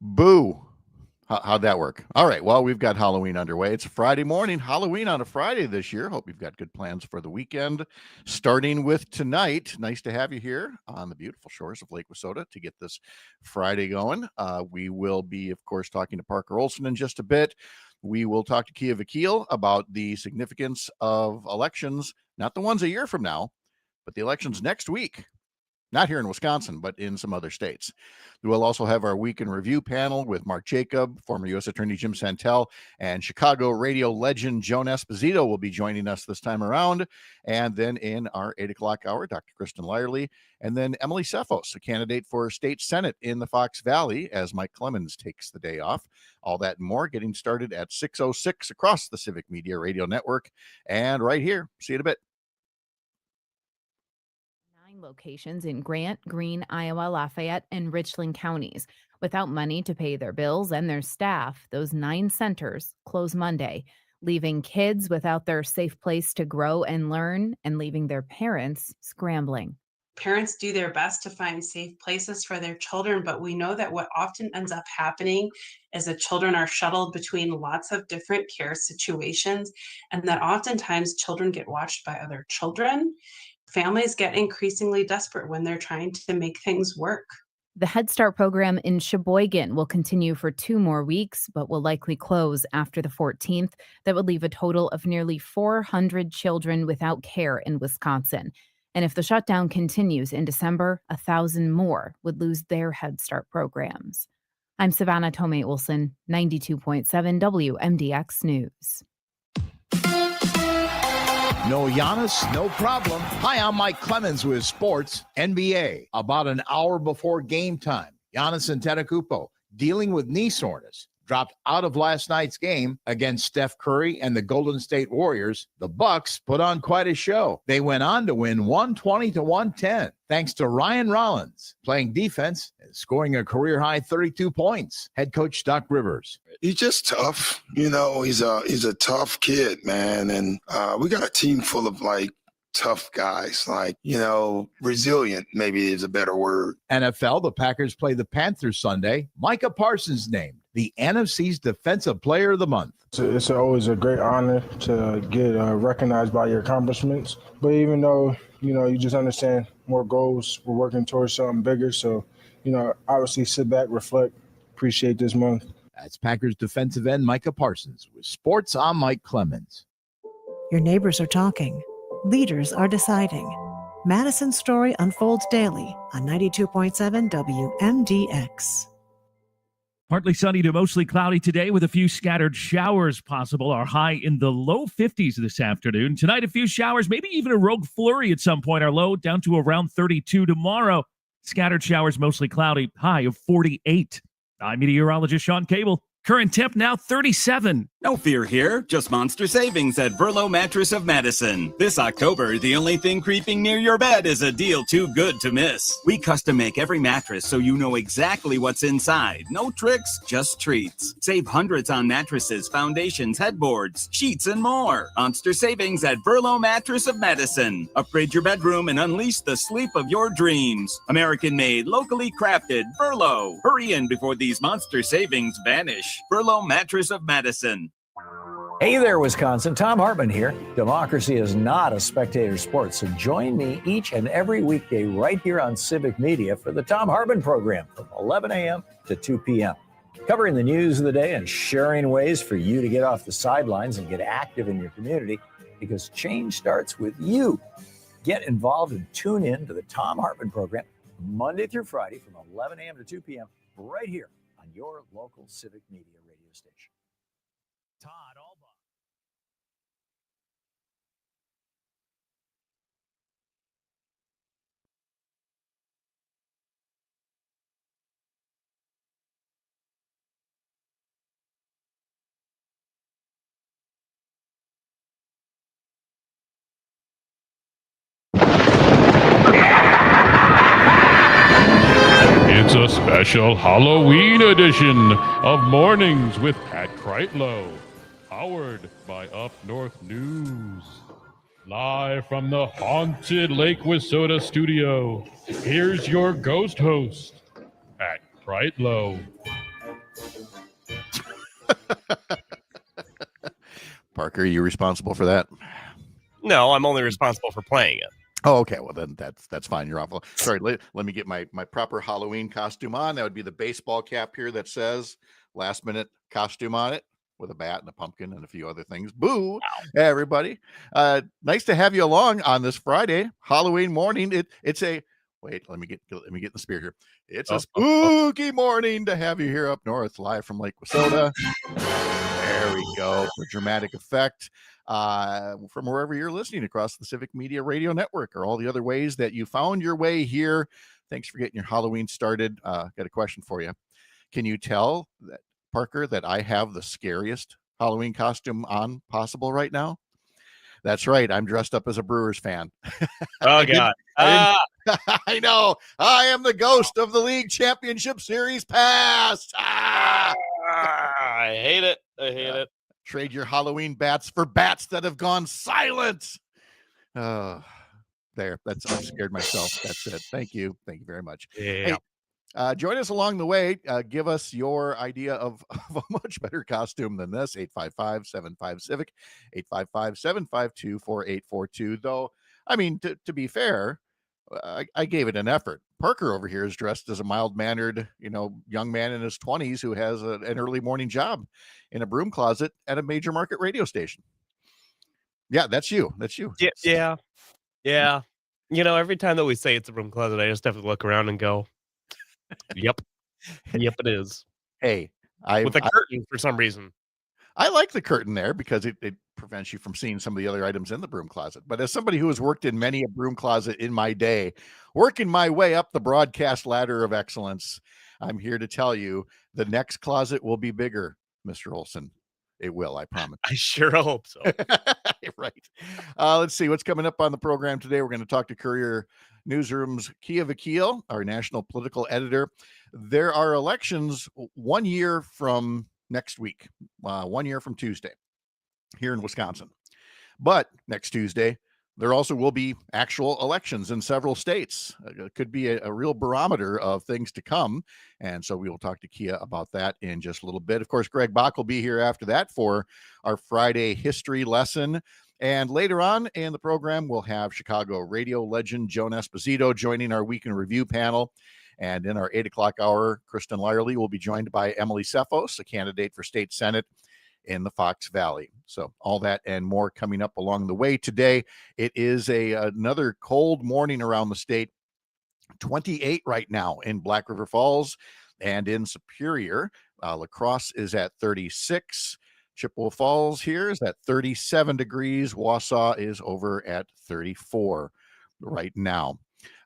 Boo. How'd that work? All right. Well, we've got Halloween underway. It's a Friday morning. Halloween on a Friday this year. Hope you've got good plans for the weekend. Starting with tonight. Nice to have you here on the beautiful shores of Lake Wissota to get this Friday going. We will be, of course, talking to Parker Olson in just a bit. We will talk to Kia Vakil about the significance of elections, not the ones a year from now, but the elections next week. Not here in Wisconsin, but in some other states. We'll also have our Week in Review panel with Mark Jacob, former U.S. Attorney Jim Santel, and Chicago radio legend Joan Esposito will be joining us this time around. And then in our 8 o'clock hour, Dr. Kristen Lyerly, and then Emily Tseffos, a candidate for state senate in the Fox Valley, as Mike Clemens takes the day off. All that and more getting started at 6:06 across the Civic Media Radio Network and right here. See you in a bit. Locations in Grant, Greene, Iowa, Lafayette, and Richland counties. Without money to pay their bills and their staff, those 9 centers close Monday, leaving kids without their safe place to grow and learn, and leaving their parents scrambling. Parents do their best to find safe places for their children, but we know that what often ends up happening is that children are shuttled between lots of different care situations, and that oftentimes children get watched by other children. Families get increasingly desperate when they're trying to make things work. The Head Start program in Sheboygan will continue for 2 more weeks, but will likely close after the 14th. That would leave a total of nearly 400 children without care in Wisconsin. And if the shutdown continues in December, 1,000 more would lose their Head Start programs. I'm Savannah Tomei-Olson, 92.7 WMDX News. No Giannis, no problem. Hi, I'm Mike Clemens with Sports NBA. About an hour before game time, Giannis Antetokounmpo, dealing with knee soreness, dropped out of last night's game against Steph Curry and the Golden State Warriors. The Bucks put on quite a show. They went on to win 120-110, thanks to Ryan Rollins playing defense and scoring a career-high 32 points. Head coach Doc Rivers. He's just tough. You know, he's a tough kid, man. And we got a team full of, tough guys, resilient maybe is a better word. NFL, the Packers play the Panthers Sunday. Micah Parsons named the NFC's Defensive Player of the Month. It's always a great honor to get recognized by your accomplishments. But even though, you just understand more goals, we're working towards something bigger. So, obviously sit back, reflect, appreciate this month. That's Packers defensive end Micah Parsons with Sports. I'm Mike Clemens. Your neighbors are talking. Leaders are deciding. Madison's story unfolds daily on 92.7 WMDX. Partly sunny to mostly cloudy today with a few scattered showers possible. Our high in the low 50s this afternoon. Tonight, a few showers, maybe even a rogue flurry at some point. Our low down to around 32 tomorrow. Scattered showers, mostly cloudy, high of 48. I'm meteorologist Sean Cable. Current temp now 37. No fear here, just monster savings at Verlo Mattress of Madison. This October, the only thing creeping near your bed is a deal too good to miss. We custom make every mattress so you know exactly what's inside. No tricks, just treats. Save hundreds on mattresses, foundations, headboards, sheets, and more. Monster savings at Verlo Mattress of Madison. Upgrade your bedroom and unleash the sleep of your dreams. American made, locally crafted, Verlo. Hurry in before these monster savings vanish. Verlo Mattress of Madison. Hey there, Wisconsin. Tom Hartman here. Democracy is not a spectator sport, so join me each and every weekday right here on Civic Media for the Tom Hartman program from 11 a.m. to 2 p.m. Covering the news of the day and sharing ways for you to get off the sidelines and get active in your community, because change starts with you. Get involved and tune in to the Tom Hartman program Monday through Friday from 11 a.m. to 2 p.m. right here on your local Civic Media radio station. Todd Albaugh. It's a special Halloween edition of Mornings with Pat Kreitlow, powered by Up North News. Live from the haunted Lake Wissota studio, here's your ghost host, Pat Kreitlow. Parker, are you responsible for that? No, I'm only responsible for playing it. Oh, okay. Well, then that's fine. You're awful. Sorry. Let me get my proper Halloween costume on. That would be the baseball cap here that says last minute costume on it with a bat and a pumpkin and a few other things. Boo, wow. Everybody. Nice to have you along on this Friday, Halloween morning. It's a wait. Let me get in the spirit here. It's a spooky morning to have you here up north, live from Lake Wissota. There we go. For dramatic effect. From wherever you're listening across the Civic Media Radio Network or all the other ways that you found your way here. Thanks for getting your Halloween started. Got a question for you. Can you tell that, Parker, that I have the scariest Halloween costume on possible right now? That's right. I'm dressed up as a Brewers fan. Oh, God. I know. I am the ghost of the League Championship Series past. I hate it. I hate it. Trade your Halloween bats for bats that have gone silent. There. I've scared myself. That's it. Thank you. Thank you very much. Yeah. Hey, join us along the way. Give us your idea of a much better costume than this. 855-75-CIVIC, 855-752-4842. Though, I mean, to be fair, I gave it an effort. Parker over here is dressed as a mild-mannered, young man in his 20s who has an early morning job in a broom closet at a major market radio station. Yeah, that's you. That's you. Yeah. Every time that we say it's a broom closet, I just have to look around and go, yep, it is. Hey, with a curtain for some reason. I like the curtain there because it prevents you from seeing some of the other items in the broom closet. But as somebody who has worked in many a broom closet in my day, working my way up the broadcast ladder of excellence, I'm here to tell you the next closet will be bigger, Mr. Olson. It will, I promise. I sure hope so. Right. Let's see what's coming up on the program today. We're going to talk to Courier Newsroom's Kia Vakil, our national political editor. There are elections 1 year from next week, 1 year from Tuesday here in Wisconsin. But next Tuesday, there also will be actual elections in several states. It could be a real barometer of things to come. And so we will talk to Kia about that in just a little bit. Of course, Greg Bach will be here after that for our Friday history lesson. And later on in the program, we'll have Chicago radio legend Joan Esposito joining our Week in Review panel. And in our 8 o'clock hour, Kristen Lyerly will be joined by Emily Tseffos, a candidate for state senate in the Fox Valley. So all that and more coming up along the way today. It is another cold morning around the state. 28 right now in Black River Falls and in Superior. La Crosse is at 36. Chippewa Falls here is at 37 degrees. Wausau is over at 34 right now.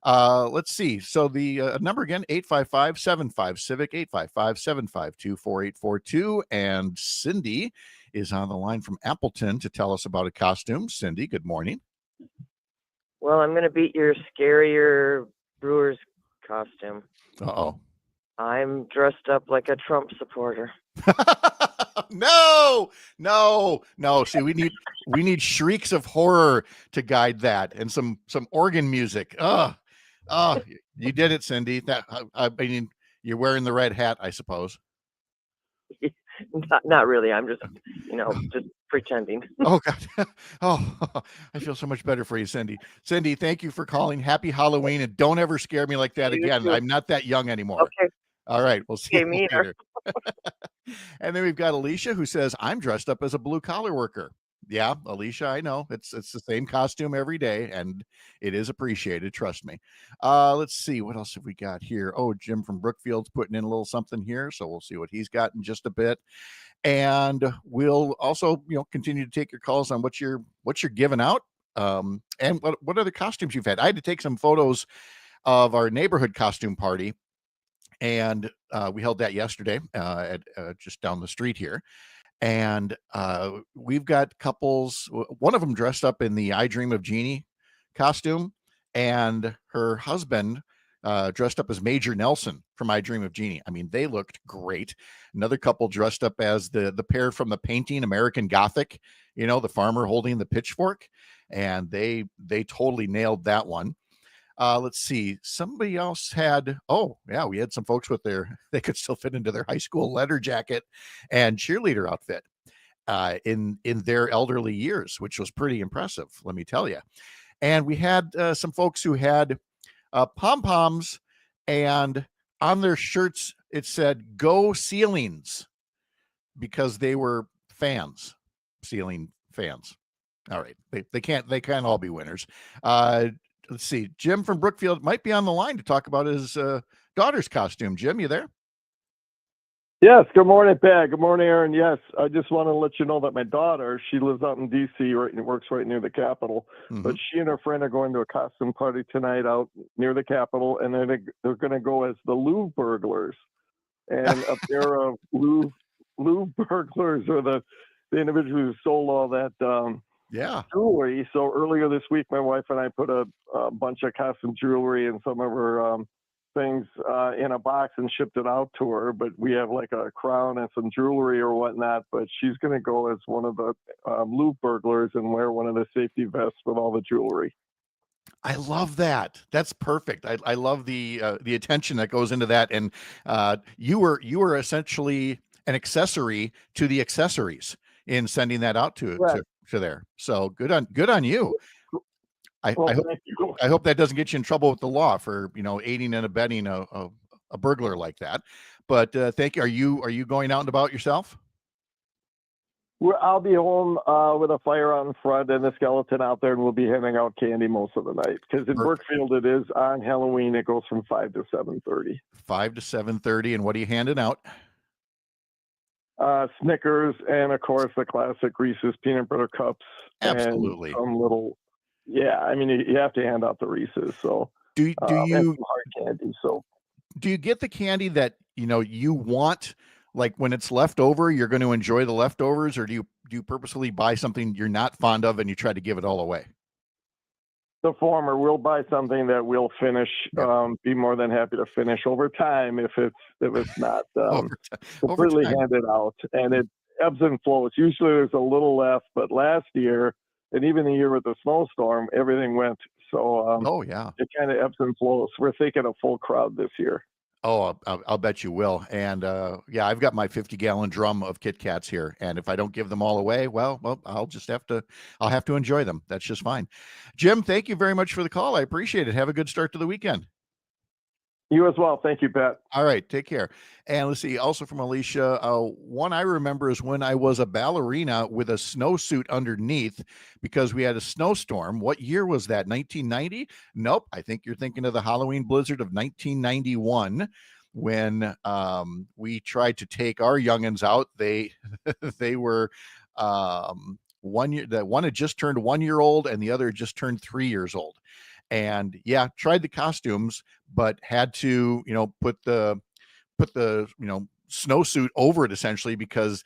Let's see. So the number again, 855-75-CIVIC, 855-752-4842. And Cindy is on the line from Appleton to tell us about a costume. Cindy, good morning. Well, I'm going to beat your scarier Brewers costume. Uh-oh. I'm dressed up like a Trump supporter. No. See, we need shrieks of horror to guide that and some organ music. Oh, you did it, Cindy. That I mean, you're wearing the red hat, I suppose. Not really. I'm just, just pretending. Oh God. Oh, I feel so much better for you, Cindy. Cindy, thank you for calling. Happy Halloween, and don't ever scare me like that again. I'm not that young anymore. Okay. All right, we'll see you later. And then we've got Alicia who says, I'm dressed up as a blue collar worker. Yeah, Alicia, I know. It's the same costume every day, and it is appreciated. Trust me. Let's see. What else have we got here? Oh, Jim from Brookfield's putting in a little something here, so we'll see what he's got in just a bit. And we'll also, continue to take your calls on what you're giving out, and what other costumes you've had. I had to take some photos of our neighborhood costume party, and we held that yesterday at just down the street here. And we've got couples, one of them dressed up in the I Dream of Jeannie costume, and her husband dressed up as Major Nelson from I Dream of Jeannie. I mean, they looked great. Another couple dressed up as the pair from the painting American Gothic, the farmer holding the pitchfork, and they totally nailed that one. Let's see. Somebody else had, oh, yeah, we had some folks with they could still fit into their high school leather jacket and cheerleader outfit in their elderly years, which was pretty impressive, let me tell you. And we had some folks who had pom-poms, and on their shirts it said "Go Ceilings" because they were fans, ceiling fans. All right, they can't all be winners. Let's see. Jim from Brookfield might be on the line to talk about his daughter's costume. Jim, you there? Yes. Good morning, Pat. Good morning, Aaron. Yes, I just want to let you know that my daughter, she lives out in D.C. works right near the Capitol. But she and her friend are going to a costume party tonight out near the Capitol, and then they're going to go as the Louvre burglars. And a pair of Louvre burglars are the individuals who stole all that jewelry. So earlier this week, my wife and I put a bunch of costume jewelry and some of her things in a box and shipped it out to her. But we have like a crown and some jewelry or whatnot. But she's going to go as one of the Louvre burglars and wear one of the safety vests with all the jewelry. I love that. That's perfect. I love the attention that goes into that. And you were essentially an accessory to the accessories in sending that out to there. So good on you. I hope that doesn't get you in trouble with the law for aiding and abetting a burglar like that. But thank you. Are you going out and about yourself? I'll be home with a fire out in front and a skeleton out there, and we'll be handing out candy most of the night. Because in Brookfield, it is on Halloween. It goes from 5 to 7:30. 5 to 7:30, and what are you handing out? Snickers, and of course the classic Reese's peanut butter cups. Absolutely. And some little, I mean, you have to hand out the Reese's. So do you and some hard candy? So do you get the candy that you want? Like when it's left over, you're going to enjoy the leftovers, or do you purposely buy something you're not fond of and you try to give it all away? The former. We'll buy something that we'll finish. Be more than happy to finish over time if it's not completely handed out, and it ebbs and flows. Usually there's a little left, but last year and even the year with the snowstorm, everything went. So it kind of ebbs and flows. We're thinking a full crowd this year. Oh, I'll bet you will. And I've got my 50-gallon drum of Kit Kats here, and if I don't give them all away, well, I'll have to enjoy them. That's just fine. Jim, thank you very much for the call. I appreciate it. Have a good start to the weekend. You as well. Thank you, Pat. All right, take care. And let's see, also from Alicia, one I remember is when I was a ballerina with a snowsuit underneath because we had a snowstorm. What year was that? 1990? Nope. I think you're thinking of the Halloween blizzard of 1991 when we tried to take our youngins out. They were 1 year. That one had just turned 1 year old and the other just turned 3 years old. And tried the costumes, but had to, put the snowsuit over it essentially because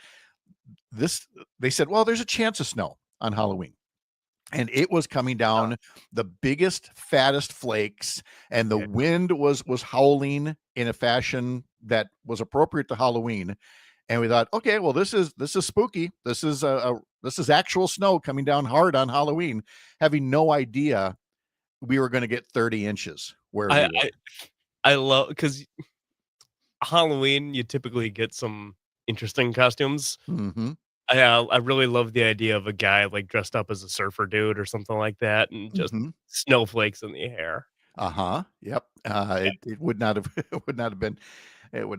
they said, well, there's a chance of snow on Halloween. And it was coming down the biggest, fattest flakes, and the wind was howling in a fashion that was appropriate to Halloween. And we thought, okay, well, this is spooky. This is actual snow coming down hard on Halloween, having no idea we were going to get 30 inches where we were. I love, because Halloween, you typically get some interesting costumes. Mm-hmm. I really love the idea of a guy like dressed up as a surfer dude or something like that, and just snowflakes in the hair. Yep. It would not have it would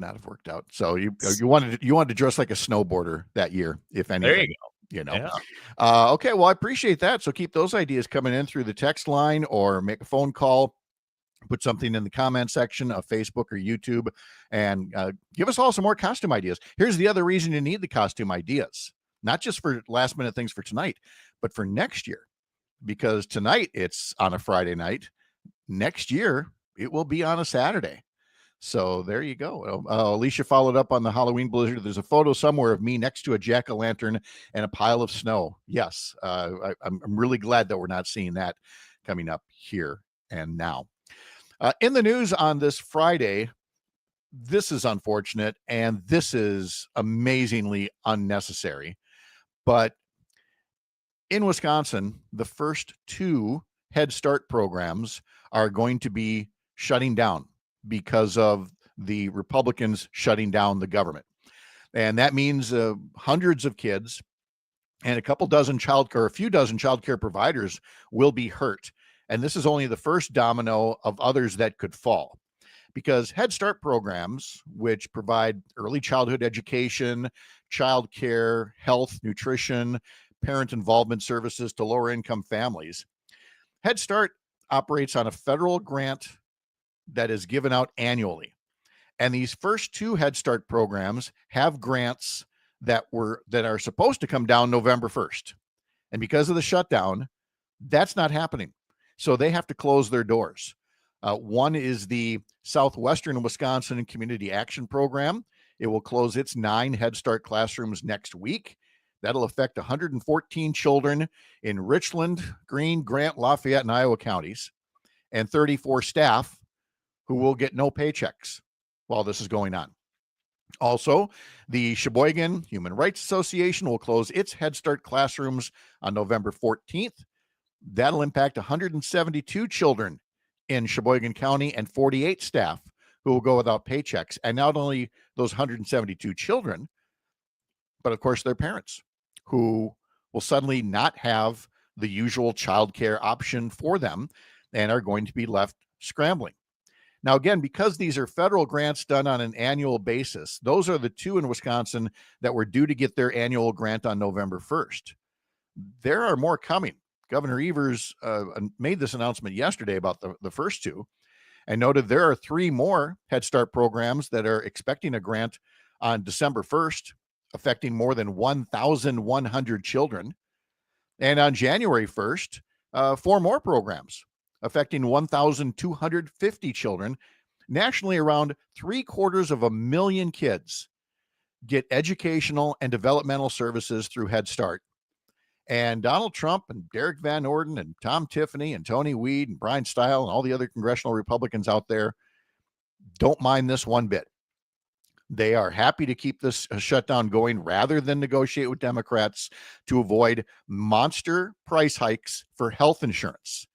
not have worked out. So you wanted to dress like a snowboarder that year, if anything. There you go. Okay, well, I appreciate that. So keep those ideas coming in through the text line or make a phone call, put something in the comment section of Facebook or YouTube, and give us all some more costume ideas. Here's the other reason you need the costume ideas, not just for last minute things for tonight, but for next year, because tonight it's on a Friday night. Next year, it will be on a Saturday. So there you go. Alicia followed up on the Halloween blizzard. There's a photo somewhere of me next to a jack-o'-lantern and a pile of snow. Yes, I'm really glad that we're not seeing that coming up here and now. In the news on this Friday, this is unfortunate and this is amazingly unnecessary. But in Wisconsin, the first 2 Head Start programs are going to be shutting down because of the Republicans shutting down the government. And that means hundreds of kids and a few dozen childcare providers will be hurt. And this is only the first domino of others that could fall. Because Head Start programs, which provide early childhood education, childcare, health, nutrition, parent involvement services to lower income families, Head Start operates on a federal grant that is given out annually. And these first two Head Start programs have grants that are supposed to come down November 1st. And because of the shutdown, that's not happening. So they have to close their doors. One is the Southwestern Wisconsin Community Action Program. It will close its 9 Head Start classrooms next week. That'll affect 114 children in Richland, Greene, Grant, Lafayette, and Iowa counties, and 34 staff who will get no paychecks while this is going on. Also, the Sheboygan Human Rights Association will close its Head Start classrooms on November 14th. That'll impact 172 children in Sheboygan County and 48 staff who will go without paychecks. And not only those 172 children, but of course their parents who will suddenly not have the usual childcare option for them and are going to be left scrambling. Now, again, because these are federal grants done on an annual basis, those are the two in Wisconsin that were due to get their annual grant on November 1st. There are more coming. Governor Evers made this announcement yesterday about the first two and noted there are 3 more Head Start programs that are expecting a grant on December 1st, affecting more than 1,100 children. And on January 1st, 4 more programs affecting 1,250 children. Nationally, around 750,000 kids get educational and developmental services through Head Start. And Donald Trump and Derek Van Orden and Tom Tiffany and Tony Weed and Brian Stile and all the other congressional Republicans out there don't mind this one bit. They are happy to keep this shutdown going rather than negotiate with Democrats to avoid monster price hikes for health insurance.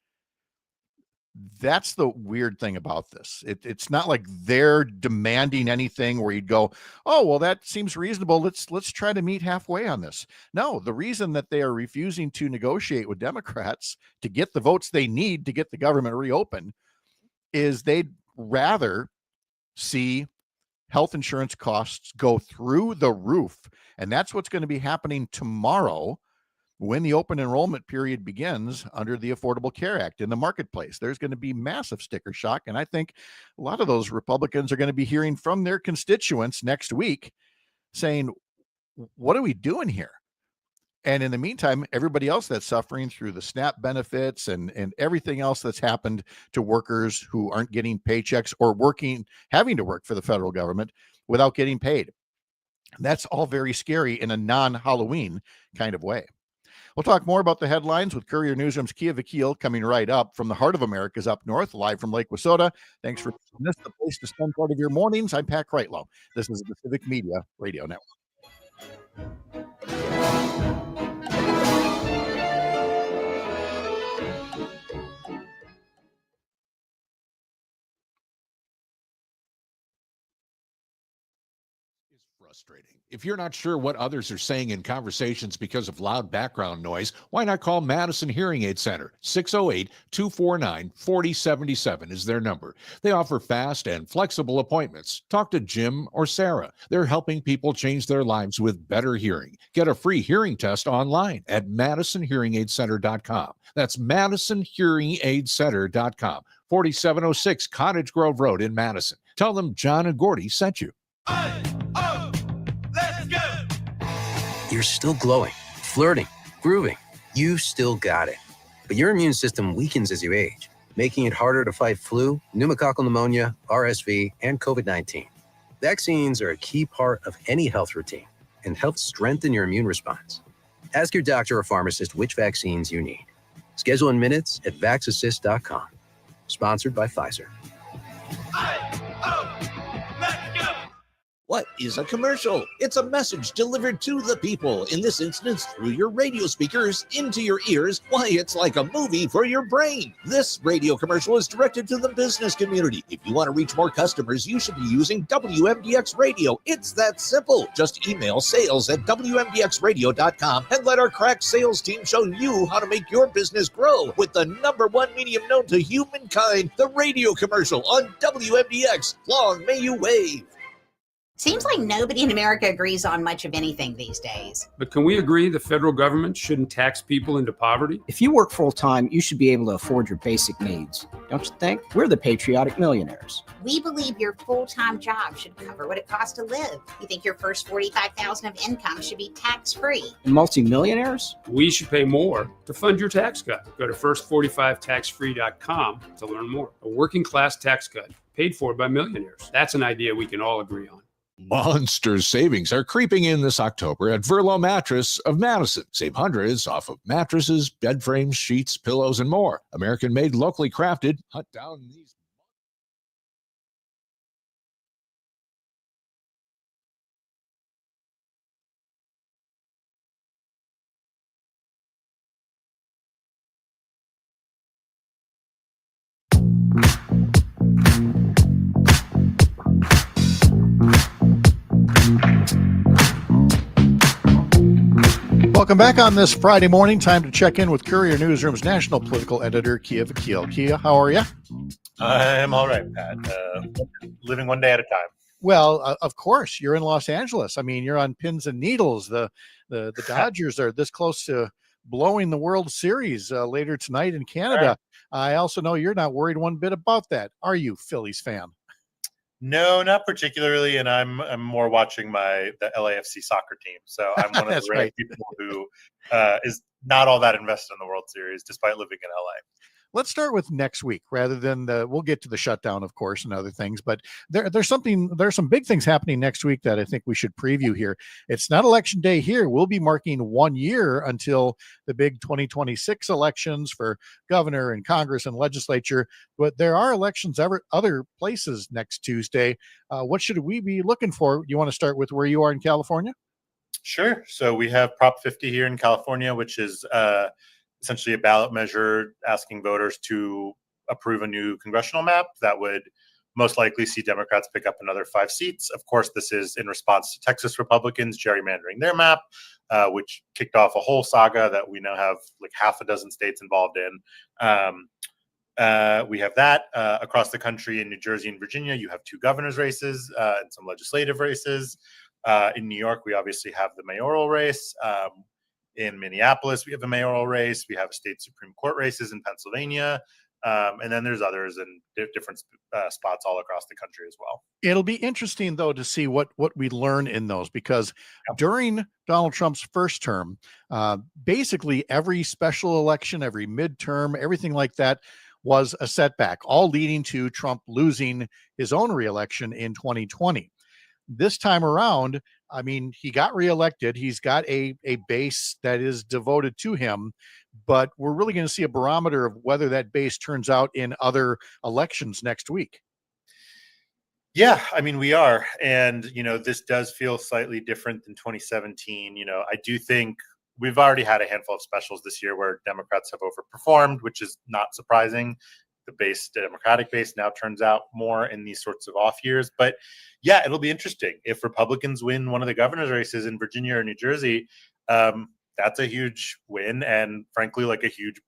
That's the weird thing about this. It's not like they're demanding anything where you'd go, oh, well, that seems reasonable. Let's try to meet halfway on this. No, the reason that they are refusing to negotiate with Democrats to get the votes they need to get the government reopened is they'd rather see health insurance costs go through the roof. And that's what's going to be happening tomorrow when the open enrollment period begins under the Affordable Care Act in the marketplace. There's going to be massive sticker shock. And I think a lot of those Republicans are going to be hearing from their constituents next week saying, what are we doing here? And in the meantime, everybody else that's suffering through the SNAP benefits and everything else that's happened to workers who aren't getting paychecks or having to work for the federal government without getting paid. That's all very scary in a non-Halloween kind of way. We'll talk more about the headlines with Courier Newsroom's Kia Vakil coming right up from the heart of America's up north, live from Lake Wissota. Thanks for making this the place to spend part of your mornings. I'm Pat Kreitlow. This is the Civic Media Radio Network. Frustrating. If you're not sure what others are saying in conversations because of loud background noise, why not call Madison Hearing Aid Center? 608-249-4077 is their number. They offer fast and flexible appointments. Talk to Jim or Sarah. They're helping people change their lives with better hearing. Get a free hearing test online at MadisonHearingAidCenter.com. That's MadisonHearingAidCenter.com. 4706 Cottage Grove Road in Madison. Tell them John and Gordy sent you. You're still glowing, flirting, grooving. You still got it. But your immune system weakens as you age, making it harder to fight flu, pneumococcal pneumonia, RSV, and COVID-19. Vaccines are a key part of any health routine and help strengthen your immune response. Ask your doctor or pharmacist which vaccines you need. Schedule in minutes at VaxAssist.com. Sponsored by Pfizer. What is a commercial? It's a message delivered to the people, in this instance through your radio speakers into your ears. Why, it's like a movie for your brain. This radio commercial is directed to the business community. If you want to reach more customers, you should be using WMDX Radio. It's that simple. Just email sales@WMDXradio.com and let our crack sales team show you how to make your business grow with the #1 medium known to humankind, the radio commercial on WMDX. Long may you wave. Seems like nobody in America agrees on much of anything these days. But can we agree the federal government shouldn't tax people into poverty? If you work full-time, you should be able to afford your basic needs. Don't you think? We're the patriotic millionaires. We believe your full-time job should cover what it costs to live. You think your first $45,000 of income should be tax-free. And multimillionaires? We should pay more to fund your tax cut. Go to first45taxfree.com to learn more. A working class tax cut paid for by millionaires. That's an idea we can all agree on. Monster savings are creeping in this October at Verlo Mattress of Madison. Save hundreds off of mattresses, bed frames, sheets, pillows, and more. American made, locally crafted. Hunt down these. Welcome back on this Friday morning. Time to check in with Courier Newsroom's national political editor, Kia Vakil. Kia, how are you? I'm all right, Pat. Living one day at a time. Well, of course, you're in Los Angeles. I mean, you're on pins and needles. The Dodgers are this close to blowing the World Series later tonight in Canada. Right. I also know you're not worried one bit about that. Are you, Phillies fan? No, not particularly, and I'm more watching the LAFC soccer team. So I'm one of That's the rare right. people who is not all that invested in the World Series, despite living in LA. Let's start with next week rather than we'll get to the shutdown, of course, and other things. But there's some big things happening next week that I think we should preview here. It's not election day here. We'll be marking 1 year until the big 2026 elections for governor and Congress and legislature. But there are elections other places next Tuesday. What should we be looking for? You want to start with where you are in California? Sure. So we have Prop 50 here in California, which is essentially a ballot measure asking voters to approve a new congressional map that would most likely see Democrats pick up another 5 seats. Of course, this is in response to Texas Republicans gerrymandering their map, which kicked off a whole saga that we now have like half a dozen states involved in. We have that across the country. In New Jersey and Virginia, you have 2 governors' races and some legislative races. In New York, we obviously have the mayoral race. In Minneapolis, we have a mayoral race. We have state Supreme Court races in Pennsylvania. And then there's others in different spots all across the country as well. It'll be interesting, though, to see what we learn in those, because during Donald Trump's first term, basically every special election, every midterm, everything like that was a setback, all leading to Trump losing his own reelection in 2020. This time around, I mean, he got reelected. He's got a base that is devoted to him, but we're really going to see a barometer of whether that base turns out in other elections next week. Yeah, I mean, we are. And, this does feel slightly different than 2017. I do think we've already had a handful of specials this year where Democrats have overperformed, which is not surprising. The Democratic base now turns out more in these sorts of off years. But yeah, it'll be interesting. If Republicans win one of the governor's races in Virginia or New Jersey, that's a huge win. And frankly, like a huge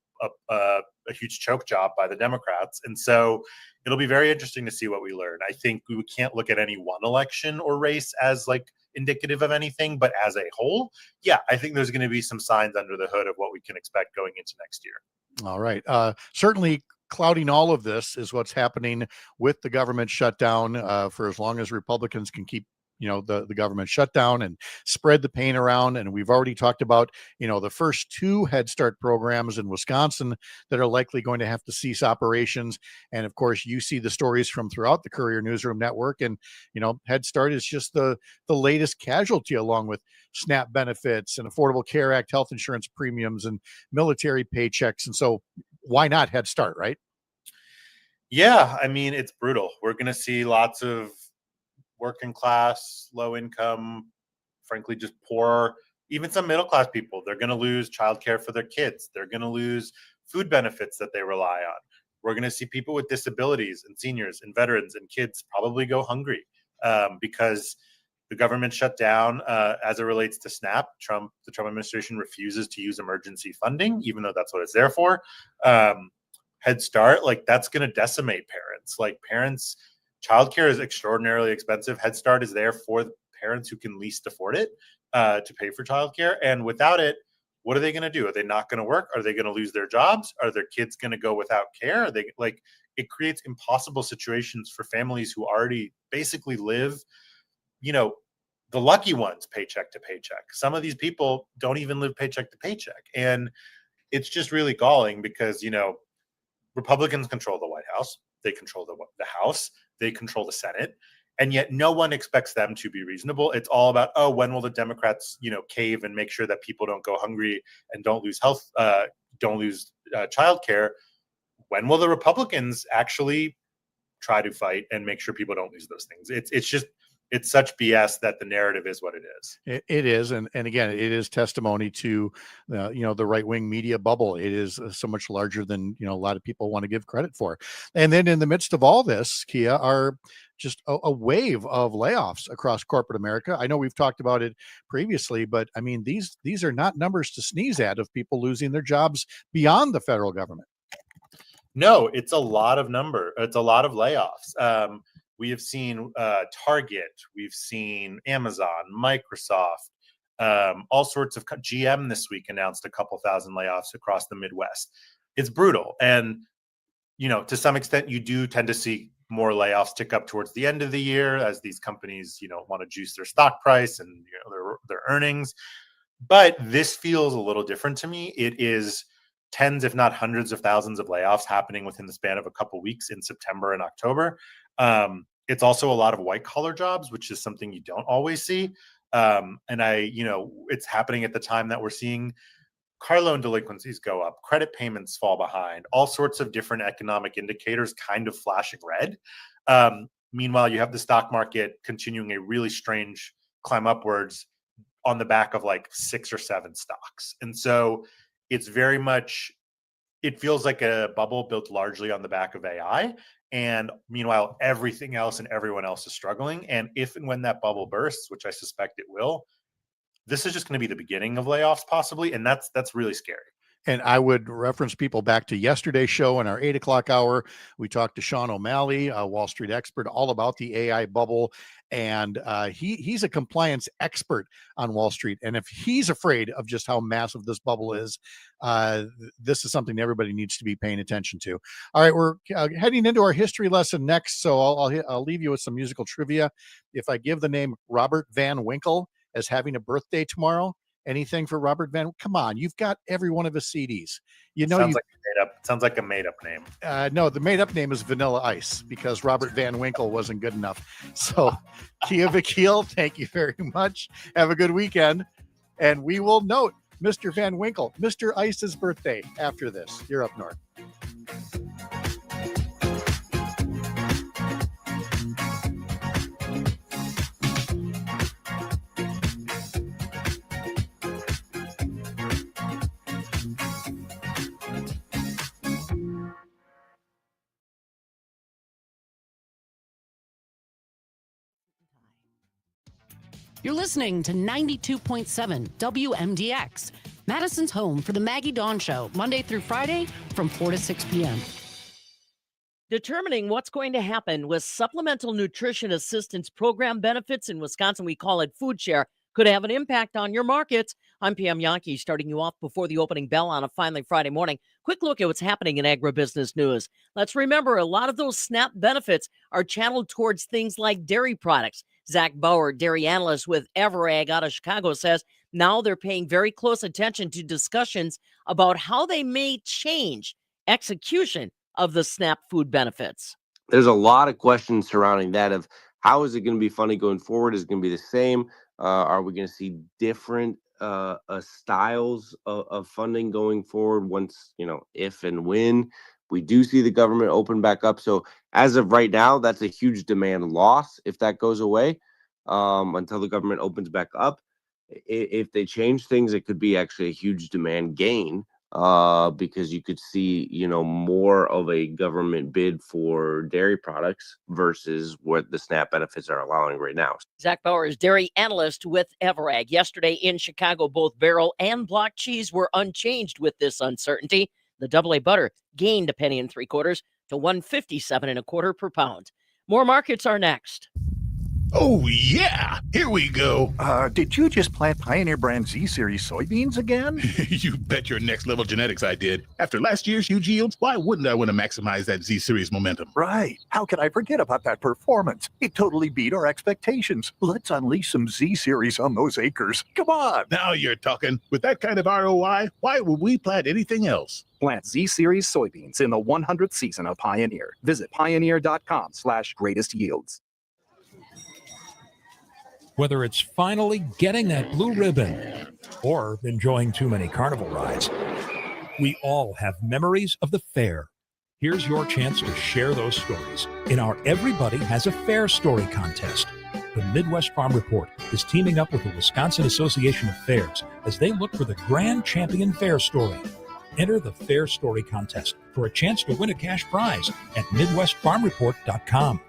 choke job by the Democrats. And so it'll be very interesting to see what we learn. I think we can't look at any one election or race as like indicative of anything, but as a whole, yeah, I think there's going to be some signs under the hood of what we can expect going into next year. All right. Certainly clouding all of this is what's happening with the government shutdown for as long as Republicans can keep the government shutdown and spread the pain around. And we've already talked about the first 2 Head Start programs in Wisconsin that are likely going to have to cease operations. And of course, you see the stories from throughout the Courier Newsroom network, and Head Start is just the latest casualty, along with SNAP benefits and Affordable Care Act health insurance premiums and military paychecks. And so why not Head Start, right? Yeah, I mean, it's brutal. We're going to see lots of working class, low income, frankly, just poor, even some middle class people, they're going to lose childcare for their kids. They're going to lose food benefits that they rely on. We're going to see people with disabilities and seniors and veterans and kids probably go hungry because the government shut down as it relates to SNAP. The Trump administration refuses to use emergency funding, even though that's what it's there for. Head Start, like that's going to decimate parents. Like parents, childcare is extraordinarily expensive. Head Start is there for the parents who can least afford it to pay for childcare. And without it, what are they going to do? Are they not going to work? Are they going to lose their jobs? Are their kids going to go without care? Are they like, it creates impossible situations for families who already basically live, you know, the lucky ones paycheck to paycheck. Some of these people don't even live paycheck to paycheck. And it's just really galling because, you know, Republicans control the White House. They control the House. They control the Senate. And yet no one expects them to be reasonable. It's all about, oh, when will the Democrats, you know, cave and make sure that people don't go hungry and don't lose health, don't lose childcare? When will the Republicans actually try to fight and make sure people don't lose those things? It's such BS that the narrative is what it is. It is, and again, it is testimony to the right wing media bubble. It is so much larger than a lot of people want to give credit for. And then in the midst of all this, Kia, are just a wave of layoffs across corporate America. I know we've talked about it previously, but I mean these are not numbers to sneeze at of people losing their jobs beyond the federal government. No, it's a lot of It's a lot of layoffs. We have seen Target, we've seen Amazon, Microsoft, all sorts of GM this week announced a couple thousand layoffs across the Midwest. It's brutal. And, to some extent, you do tend to see more layoffs tick up towards the end of the year as these companies, want to juice their stock price and their earnings. But this feels a little different to me. It is tens, if not hundreds of thousands of layoffs happening within the span of a couple weeks in September and October. It's also a lot of white collar jobs, which is something you don't always see. And it's happening at the time that we're seeing car loan delinquencies go up, credit payments fall behind, all sorts of different economic indicators kind of flashing red. Meanwhile, you have the stock market continuing a really strange climb upwards on the back of like 6 or 7 stocks. And so it's very much, it feels like a bubble built largely on the back of AI. And meanwhile, everything else and everyone else is struggling. And if and when that bubble bursts, which I suspect it will, this is just going to be the beginning of layoffs possibly. And that's really scary. And I would reference people back to yesterday's show in our 8 o'clock hour. We talked to Sean O'Malley, a Wall Street expert, all about the AI bubble. And he's a compliance expert on Wall Street. And if he's afraid of just how massive this bubble is, this is something everybody needs to be paying attention to. All right, we're heading into our history lesson next. So I'll leave you with some musical trivia. If I give the name Robert Van Winkle as having a birthday tomorrow, anything for Robert Van? Come on, you've got every one of his CDs. Sounds like a made up name. No, the made up name is Vanilla Ice because Robert Van Winkle wasn't good enough. So, Kia Vakil, thank you very much. Have a good weekend, and we will note Mr. Van Winkle, Mr. Ice's birthday after this. You're up north. You're listening to 92.7 WMDX, Madison's home for the Maggie Dawn Show, Monday through Friday from 4 to 6 p.m. Determining what's going to happen with Supplemental Nutrition Assistance Program benefits in Wisconsin, we call it Food Share, could have an impact on your markets. I'm Pam Yankee, starting you off before the opening bell on a finally Friday morning. Quick look at what's happening in agribusiness news. Let's remember, a lot of those SNAP benefits are channeled towards things like dairy products. Zach Bauer, dairy analyst with Everag out of Chicago, says now they're paying very close attention to discussions about how they may change execution of the SNAP food benefits. There's a lot of questions surrounding that of how is it going to be funded going forward? Is it going to be the same? Are we going to see different styles of funding going forward once, if and when We do see the government open back up. So as of right now, that's a huge demand loss if that goes away until the government opens back up. If they change things, it could be actually a huge demand gain because you could see, more of a government bid for dairy products versus what the SNAP benefits are allowing right now. Zach Bauer is dairy analyst with Everag. Yesterday in Chicago, both barrel and block cheese were unchanged with this uncertainty. The AA butter gained 1 3/4 pennies to $1.57 1/4 per pound. More markets are next. Oh, yeah. Here we go. Did you just plant Pioneer brand Z Series soybeans again? You bet your next level genetics I did. After last year's huge yields, why wouldn't I want to maximize that Z Series momentum? Right. How could I forget about that performance? It totally beat our expectations. Let's unleash some Z Series on those acres. Come on. Now you're talking. With that kind of ROI, why would we plant anything else? Plant Z Series soybeans in the 100th season of Pioneer. Visit pioneer.com/greatest yields. Whether it's finally getting that blue ribbon or enjoying too many carnival rides, we all have memories of the fair. Here's your chance to share those stories in our Everybody Has a Fair Story contest. The Midwest Farm Report is teaming up with the Wisconsin Association of Fairs as they look for the grand champion fair story. Enter the Fair Story contest for a chance to win a cash prize at MidwestFarmReport.com.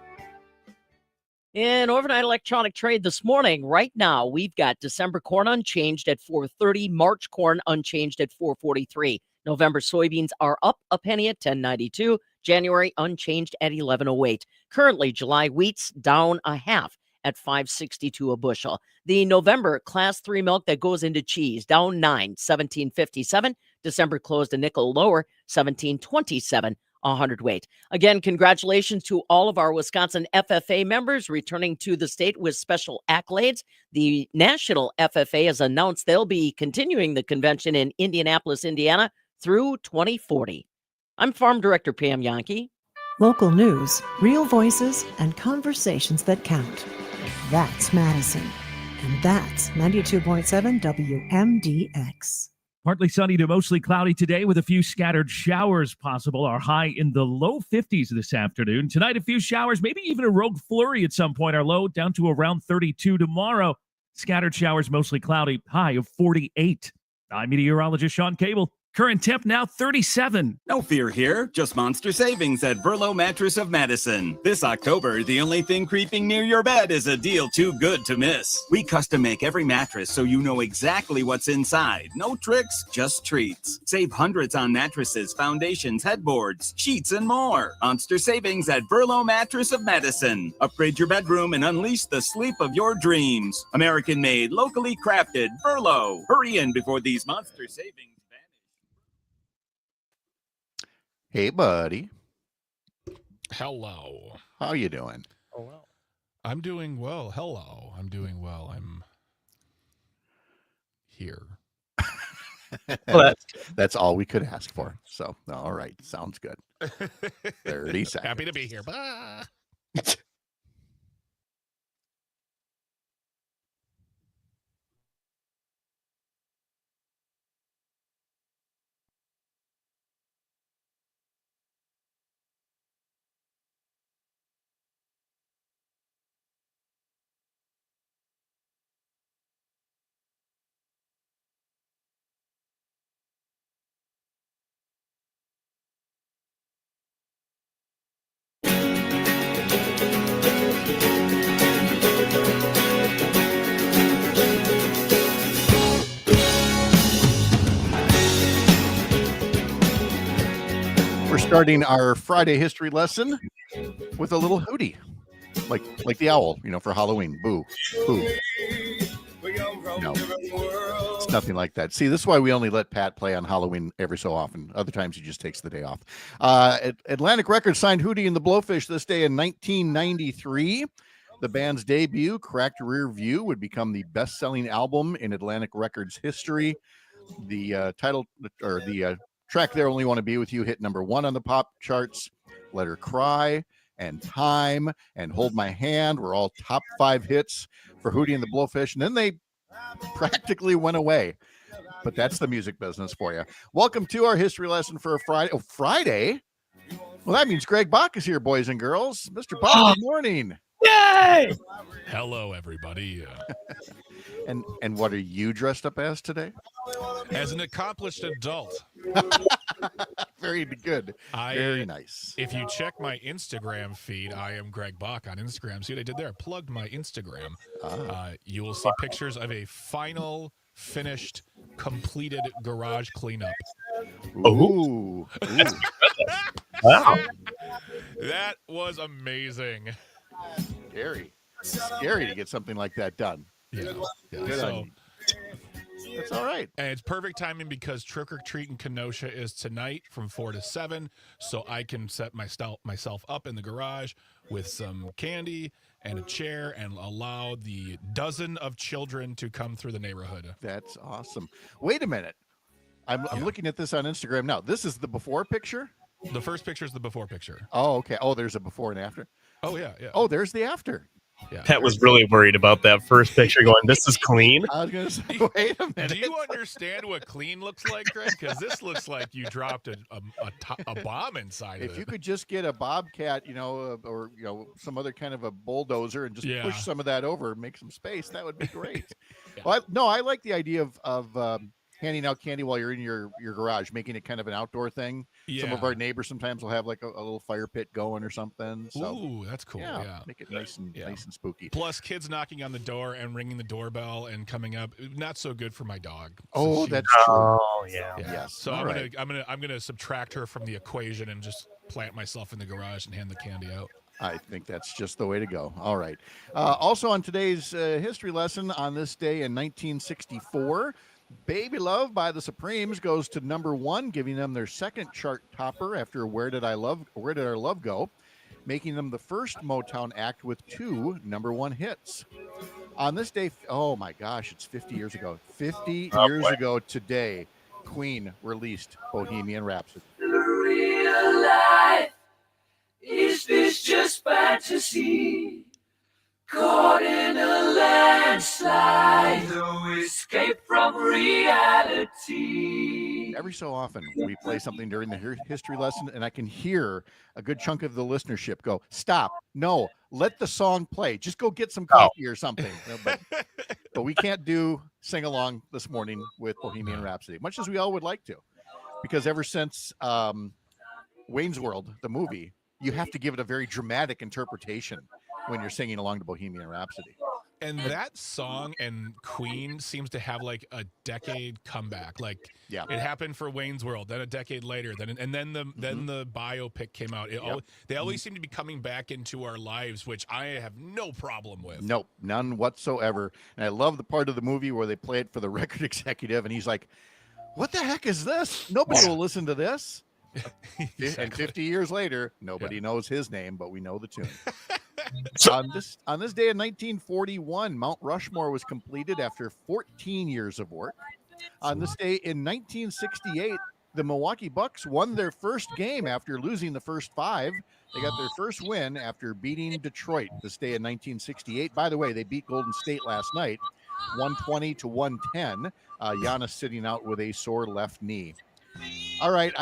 In overnight electronic trade this morning, right now, we've got December corn unchanged at $4.30, March corn unchanged at $4.43. November soybeans are up 1 penny at $10.92, January unchanged at $11.08. Currently, July wheat's down 1/2 at $5.62 a bushel. The November class 3 milk that goes into cheese down 9, $17.57. December closed a nickel lower, $17.27. 100-weight. Again, congratulations to all of our Wisconsin FFA members returning to the state with special accolades. The National FFA has announced they'll be continuing the convention in Indianapolis, Indiana through 2040. I'm Farm Director Pam Yankee. Local news, real voices, and conversations that count. That's Madison. And that's 92.7 WMDX. Partly sunny to mostly cloudy today with a few scattered showers possible. Our high in the low 50s this afternoon. Tonight, a few showers, maybe even a rogue flurry at some point. Our low down to around 32 tomorrow. Scattered showers, mostly cloudy, high of 48. I'm meteorologist Sean Cable. Current temp now 37. No fear here, just monster savings at Verlo Mattress of Madison. This October, the only thing creeping near your bed is a deal too good to miss. We custom make every mattress so you know exactly what's inside. No tricks, just treats. Save hundreds on mattresses, foundations, headboards, sheets, and more. Monster savings at Verlo Mattress of Madison. Upgrade your bedroom and unleash the sleep of your dreams. American made, locally crafted, Verlo. Hurry in before these monster savings. Hey, buddy. Hello. How you doing? Oh, wow. I'm doing well. Hello. I'm doing well. I'm here. Well, that's all we could ask for. So, all right. Sounds good. 30 seconds. Happy to be here. Bye. We're starting our Friday history lesson with a little hootie, like the owl, for Halloween. Boo, boo. No, it's nothing like that. See, this is why we only let Pat play on Halloween every so often. Other times he just takes the day off. Atlantic Records signed Hootie and the Blowfish this day in 1993. The band's debut, Cracked Rear View, would become the best-selling album in Atlantic Records history. The track There Only Want to Be With You hit number 1 on the pop charts. Let Her Cry and Time and Hold My Hand were all top 5 hits for Hootie and the Blowfish, and then they practically went away. But that's the music business for you. Welcome to our history lesson for a Friday. Well, that means Greg Bach is here, boys and girls. Mr. Bach, good morning. Yay! Hello, everybody. And what are you dressed up as today? As an accomplished adult. Very good. Very nice. If you check my Instagram feed, I am Greg Bach on Instagram. See what I did there? I plugged my Instagram. You will see pictures of a final, finished, completed garage cleanup. Ooh. Wow. That was amazing. Scary to get something like that done. Yeah. Good on you. That's all right. And it's perfect timing because Trick or Treat in Kenosha is tonight from 4 to 7, so I can set myself up in the garage with some candy and a chair and allow the dozen of children to come through the neighborhood. That's awesome. Wait a minute. I'm looking at this on Instagram now. This is the before picture? The first picture is the before picture. Oh, okay. Oh, there's a before and after? Oh, yeah. Oh, there's the after. Yeah. Pat was really worried about that first picture going, this is clean. I was going to say, wait a minute. Do you understand what clean looks like, Greg? Because this looks like you dropped a bomb inside of it. If you could just get a bobcat, or some other kind of a bulldozer and just push some of that over, make some space, that would be great. Well, I like the idea of handing out candy while you're in your garage, making it kind of an outdoor thing. Some of our neighbors sometimes will have like a little fire pit going or something. So, ooh, that's cool. Yeah. Make it nice and spooky. Plus, kids knocking on the door and ringing the doorbell and coming up. Not so good for my dog. Oh, that's true. Oh, yeah. Yes. So All I'm gonna subtract her from the equation and just plant myself in the garage and hand the candy out. I think that's just the way to go. All right. Also on today's history lesson, on this day in 1964, Baby Love by the Supremes goes to #1, giving them their second chart topper after Where Did Our Love Go, making them the first Motown act with 2 #1 hits. On this day, oh my gosh, it's 50 years ago. 50 years ago today, Queen released Bohemian Rhapsody. Real life, is this just fantasy? Caught in a landslide, no escape from reality. Every so often, we play something during the history lesson, and I can hear a good chunk of the listenership go, stop, no, let the song play. Just go get some coffee or something. But we can't do sing-along this morning with Bohemian Rhapsody, much as we all would like to. Because ever since Wayne's World, the movie, you have to give it a very dramatic interpretation when you're singing along to Bohemian Rhapsody. And that song and Queen seems to have like a decade comeback. Like it happened for Wayne's World, then a decade later, then the biopic came out. They always seem to be coming back into our lives, which I have no problem with. Nope, none whatsoever. And I love the part of the movie where they play it for the record executive, and he's like, "What the heck is this? Nobody will listen to this." Exactly. And 50 years later, nobody knows his name, but we know the tune. On this day in 1941, Mount Rushmore was completed after 14 years of work. On this day in 1968, the Milwaukee Bucks won their first game after losing the first 5. They got their first win after beating Detroit this day in 1968. By the way, they beat Golden State last night, 120-110. Giannis sitting out with a sore left knee. All right,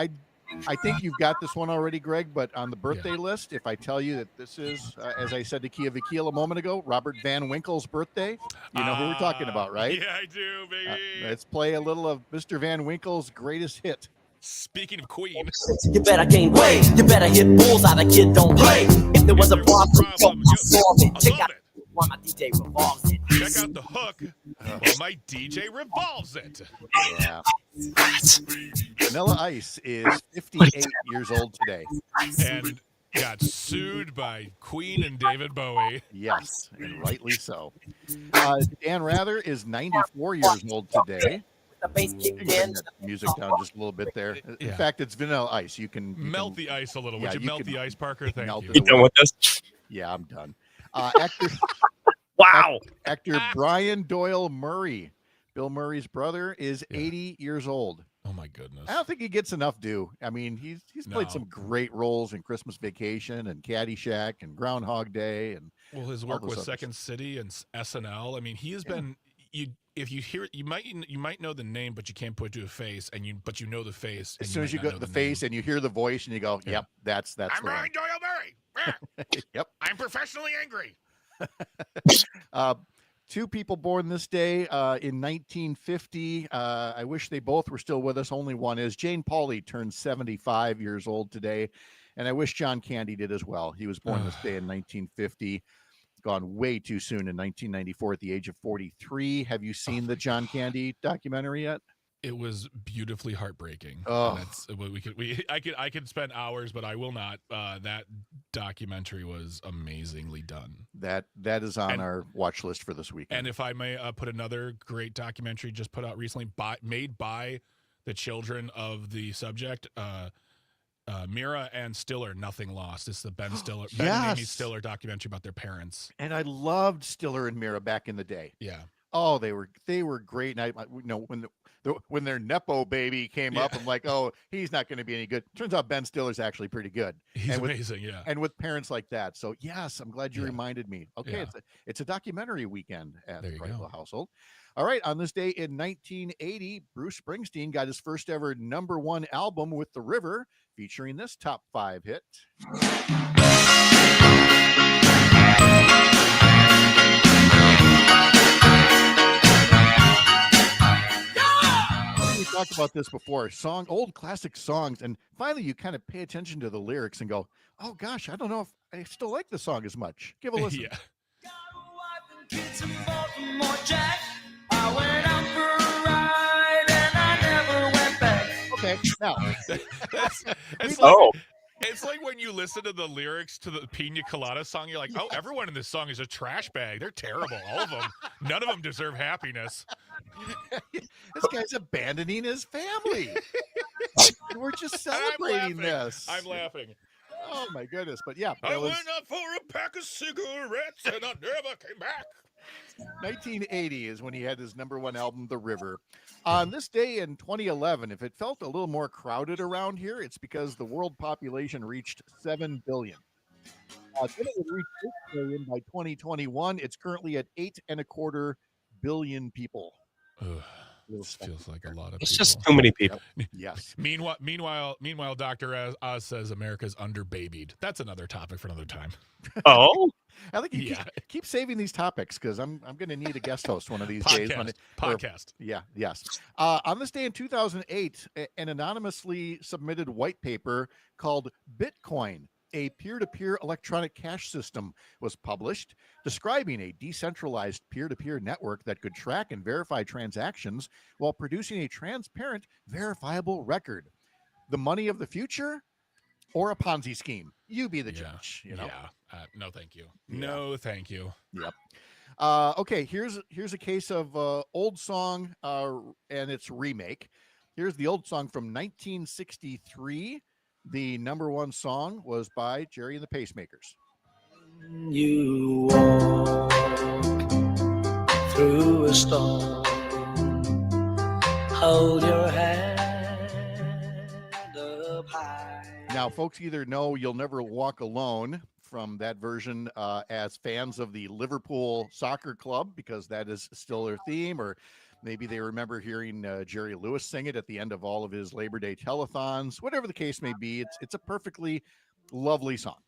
I think you've got this one already, Greg, but on the birthday list, if I tell you that this is, as I said to Kia Vakil a moment ago, Robert Van Winkle's birthday, you know who we're talking about, right? Yeah, I do, baby. Let's play a little of Mr. Van Winkle's greatest hit. Speaking of Queen. You better gain weight. You better hit bulls out. A kid don't play. If there was a problem, I solve it. Check out why my DJ revolves it. Check out the hook while my DJ revolves it. Yeah. Vanilla Ice is 58 years old today. And got sued by Queen and David Bowie. Yes, and rightly so. Dan Rather is 94 years old today. That music down just a little bit there. In fact, it's Vanilla Ice. You can melt the ice a little. Would you melt the ice, Parker? Thank you. You done with this? Yeah, I'm done. Actor Brian Doyle Murray, Bill Murray's brother, is 80 years old. Oh my goodness! I don't think he gets enough due. I mean, he's played some great roles in Christmas Vacation and Caddyshack and Groundhog Day, and his work with Second City and SNL. I mean, he has been. if you hear it, you might know the name, but you can't put it to a face, but you know the face. As soon as you go to the face and you hear the voice, and you go, "Yep, that's." I'm the one. Brian Doyle Murray. Yep. I'm professionally angry. Two people born this day in 1950. I wish they both were still with us. Only one is. Jane Pauley turned 75 years old today, and I wish John Candy did as well. He was born this day in 1950. Gone way too soon in 1994 at the age of 43. Have you seen the John Candy documentary yet? It was beautifully heartbreaking. Oh. That's I could spend hours, but I will not. That documentary was amazingly done. That is on our watch list for this weekend. And if I may put another great documentary just put out recently, made by the children of the subject, Mira and Stiller, Nothing Lost. It's the Ben Stiller, Ben and Amy Stiller documentary about their parents. And I loved Stiller and Mira back in the day. Yeah. Oh, they were great. And when their Nepo baby came up, I'm like, oh, he's not going to be any good. Turns out Ben Stiller's actually pretty good. He's amazing, yeah. And with parents like that. So yes, I'm glad you reminded me. Okay, it's a documentary weekend at the Kreitlow household. All right, on this day in 1980, Bruce Springsteen got his first ever #1 album with The River, featuring this top 5 hit. We talked about this before. Old classic songs, and finally you kind of pay attention to the lyrics and go, oh gosh, I don't know if I still like the song as much. Give a listen. Yeah. Okay, now it's like when you listen to the lyrics to the Pina Colada song, you're like, oh, everyone in this song is a trash bag. They're terrible. All of them. None of them deserve happiness. This guy's abandoning his family. We're just celebrating this. I'm laughing. Oh my goodness. But yeah, I went out for a pack of cigarettes and I never came back. 1980 is when he had his #1 album, The River. On this day in 2011, if it felt a little more crowded around here, it's because the world population reached 7 billion. Then it would reach 8 billion by 2021. It's currently at 8.25 billion people. This feels like a lot of It's people. just too many people. Yes. Meanwhile, Dr. Oz says America's underbabied. That's another topic for another time. Oh, I think you keep saving these topics because I'm going to need a guest host one of these days. Podcast. Yes. On this day in 2008, an anonymously submitted white paper called Bitcoin, a peer-to-peer electronic cash system, was published, describing a decentralized peer-to-peer network that could track and verify transactions while producing a transparent, verifiable record. The money of the future or a Ponzi scheme? You be the judge. You know? No, thank you. No, thank you. Yep. Okay, here's a case of old song and its remake. Here's the old song from 1963. The #1 song was by Jerry and the Pacemakers. You walk through a storm, hold your head up high. Now, folks either know You'll Never Walk Alone from that version as fans of the Liverpool Soccer Club, because that is still their theme, or maybe they remember hearing Jerry Lewis sing it at the end of all of his Labor Day telethons. Whatever the case may be, it's a perfectly lovely song.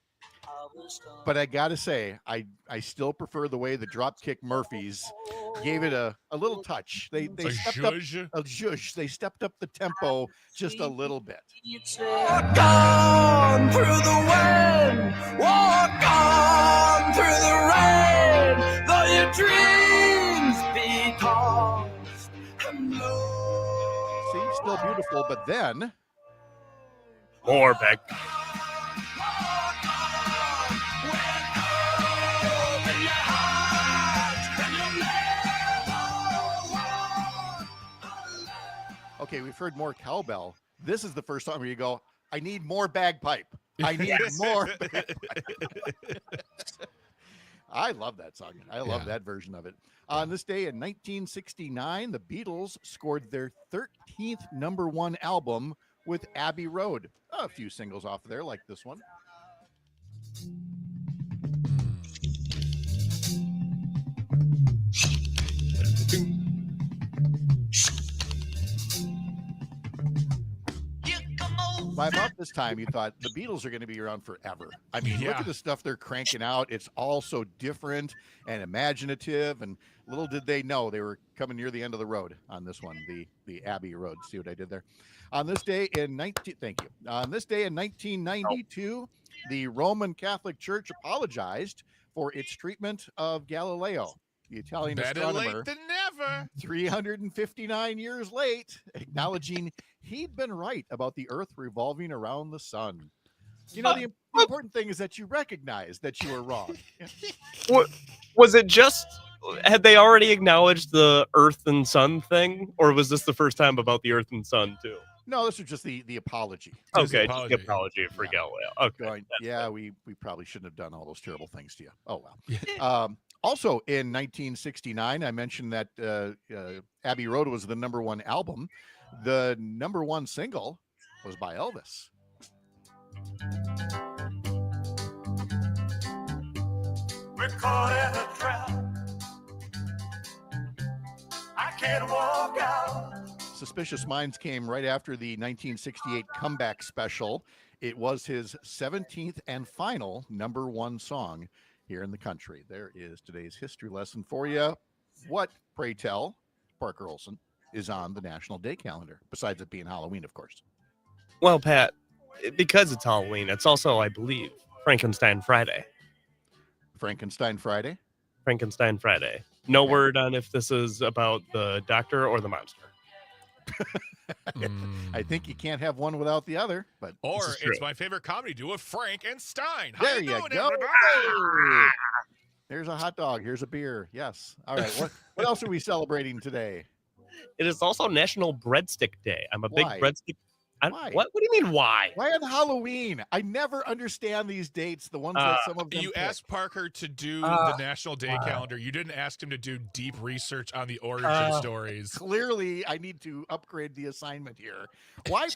But I gotta say, I still prefer the way the Dropkick Murphys gave it a little touch. They stepped up a zhuzh. They stepped up the tempo just a little bit. Walk on through the wind, walk on through the rain, though your dreams be tossed and blown. See, still beautiful, but then more back. Okay, we've heard more cowbell. This is the first time where you go, I need more bagpipe. I need more bagpipe. I love that song. I love that version of it. On this day in 1969, the Beatles scored their 13th #1 album with Abbey Road. A few singles off there, like this one. by about this time, you thought the Beatles are going to be around forever. I mean, look at the stuff they're cranking out. It's all so different and imaginative. And little did they know they were coming near the end of the road on this one, the Abbey Road. See what I did there? On this day in 1992, the Roman Catholic Church apologized for its treatment of Galileo, the Italian astronomer. Better late than never. 359 years late, acknowledging he'd been right about the Earth revolving around the sun. You know, the important thing is that you recognize that you were wrong. What was it? Just had they already acknowledged the Earth and Sun thing, or was this the first time about the Earth and Sun too? No, this was just the apology. Okay, just the apology for Galileo. Okay, we probably shouldn't have done all those terrible things to you. Oh well. Also in 1969, I mentioned that Abbey Road was the #1 album. The #1 single was by Elvis. We're caught in a trap. I can't walk out. Suspicious Minds came right after the 1968 comeback special. It was his 17th and final #1 song here in the country. There is today's history lesson for you. What, pray tell, Parker Olson, is on the National Day calendar, besides it being Halloween, of course? Well, Pat, because it's Halloween, it's also, I believe, Frankenstein Friday. Frankenstein Friday? Frankenstein Friday. No word on if this is about the doctor or the monster. I think you can't have one without the other, but or it's my favorite comedy duo, Frankenstein. How there you you doing, go. everybody? There's a hot dog. Here's a beer. Yes. All right. What else are we celebrating today? It is also National Breadstick Day. I'm a big Why? breadstick. Why? What do you mean, why? Why on Halloween? I never understand these dates, the ones that some of them You pick. asked Parker to do the National Day calendar. You didn't ask him to do deep research on the origin stories. Clearly, I need to upgrade the assignment here. Why on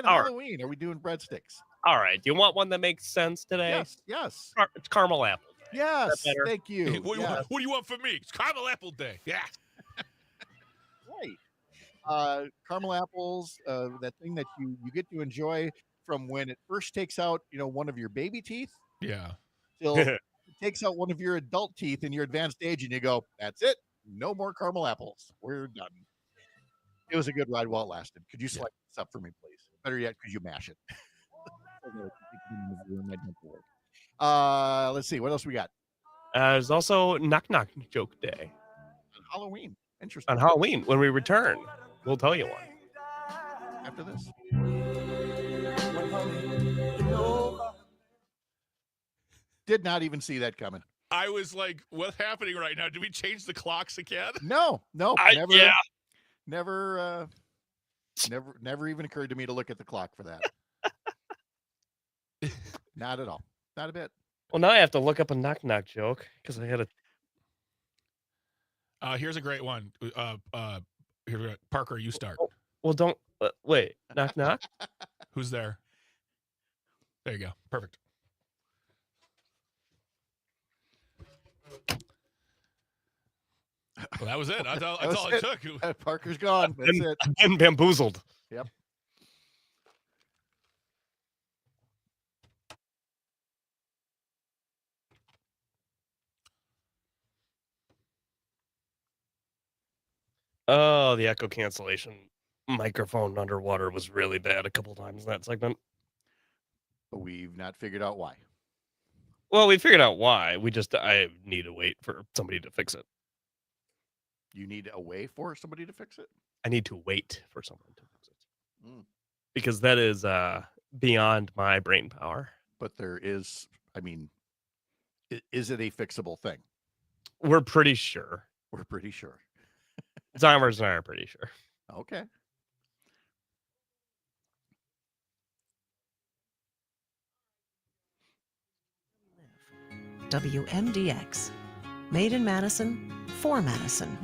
All right. Halloween are we doing breadsticks? All right. Do you want one that makes sense today? Yes. It's caramel apple. Yes. better? Thank you. What do you want from me? It's Caramel Apple Day. Yeah. Right. Caramel apples, that thing that you get to enjoy from when it first takes out, one of your baby teeth. Yeah. Till it takes out one of your adult teeth in your advanced age, and you go, "That's it. No more caramel apples. We're done." It was a good ride while it lasted. Could you select this up for me, please? Better yet, could you mash it? Let's see. What else we got? There's also Knock Knock Joke Day. On Halloween. Interesting. On Halloween, when we return, we'll tell you one. After this. Did not even see that coming. I was like, what's happening right now? Did we change the clocks again? No, never. Yeah. Never even occurred to me to look at the clock for that. Not at all. Not a bit. Well, now I have to look up a knock knock joke because I had a. Here's a great one. Here we go. Parker, you start. Well, don't wait. Knock knock. Who's there? There you go. Perfect. Well, that was it. That's all it took. Parker's gone. That's it. And bamboozled. Yep. Oh, the echo cancellation microphone underwater was really bad a couple times in that segment. But we've not figured out why. Well, we figured out why. I need to wait for somebody to fix it. You need a way for somebody to fix it? I need to wait for someone to fix it. Because that is beyond my brain power. But there is, is it a fixable thing? We're pretty sure. We're pretty sure. Zymers and I are pretty sure. Okay. WMDX. Made in Madison, for Madison.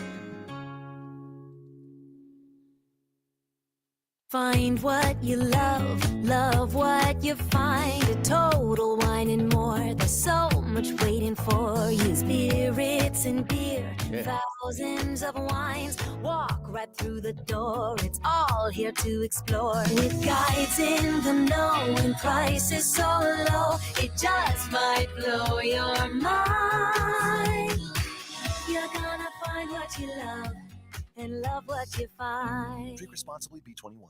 Find what you love what you find. A total wine and more. There's so much waiting for you. Spirits and beer. Yeah. thousands of wines. Walk right through the door, it's all here to explore. With guides in the know and prices so low, it just might blow your mind. You're gonna find what you love and love what you find. Drink responsibly, B21.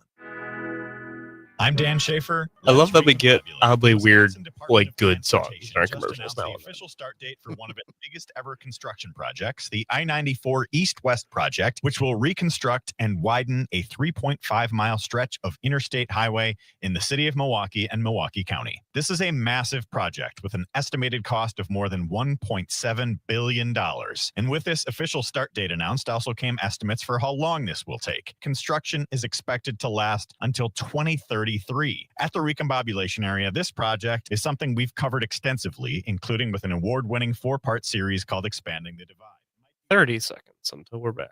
I'm Dan Schaefer. I love that we get oddly weird, like good songs in our commercials now. The official start date for one of its biggest ever construction projects, the I-94 East-West project, which will reconstruct and widen a 3.5-mile stretch of interstate highway in the city of Milwaukee and Milwaukee County. This is a massive project with an estimated cost of more than $1.7 billion. And with this official start date announced also came estimates for how long this will take. Construction is expected to last until 2033. At the recombobulation area, this project is something we've covered extensively, including with an award-winning 4-part series called Expanding the Divide. 30 seconds until we're back.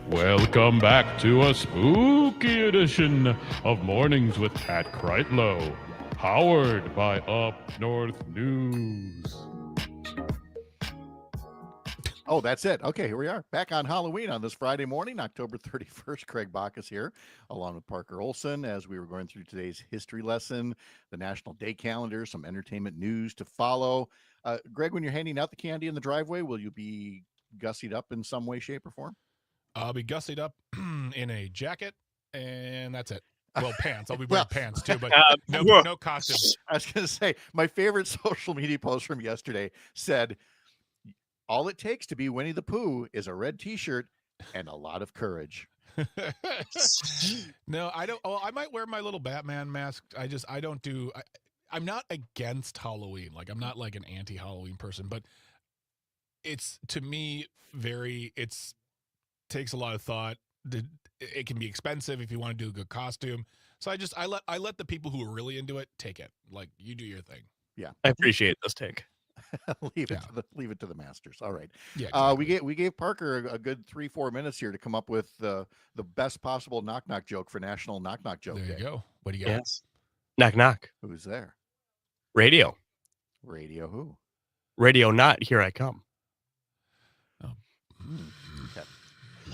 Welcome back to a spooky edition of Mornings with Pat Kreitlow, powered by Up North News. Oh, that's it. Okay, here we are back on Halloween on this Friday morning, October 31st. Craig Bach is here along with Parker Olson as we were going through today's history lesson, the National Day calendar, some entertainment news to follow. Greg, when you're handing out the candy in the driveway, will you be gussied up in some way, shape, or form? I'll be gussied up in a jacket, and that's it. Well, pants. I'll be wearing pants too, but no costume. I was going to say, my favorite social media post from yesterday said, all it takes to be Winnie the Pooh is a red T-shirt and a lot of courage. No, I don't. Oh, I might wear my little Batman mask. I don't do. I'm not against Halloween. Like, I'm not like an anti-Halloween person, but it's, to me, takes a lot of thought. It can be expensive if you want to do a good costume. So I let the people who are really into it take it. Like, you do your thing. Yeah, I appreciate this take. leave it to the masters. All right. Yeah. Exactly. We gave Parker a good 3-4 minutes here to come up with the best possible knock knock joke for National Knock Knock Joke Day. There you go. What do you got? Yes. Knock knock. Who's there? Radio. Radio who? Radio not. Here I come. Oh. Okay.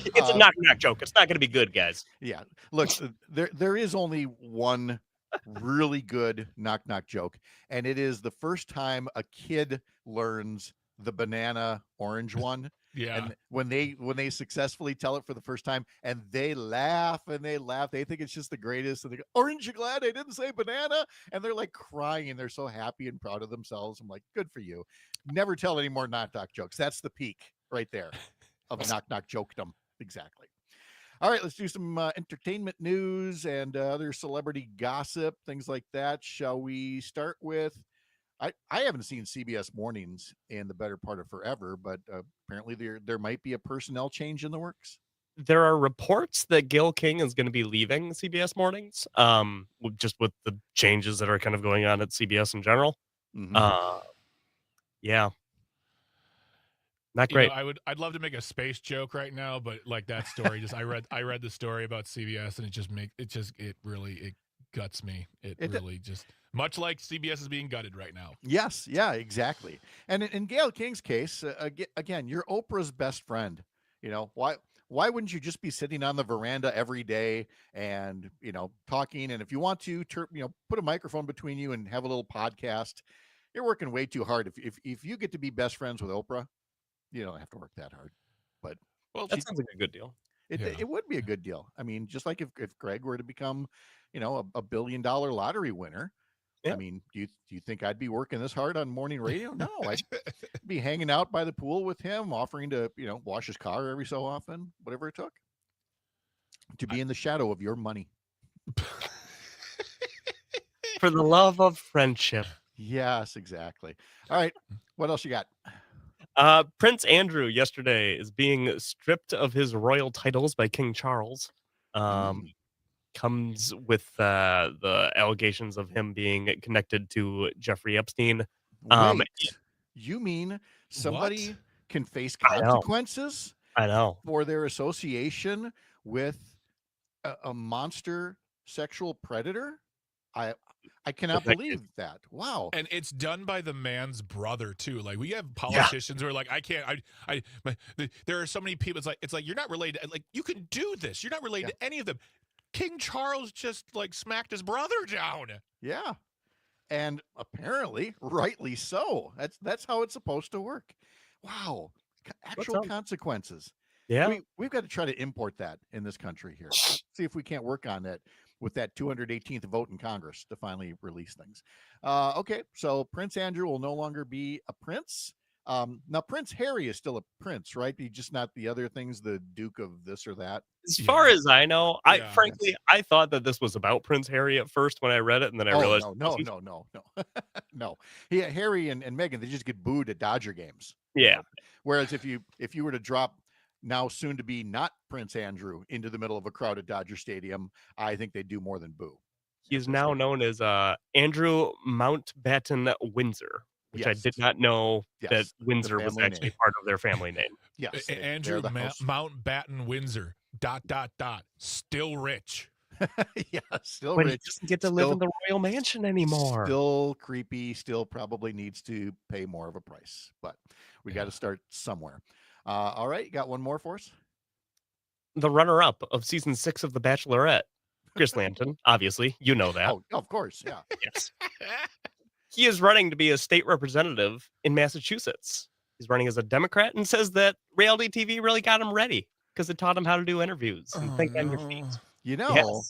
It's a knock knock joke. It's not going to be good, guys. Yeah. Look, there is only one really good knock knock joke, and it is the first time a kid learns the banana orange one. Yeah. And when they successfully tell it for the first time, and they laugh, they think it's just the greatest, and they go, "Orange, you glad I didn't say banana?" And they're like crying. They're so happy and proud of themselves. I'm like, good for you. Never tell any more knock knock jokes. That's the peak right there of knock knock jokedom. Exactly. All right, let's do some entertainment news and other celebrity gossip, things like that. Shall we start with, I haven't seen CBS Mornings in the better part of forever, but apparently there might be a personnel change in the works. There are reports that Gil King is going to be leaving CBS Mornings, just with the changes that are kind of going on at CBS in general. Mm-hmm. Yeah. Not great. I'd love to make a space joke right now, but like that story, I read the story about CBS, and it really guts me. It really just, much like CBS is being gutted right now. Yes, yeah, exactly. And in Gayle King's case, again, you're Oprah's best friend. You know, why wouldn't you just be sitting on the veranda every day and, talking? And if you want to, put a microphone between you and have a little podcast. You're working way too hard. If you get to be best friends with Oprah, you don't have to work that hard. But that sounds like a good deal. It would be a good deal. I mean, just like if Greg were to become, a $1 billion lottery winner. Yeah. I mean, do you think I'd be working this hard on morning radio? No, I'd be hanging out by the pool with him, offering to, wash his car every so often, whatever it took to be in the shadow of your money. For the love of friendship. Yes, exactly. All right. What else you got? Prince Andrew yesterday is being stripped of his royal titles by King Charles. Comes with the allegations of him being connected to Jeffrey Epstein. Wait, you mean somebody can face consequences I know. for their association with a monster sexual predator? I cannot believe that. Wow. And it's done by the man's brother too. Like we have politicians who are like, I can't. There are so many people. It's like you're not related. Like you can do this. You're not related to any of them. King Charles just like smacked his brother down. Yeah, and apparently, rightly so. That's how it's supposed to work. Wow, actual consequences. Yeah, we've got to try to import that in this country here. See if we can't work on that with that 218th vote in Congress to finally release things. Okay, so Prince Andrew will no longer be a prince. Now Prince Harry is still a prince, right? He's just not the other things, the Duke of this or that. As far as I know, frankly I thought that this was about Prince Harry at first when I read it, and then I realized no. No. Harry and Meghan, they just get booed at Dodger games. Yeah. Whereas if you were to drop now soon to be not Prince Andrew into the middle of a crowded Dodger Stadium, I think they do more than boo. He's now known as Andrew Mountbatten Windsor, which I did not know that Windsor was actually part of their family name. Yes, Andrew Mountbatten Windsor. ... Still rich. Yeah, still but rich. He doesn't get to live in the royal mansion anymore. Still creepy. Still probably needs to pay more of a price. But we got to start somewhere. All right, you got one more for us? The runner-up of season 6 of The Bachelorette, Chris Lambton. Obviously, you know that. Oh, of course, yeah. Yes. He is running to be a state representative in Massachusetts. He's running as a Democrat and says that reality TV really got him ready because it taught him how to do interviews and think on your feet. You know,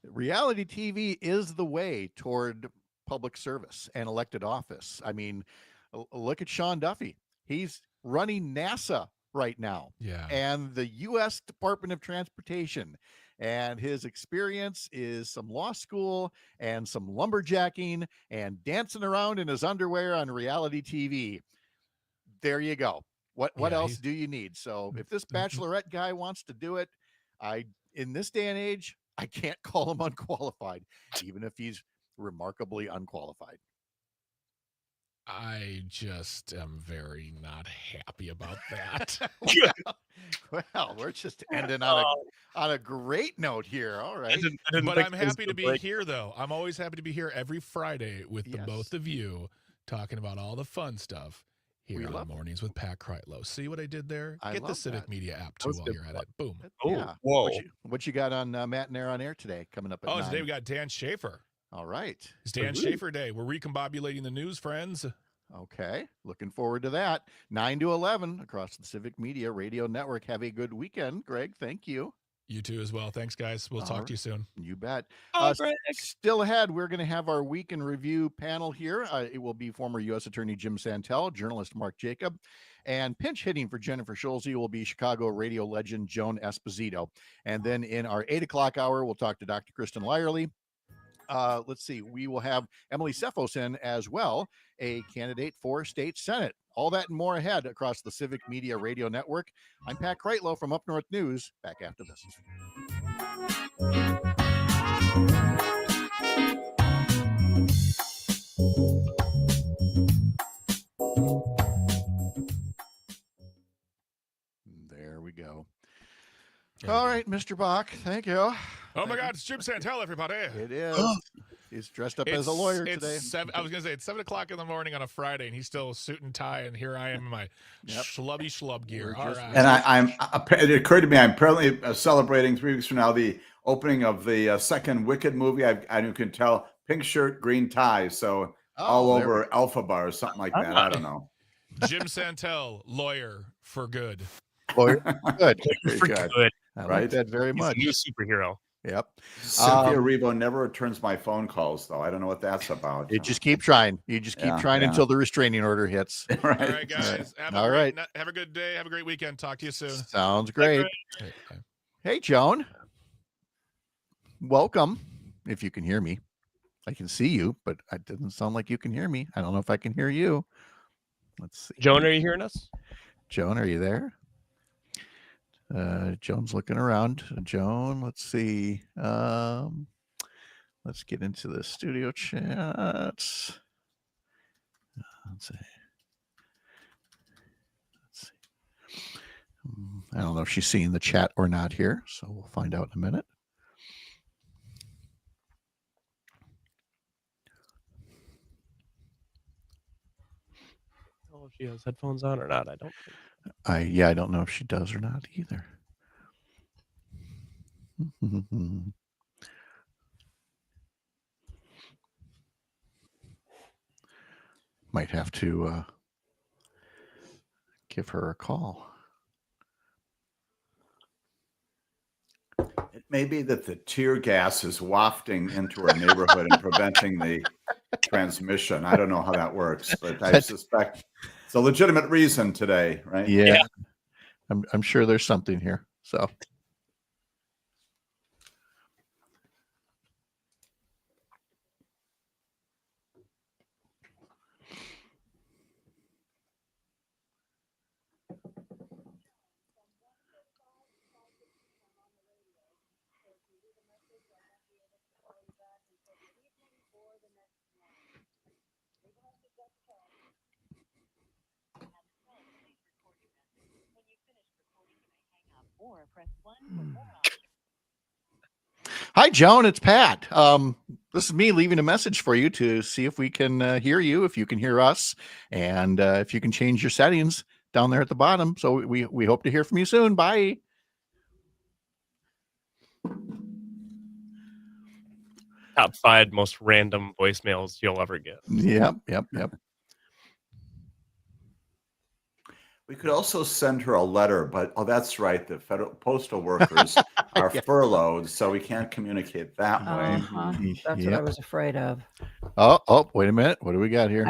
reality TV is the way toward public service and elected office. I mean, look at Sean Duffy. He's running NASA right now. Yeah. And the U.S. Department of Transportation. And his experience is some law school and some lumberjacking and dancing around in his underwear on reality TV. There you go. What else do you need? So if this Bachelorette guy wants to do it, in this day and age, I can't call him unqualified, even if he's remarkably unqualified. I just am very not happy about that. Well, we're just ending on a great note here. All right. But I'm happy to be here, though. I'm always happy to be here every Friday with the both of you talking about all the fun stuff here on Mornings with Pat Kreitlow. See what I did there? Get the Civic Media app, too, while you're at it. Boom. Yeah. Whoa. What you got on Matt and Air on Air today coming up at 9? Today we got Dan Schaefer. All right. It's Dan Schaefer Day. We're recombobulating the news, friends. Okay. Looking forward to that. 9 to 11 across the Civic Media Radio Network. Have a good weekend, Greg. Thank you. You too as well. Thanks, guys. We'll talk to you soon. You bet. Greg. Still ahead, we're going to have our week in review panel here. It will be former U.S. Attorney Jim Santel, journalist Mark Jacob, and pinch hitting for Jennifer Schulze will be Chicago radio legend Joan Esposito. And then in our 8 o'clock hour, we'll talk to Dr. Kristen Lyerly. Let's see, we will have Emily Tseffos in as well, a candidate for state senate. All that and more ahead across the Civic Media Radio Network. I'm Pat Kreitlow from Up North News. Back after this. There we go. All right, Mr. Bach. Thank you. Oh my God, it's Jim Santel, everybody. It is. He's dressed up as a lawyer today. I was going to say it's 7 o'clock in the morning on a Friday, and he's still suit and tie, and here I am in my schlubby schlub gear. All right. And it occurred to me, I'm apparently celebrating 3 weeks from now the opening of the second Wicked movie. You can tell pink shirt, green tie, so all over Alpha Bar or something like that. I don't know. Jim Santel, lawyer for good. Lawyer good. For good. I like that very much. He's a new superhero. Yep. Cynthia Erivo never returns my phone calls, though. I don't know what that's about. You just keep trying. You just keep trying until the restraining order hits. Right. All right, guys. Have a good day. Have a great weekend. Talk to you soon. Sounds great. Hey, Joan. Welcome. If you can hear me. I can see you, but it doesn't sound like you can hear me. I don't know if I can hear you. Let's see. Joan, are you hearing us? Joan, are you there? Joan's looking around. Joan, let's see. Let's get into the studio chat. Let's see. I don't know if she's seeing the chat or not here, so we'll find out in a minute. I don't know if she has headphones on or not. I don't think. I don't know if she does or not either. Might have to give her a call. It may be that the tear gas is wafting into our neighborhood and preventing the transmission. I don't know how that works, but I suspect it's a legitimate reason today, right? Yeah. I'm sure there's something here. So. Hi, Joan. It's Pat. This is me leaving a message for you to see if we can hear you, if you can hear us, and if you can change your settings down there at the bottom. So we hope to hear from you soon. Bye. Top 5 most random voicemails you'll ever get. Yep. We could also send her a letter, but that's right. The federal postal workers are furloughed, so we can't communicate that way. That's what I was afraid of. Oh, wait a minute. What do we got here?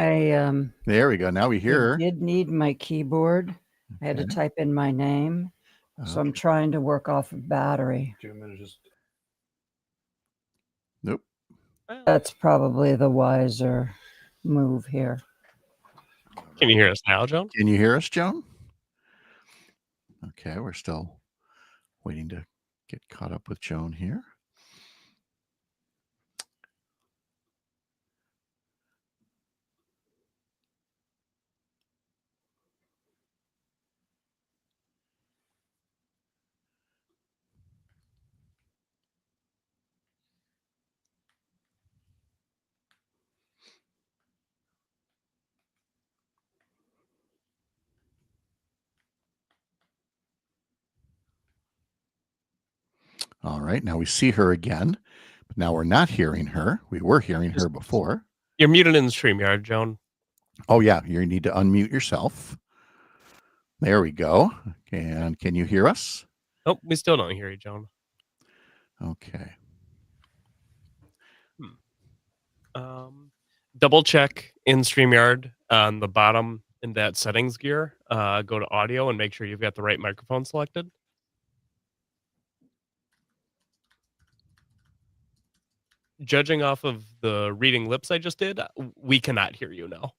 There we go. Now we hear her. Did need my keyboard. I had to type in my name, so I'm trying to work off of battery. Nope. That's probably the wiser move here. Can you hear us now, Joan? Can you hear us, Joan? Okay, we're still waiting to get caught up with Joan here. All right, now we see her again, but now we're not hearing her. We were hearing her before. You're muted in the StreamYard, Joan. Oh, yeah, you need to unmute yourself. There we go. And can you hear us? Nope, we still don't hear you, Joan. Okay. Double check in StreamYard on the bottom in that settings gear. Go to audio and make sure you've got the right microphone selected. Judging off of the reading lips I just did, we cannot hear you now.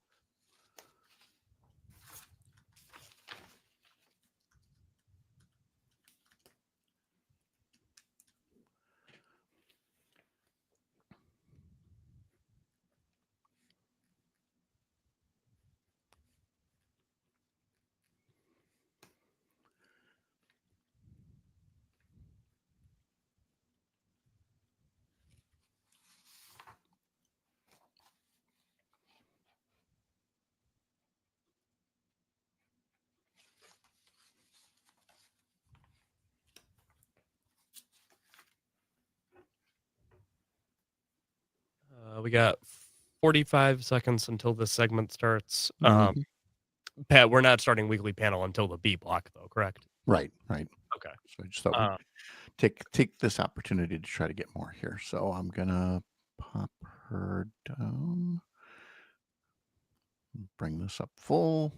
We got 45 seconds until this segment starts. Pat, we're not starting weekly panel until the B block, though, correct? Right. Okay. So I just thought we'd take this opportunity to try to get more here. So I'm going to pop her down. Bring this up full.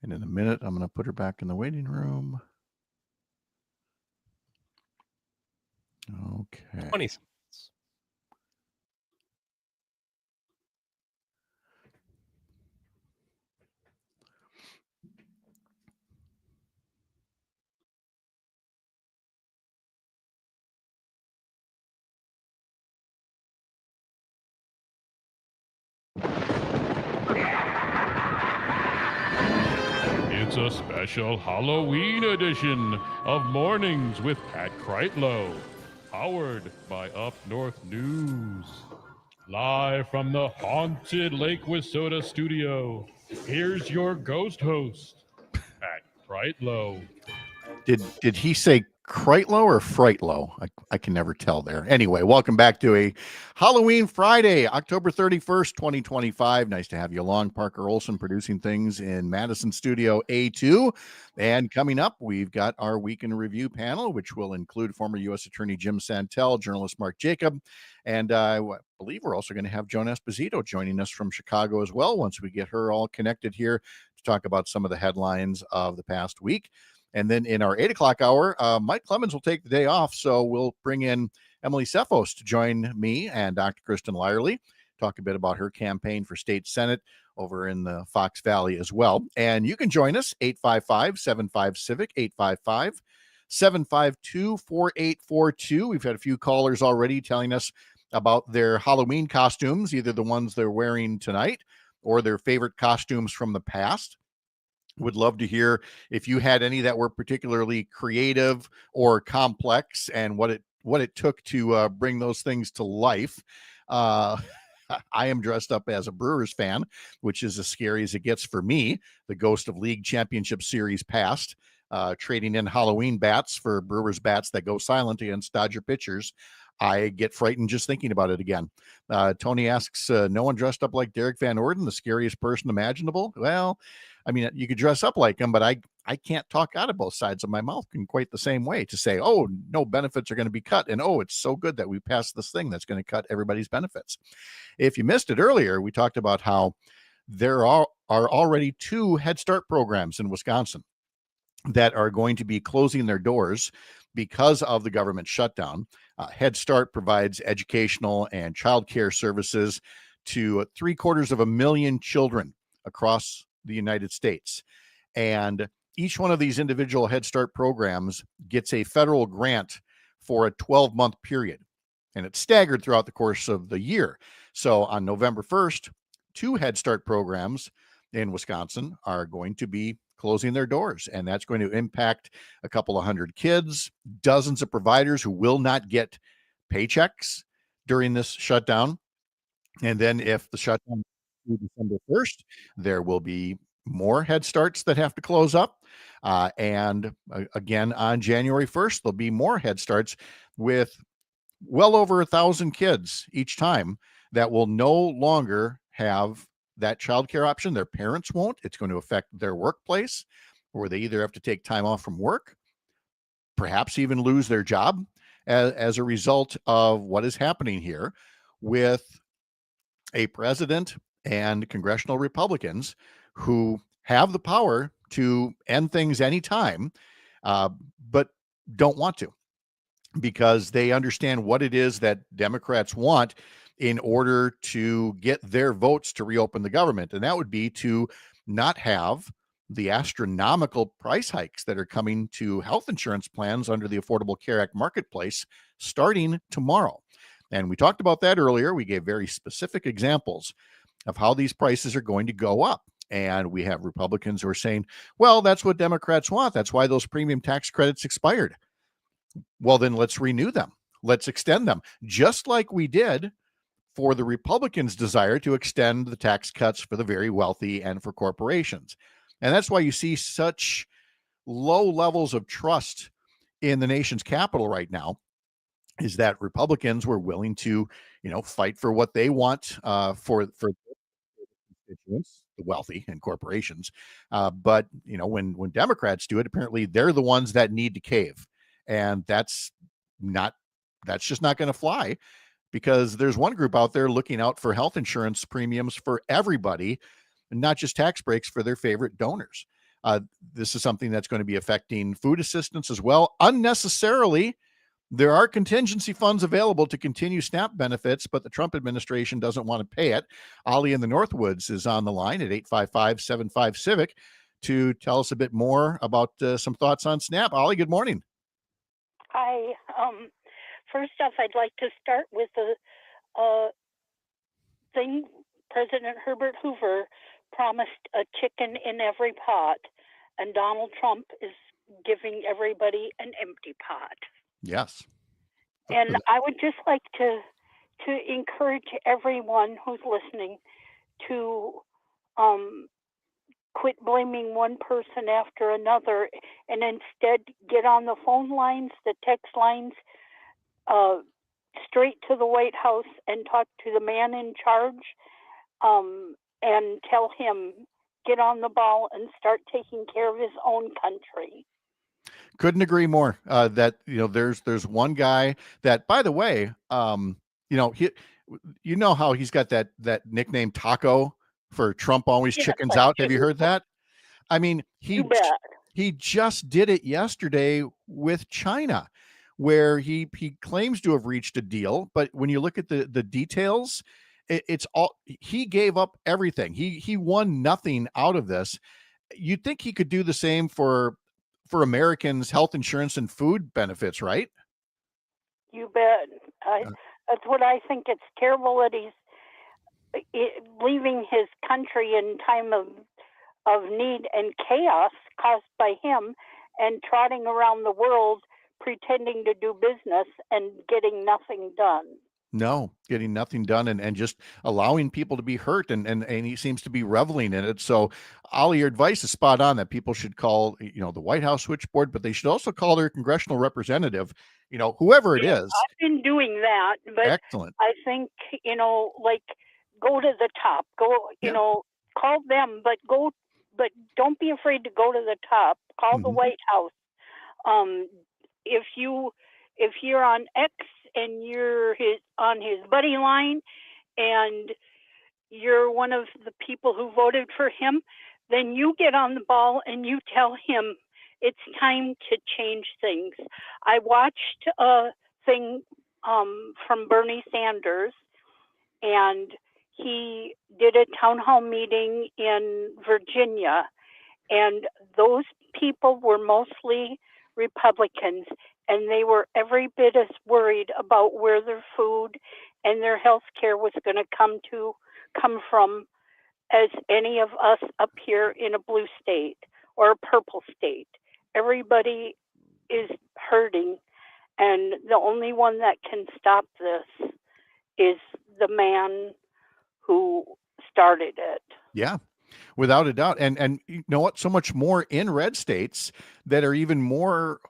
And in a minute, I'm going to put her back in the waiting room. Okay. 20 seconds. It's a special Halloween edition of Mornings with Pat Kreitlow, powered by Up North News. Live from the haunted Lake Wissota studio, here's your ghost host, Pat Kreitlow. Did he say Kreitlow or Freightlow? I can never tell there. Anyway, welcome back to a Halloween Friday, October 31st, 2025. Nice to have you along. Parker Olson producing things in Madison Studio A2. And coming up, we've got our Week in Review panel, which will include former U.S. Attorney Jim Santel, journalist Mark Jacob, and I believe we're also going to have Joan Esposito joining us from Chicago as well once we get her all connected here to talk about some of the headlines of the past week. And then in our 8 o'clock hour, Mike Clemens will take the day off. So we'll bring in Emily Tseffos to join me and Dr. Kristen Lyerly, talk a bit about her campaign for state senate over in the Fox Valley as well. And you can join us, 855-75-CIVIC, 855-752-4842. We've had a few callers already telling us about their Halloween costumes, either the ones they're wearing tonight or their favorite costumes from the past. Would love to hear if you had any that were particularly creative or complex and what it took to bring those things to life. I am dressed up as a Brewers fan, which is as scary as it gets for me. The ghost of League Championship Series past, trading in Halloween bats for Brewers bats that go silent against Dodger pitchers. I get frightened just thinking about it again. Tony asks, no one dressed up like Derek Van Orden, the scariest person imaginable? Well, I mean, you could dress up like him, but I can't talk out of both sides of my mouth in quite the same way to say, oh, no benefits are going to be cut. And, oh, it's so good that we passed this thing that's going to cut everybody's benefits. If you missed it earlier, we talked about how there are already 2 Head Start programs in Wisconsin that are going to be closing their doors because of the government shutdown. Head Start provides educational and childcare services to 750,000 children across the United States. And each one of these individual Head Start programs gets a federal grant for a 12-month period. And it's staggered throughout the course of the year. So on November 1st, 2 Head Start programs in Wisconsin are going to be closing their doors. And that's going to impact a couple of hundred kids, dozens of providers who will not get paychecks during this shutdown. And then if the shutdown through December 1st, there will be more Head Starts that have to close up. And again, on January 1st, there'll be more Head Starts with well over 1,000 kids each time that will no longer have that childcare option. Their parents won't. It's going to affect their workplace, where they either have to take time off from work, perhaps even lose their job as a result of what is happening here with a president and congressional Republicans who have the power to end things anytime, but don't want to, because they understand what it is that Democrats want in order to get their votes to reopen the government. And that would be to not have the astronomical price hikes that are coming to health insurance plans under the Affordable Care Act marketplace starting tomorrow. And we talked about that earlier. We gave very specific examples of how these prices are going to go up. And we have Republicans who are saying, well, that's what Democrats want. That's why those premium tax credits expired. Well, then let's renew them. Let's extend them, just like we did for the Republicans' desire to extend the tax cuts for the very wealthy and for corporations. And that's why you see such low levels of trust in the nation's capital right now, is that Republicans were willing to, fight for what they want for constituents, the wealthy and corporations. But when Democrats do it, apparently they're the ones that need to cave. And that's just not going to fly, because there's one group out there looking out for health insurance premiums for everybody, and not just tax breaks for their favorite donors. This is something that's going to be affecting food assistance as well. Unnecessarily, there are contingency funds available to continue SNAP benefits, but the Trump administration doesn't want to pay it. Ollie in the Northwoods is on the line at 855-75-CIVIC to tell us a bit more about some thoughts on SNAP. Ollie, good morning. Hi. First off, I'd like to start with the thing President Herbert Hoover promised: a chicken in every pot. and Donald Trump is giving everybody an empty pot. Yes. And I would just like to encourage everyone who's listening to quit blaming one person after another, and instead get on the phone lines, the text lines, straight to the White House and talk to the man in charge, and tell him, get on the ball and start taking care of his own country. Couldn't agree more. That there's one guy that, by the way, how he's got that nickname Taco for Trump always chickens out. Have you heard that? I mean, he just did it yesterday with China, where he claims to have reached a deal, but when you look at the details, it's all, he gave up everything. He won nothing out of this. You'd think he could do the same for Americans' health insurance and food benefits, right? You bet. That's what I think. It's terrible that he's leaving his country in time of need and chaos caused by him, and trotting around the world pretending to do business and getting nothing done. No, getting nothing done, and just allowing people to be hurt, and he seems to be reveling in it. So, Ollie, your advice is spot on, that people should call, the White House switchboard, but they should also call their congressional representative, whoever it is. I've been doing that, but Excellent. I think, like, go to the top, call them, but don't be afraid to go to the top. Call the White House. If you're on X and you're on his buddy line, and you're one of the people who voted for him, then you get on the ball and you tell him it's time to change things. I watched a thing from Bernie Sanders, and he did a town hall meeting in Virginia, and those people were mostly Republicans, and they were every bit as worried about where their food and their health care was going to come from as any of us up here in a blue state or a purple state. Everybody is hurting, and the only one that can stop this is the man who started it. Yeah, without a doubt. And you know what? So much more in red states that are even more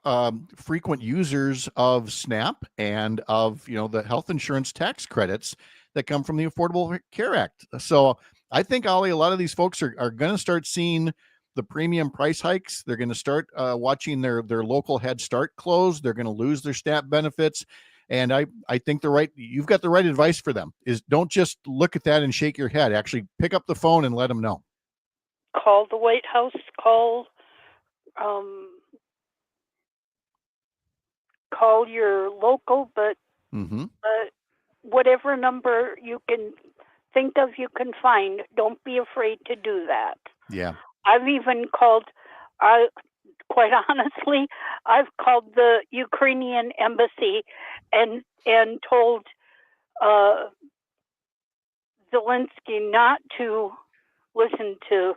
frequent users of SNAP and of, the health insurance tax credits that come from the Affordable Care Act. So I think, Ollie, a lot of these folks are going to start seeing the premium price hikes. They're going to start watching their local Head Start close. They're going to lose their SNAP benefits. And I think you've got the right advice for them, is don't just look at that and shake your head. Actually pick up the phone and let them know. Call the White House, call your local, but whatever number you can think of, you can find. Don't be afraid to do that. Yeah. I've even called, quite honestly, I've called the Ukrainian embassy and told Zelensky not to listen to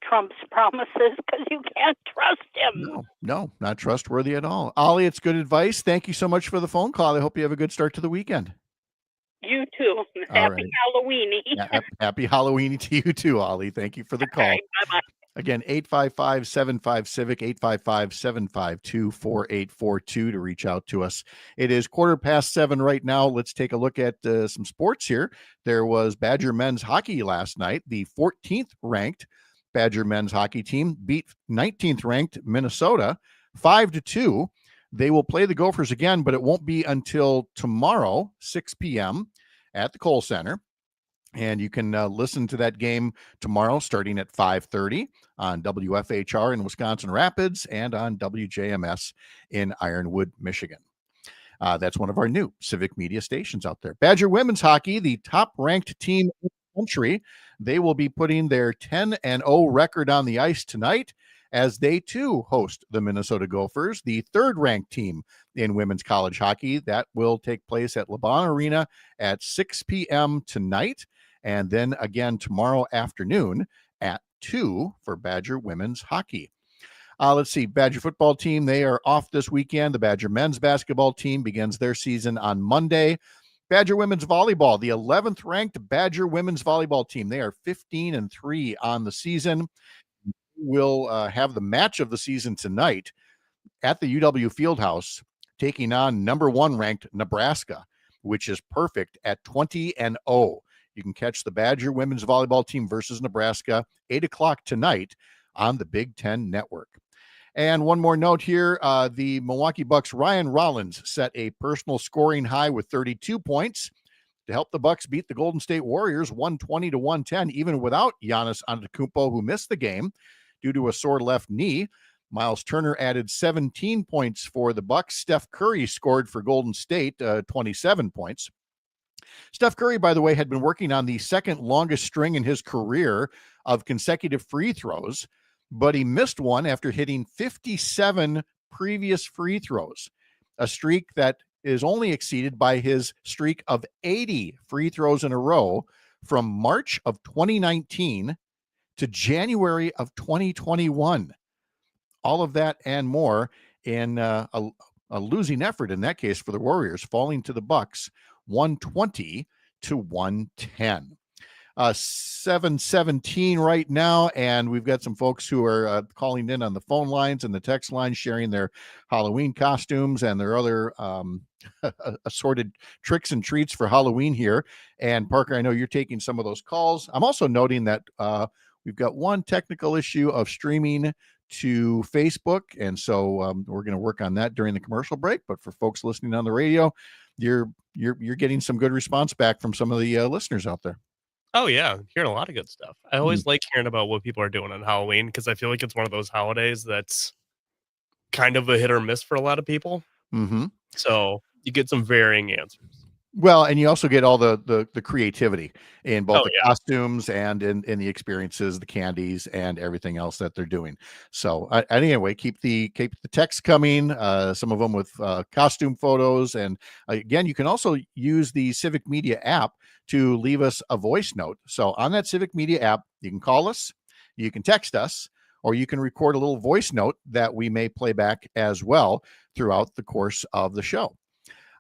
Trump's promises, because you can't trust him. No, not trustworthy at all. Ollie, it's good advice. Thank you so much for the phone call. I hope you have a good start to the weekend. You too. Happy Halloweeny. Happy Halloweeny to you too, Ollie. Thank you for the call. All right, bye-bye. Again, 855-75-CIVIC, 855-752-4842 to reach out to us. It is 7:15 right now. Let's take a look at some sports here. There was Badger men's hockey last night. The 14th ranked Badger men's hockey team beat 19th ranked Minnesota 5-2. They will play the Gophers again, but it won't be until tomorrow, 6 p.m. at the Kohl Center. And you can listen to that game tomorrow starting at 5:30 on WFHR in Wisconsin Rapids and on WJMS in Ironwood, Michigan. That's one of our new civic media stations out there. Badger women's hockey, the top-ranked team in the country. They will be putting their 10-0 record on the ice tonight as they too host the Minnesota Gophers, the third-ranked team in women's college hockey. That will take place at LeBron Arena at 6 p.m. tonight, and then again tomorrow afternoon at 2 for Badger women's hockey. Let's see, Badger football team, they are off this weekend. The Badger men's basketball team begins their season on Monday. Badger women's volleyball, the 11th ranked Badger women's volleyball team, they are 15-3 on the season. We'll have the match of the season tonight at the UW Fieldhouse, taking on number 1 ranked Nebraska, which is perfect at 20-0. You can catch the Badger women's volleyball team versus Nebraska 8:00 tonight on the Big Ten Network. And one more note here, the Milwaukee Bucks' Ryan Rollins set a personal scoring high with 32 points to help the Bucks beat the Golden State Warriors 120-110, even without Giannis Antetokounmpo, who missed the game due to a sore left knee. Miles Turner added 17 points for the Bucks. Steph Curry scored for Golden State 27 points. Steph Curry, by the way, had been working on the second longest string in his career of consecutive free throws, but he missed one after hitting 57 previous free throws, a streak that is only exceeded by his streak of 80 free throws in a row from March of 2019 to January of 2021. All of that and more in a losing effort in that case for the Warriors, falling to the Bucks 120-110. 7:17 right now, and we've got some folks who are calling in on the phone lines and the text lines, sharing their Halloween costumes and their other assorted tricks and treats for Halloween here. And Parker, I know you're taking some of those calls. I'm also noting that we've got one technical issue of streaming to Facebook, and so we're going to work on that during the commercial break. But for folks listening on the radio, you're getting some good response back from some of the listeners out there. Oh, yeah. Hearing a lot of good stuff. I always like hearing about what people are doing on Halloween because I feel like it's one of those holidays that's kind of a hit or miss for a lot of people. Mm-hmm. So you get some varying answers. Well, and you also get all the creativity in both costumes and in the experiences, the candies, and everything else that they're doing. So anyway, keep the text coming, some of them with costume photos. And again, you can also use the Civic Media app to leave us a voice note. So on that Civic Media app, you can call us, you can text us, or you can record a little voice note that we may play back as well throughout the course of the show.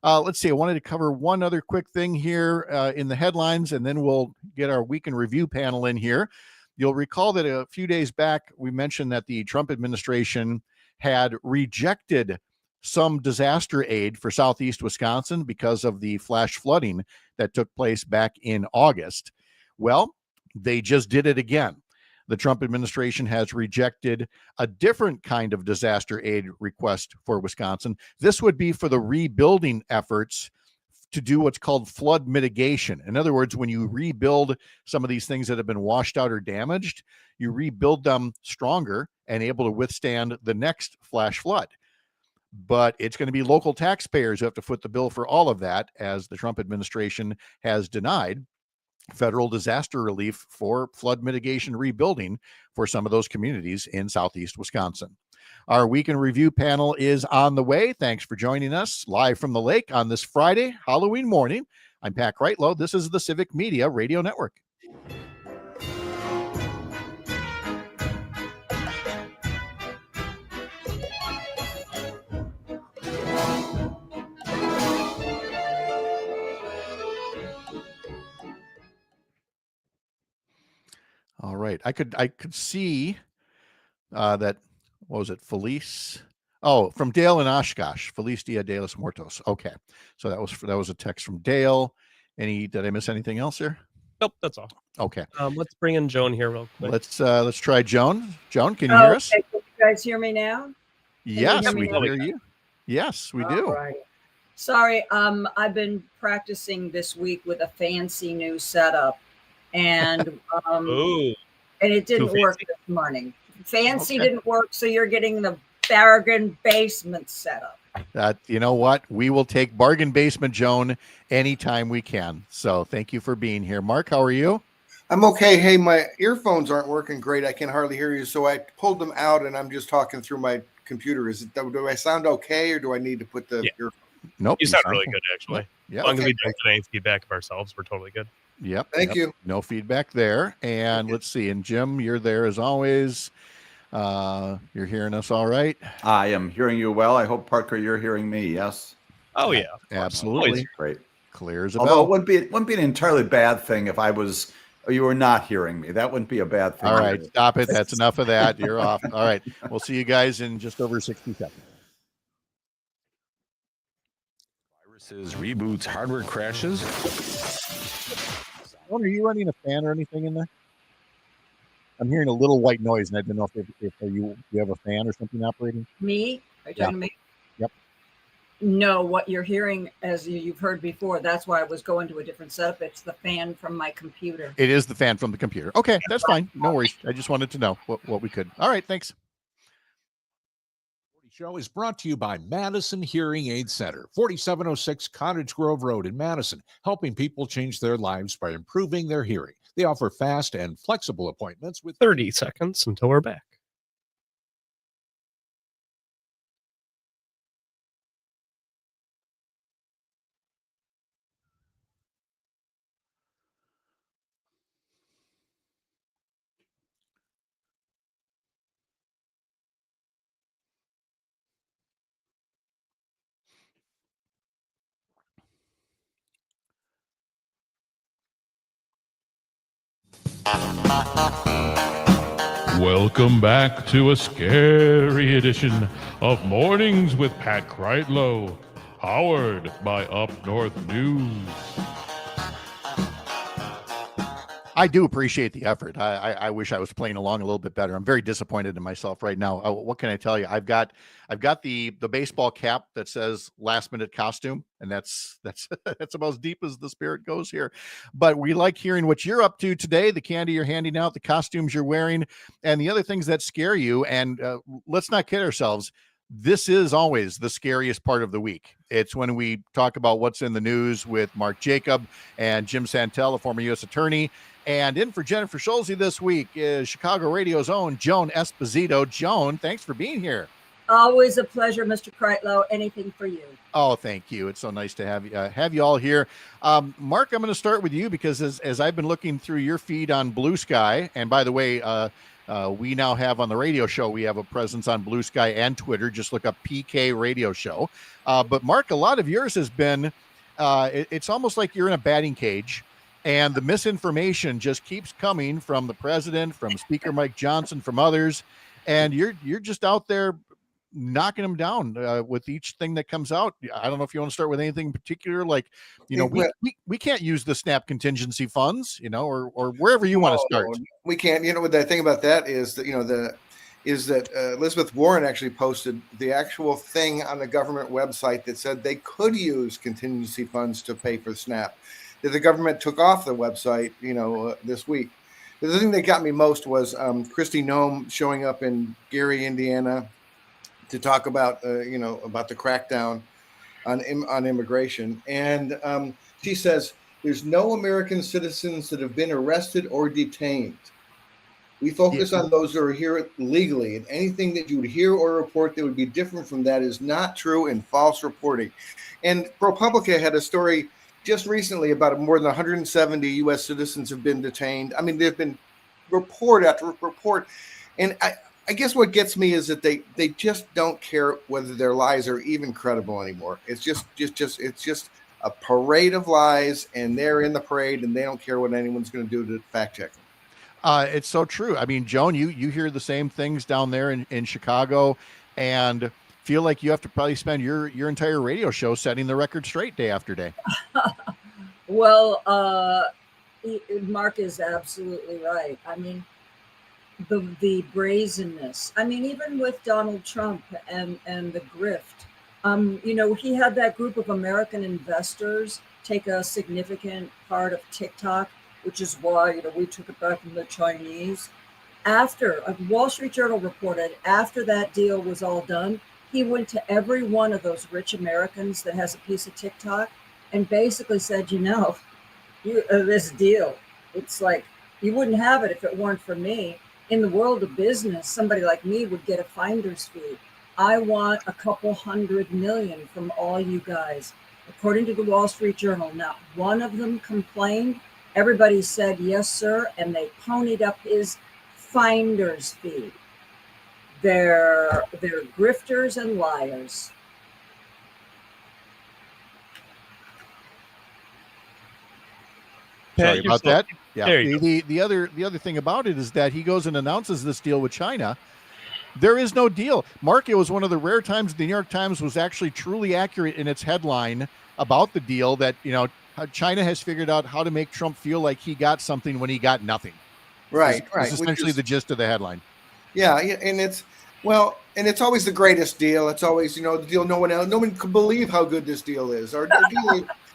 Let's see. I wanted to cover one other quick thing here in the headlines, and then we'll get our week in review panel in here. You'll recall that a few days back, we mentioned that the Trump administration had rejected some disaster aid for Southeast Wisconsin because of the flash flooding that took place back in August. Well, they just did it again. The Trump administration has rejected a different kind of disaster aid request for Wisconsin. This would be for the rebuilding efforts to do what's called flood mitigation. In other words, when you rebuild some of these things that have been washed out or damaged, you rebuild them stronger and able to withstand the next flash flood. But it's going to be local taxpayers who have to foot the bill for all of that, as the Trump administration has denied federal disaster relief for flood mitigation rebuilding for some of those communities in Southeast Wisconsin. Our Week in Review panel is on the way. Thanks for joining us live from the lake on this Friday, Halloween morning. I'm Pat Kreitlow. This is the Civic Media Radio Network. All right. I could see that, what was it, Felice? Oh, from Dale in Oshkosh. Feliz Dia de los Muertos. Okay. So that was a text from Dale. Did I miss anything else here? Nope, that's all. Okay. Let's bring in Joan here real quick. Let's try Joan. Joan, can you hear us? Can you guys hear me now? Yes, we can hear you. Yes, we do. All right. Sorry, I've been practicing this week with a fancy new setup, and it didn't work this morning. Fancy didn't work, so you're getting the bargain basement setup. You know what? We will take bargain basement, Joan, anytime we can. So thank you for being here. Mark, how are you? I'm okay. Hey, my earphones aren't working great. I can hardly hear you, so I pulled them out, and I'm just talking through my computer. Do I sound okay, or do I need to put the earphones? Nope. You sound really good, actually. Yeah. As long as we don't get any feedback of ourselves, we're totally good. Yep. Thank you. No feedback there. And let's see. And Jim, you're there as always. You're hearing us all right? I am hearing you well. I hope, Parker, you're hearing me. Yes. Oh yeah, absolutely. Great. Clear as a Although bell. it wouldn't be an entirely bad thing if you were not hearing me. That wouldn't be a bad thing. All right, stop it. That's enough of that. You're off. All right. We'll see you guys in just over 60 seconds. Viruses, reboots, hardware crashes. Are you running a fan or anything in there? I'm hearing a little white noise, and I don't know if you have a fan or something operating. Me? Are you talking to me? Yep. No, what you're hearing, as you've heard before, that's why I was going to a different setup. It's the fan from my computer. It is the fan from the computer. Okay, that's fine. No worries. I just wanted to know what we could. All right, thanks. Show is brought to you by Madison Hearing Aid Center, 4706 Cottage Grove Road in Madison, helping people change their lives by improving their hearing. They offer fast and flexible appointments with 30 seconds until we're back. Welcome back to a scary edition of Mornings with Pat Kreitlow, powered by Up North News. I do appreciate the effort. I wish I was playing along a little bit better. I'm very disappointed in myself right now. What can I tell you? I've got the baseball cap that says last minute costume, and that's that's about as deep as the spirit goes here. But we like hearing what you're up to today, the candy you're handing out, the costumes you're wearing, and the other things that scare you. And let's not kid ourselves. This is always the scariest part of the week. It's when we talk about what's in the news with Mark Jacob and Jim Santel, a former U.S. attorney. And in for Jennifer Schulze this week is Chicago Radio's own Joan Esposito. Joan, thanks for being here. Always a pleasure, Mr. Kreitlow. Anything for you. Oh, thank you. It's so nice to have you all here. Mark, I'm going to start with you because as I've been looking through your feed on Blue Sky, and by the way, we now have on the radio show, we have a presence on Blue Sky and Twitter. Just look up PK Radio Show. But Mark, a lot of yours has been, it's almost like you're in a batting cage. And the misinformation just keeps coming from the president, from Speaker Mike Johnson, from others, and you're just out there knocking them down with each thing that comes out. I don't know if you want to start with anything in particular, like we can't use the SNAP contingency funds, or wherever you want to start. We can't. What the thing about that is that Elizabeth Warren actually posted the actual thing on the government website that said they could use contingency funds to pay for SNAP. That the government took off the website, this week. The thing that got me most was Kristi Noem showing up in Gary, Indiana, to talk about, about the crackdown on immigration. And she says, there's no American citizens that have been arrested or detained. We focus on those that are here legally, and anything that you would hear or report that would be different from that is not true and false reporting. And ProPublica had a story just recently about more than 170 U.S. citizens have been detained. I mean, there've been report after report. And I guess what gets me is that they just don't care whether their lies are even credible anymore. It's just a parade of lies, and they're in the parade, and they don't care what anyone's going to do to fact check them. It's so true. I mean, Joan, you hear the same things down there in Chicago, and feel like you have to probably spend your entire radio show setting the record straight day after day. Well, Mark is absolutely right. I mean, the brazenness. I mean, even with Donald Trump and the grift, he had that group of American investors take a significant part of TikTok, which is why, we took it back from the Chinese. After Wall Street Journal reported, after that deal was all done, he went to every one of those rich Americans that has a piece of TikTok and basically said, this deal, it's like, you wouldn't have it if it weren't for me. In the world of business, somebody like me would get a finder's fee. I want a couple $100 million from all you guys. According to the Wall Street Journal, not one of them complained. Everybody said, yes, sir, and they ponied up his finder's fee. They're grifters and liars. Sorry about that. Yeah. There you The other thing about it is that he goes and announces this deal with China. There is no deal. Mark, it was one of the rare times the New York Times was actually truly accurate in its headline about the deal that, China has figured out how to make Trump feel like he got something when he got nothing. Right. It's essentially the gist of the headline. Yeah, and it's always the greatest deal. It's always, the deal no one can believe how good this deal is. Or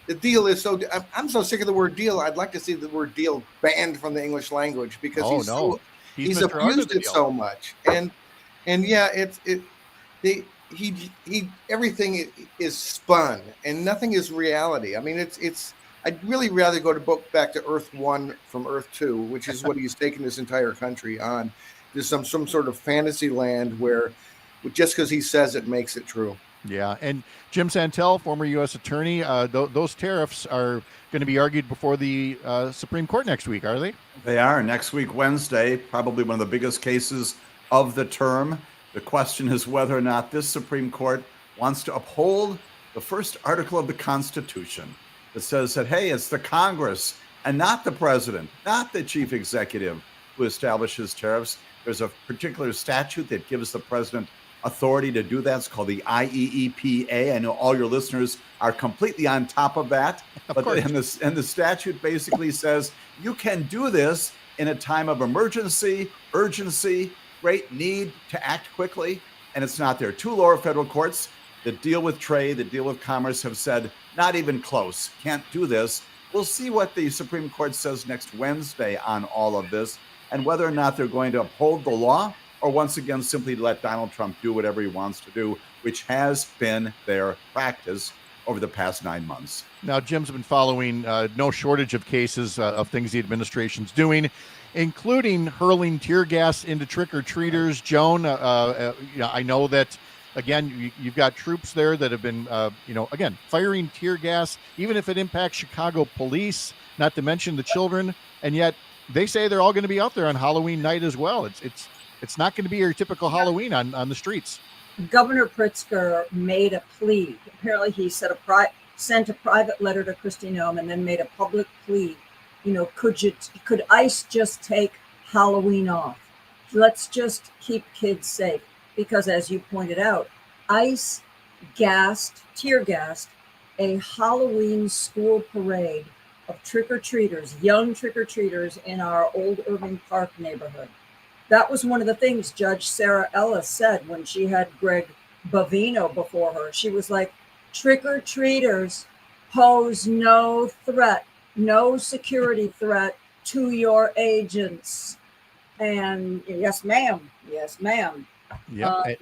the deal is so. I'm so sick of the word deal. I'd like to see the word deal banned from the English language because he's abused it so much. And yeah, everything is spun and nothing is reality. I mean, I'd really rather go back to Earth 1 from Earth 2, which is what he's taken this entire country on. There's some sort of fantasy land where just because he says it makes it true. Yeah. And Jim Santel, former U.S. attorney, those tariffs are going to be argued before the Supreme Court next week, are they? They are. Next week, Wednesday, probably one of the biggest cases of the term. The question is whether or not this Supreme Court wants to uphold the first article of the Constitution that says that, hey, it's the Congress and not the president, not the chief executive who establishes tariffs. There's a particular statute that gives the president authority to do that. It's called the IEEPA. I know all your listeners are completely on top of that. And the statute basically says you can do this in a time of emergency, urgency, great need to act quickly, and it's not there. Two lower federal courts that deal with trade, that deal with commerce have said, not even close, can't do this. We'll see what the Supreme Court says next Wednesday on all of this and whether or not they're going to uphold the law or once again simply let Donald Trump do whatever he wants to do, which has been their practice over the past 9 months. Now, Jim's been following no shortage of cases of things the administration's doing, including hurling tear gas into trick-or-treaters. Joan, I know that, again, you've got troops there that have been, again, firing tear gas, even if it impacts Chicago police, not to mention the children, and yet they say they're all going to be out there on Halloween night as well. It's not going to be your typical Halloween on the streets. Governor Pritzker made a plea. Apparently, he sent a private letter to Kristi Noem and then made a public plea. Could ICE just take Halloween off? Let's just keep kids safe. Because as you pointed out, ICE tear gassed a Halloween school parade of trick-or-treaters, young trick-or-treaters in our old Irving Park neighborhood. That was one of the things Judge Sarah Ellis said when she had Greg Bavino before her. She was like, trick-or-treaters pose no threat, no security threat to your agents. And yes, ma'am. Yes, ma'am. Yeah.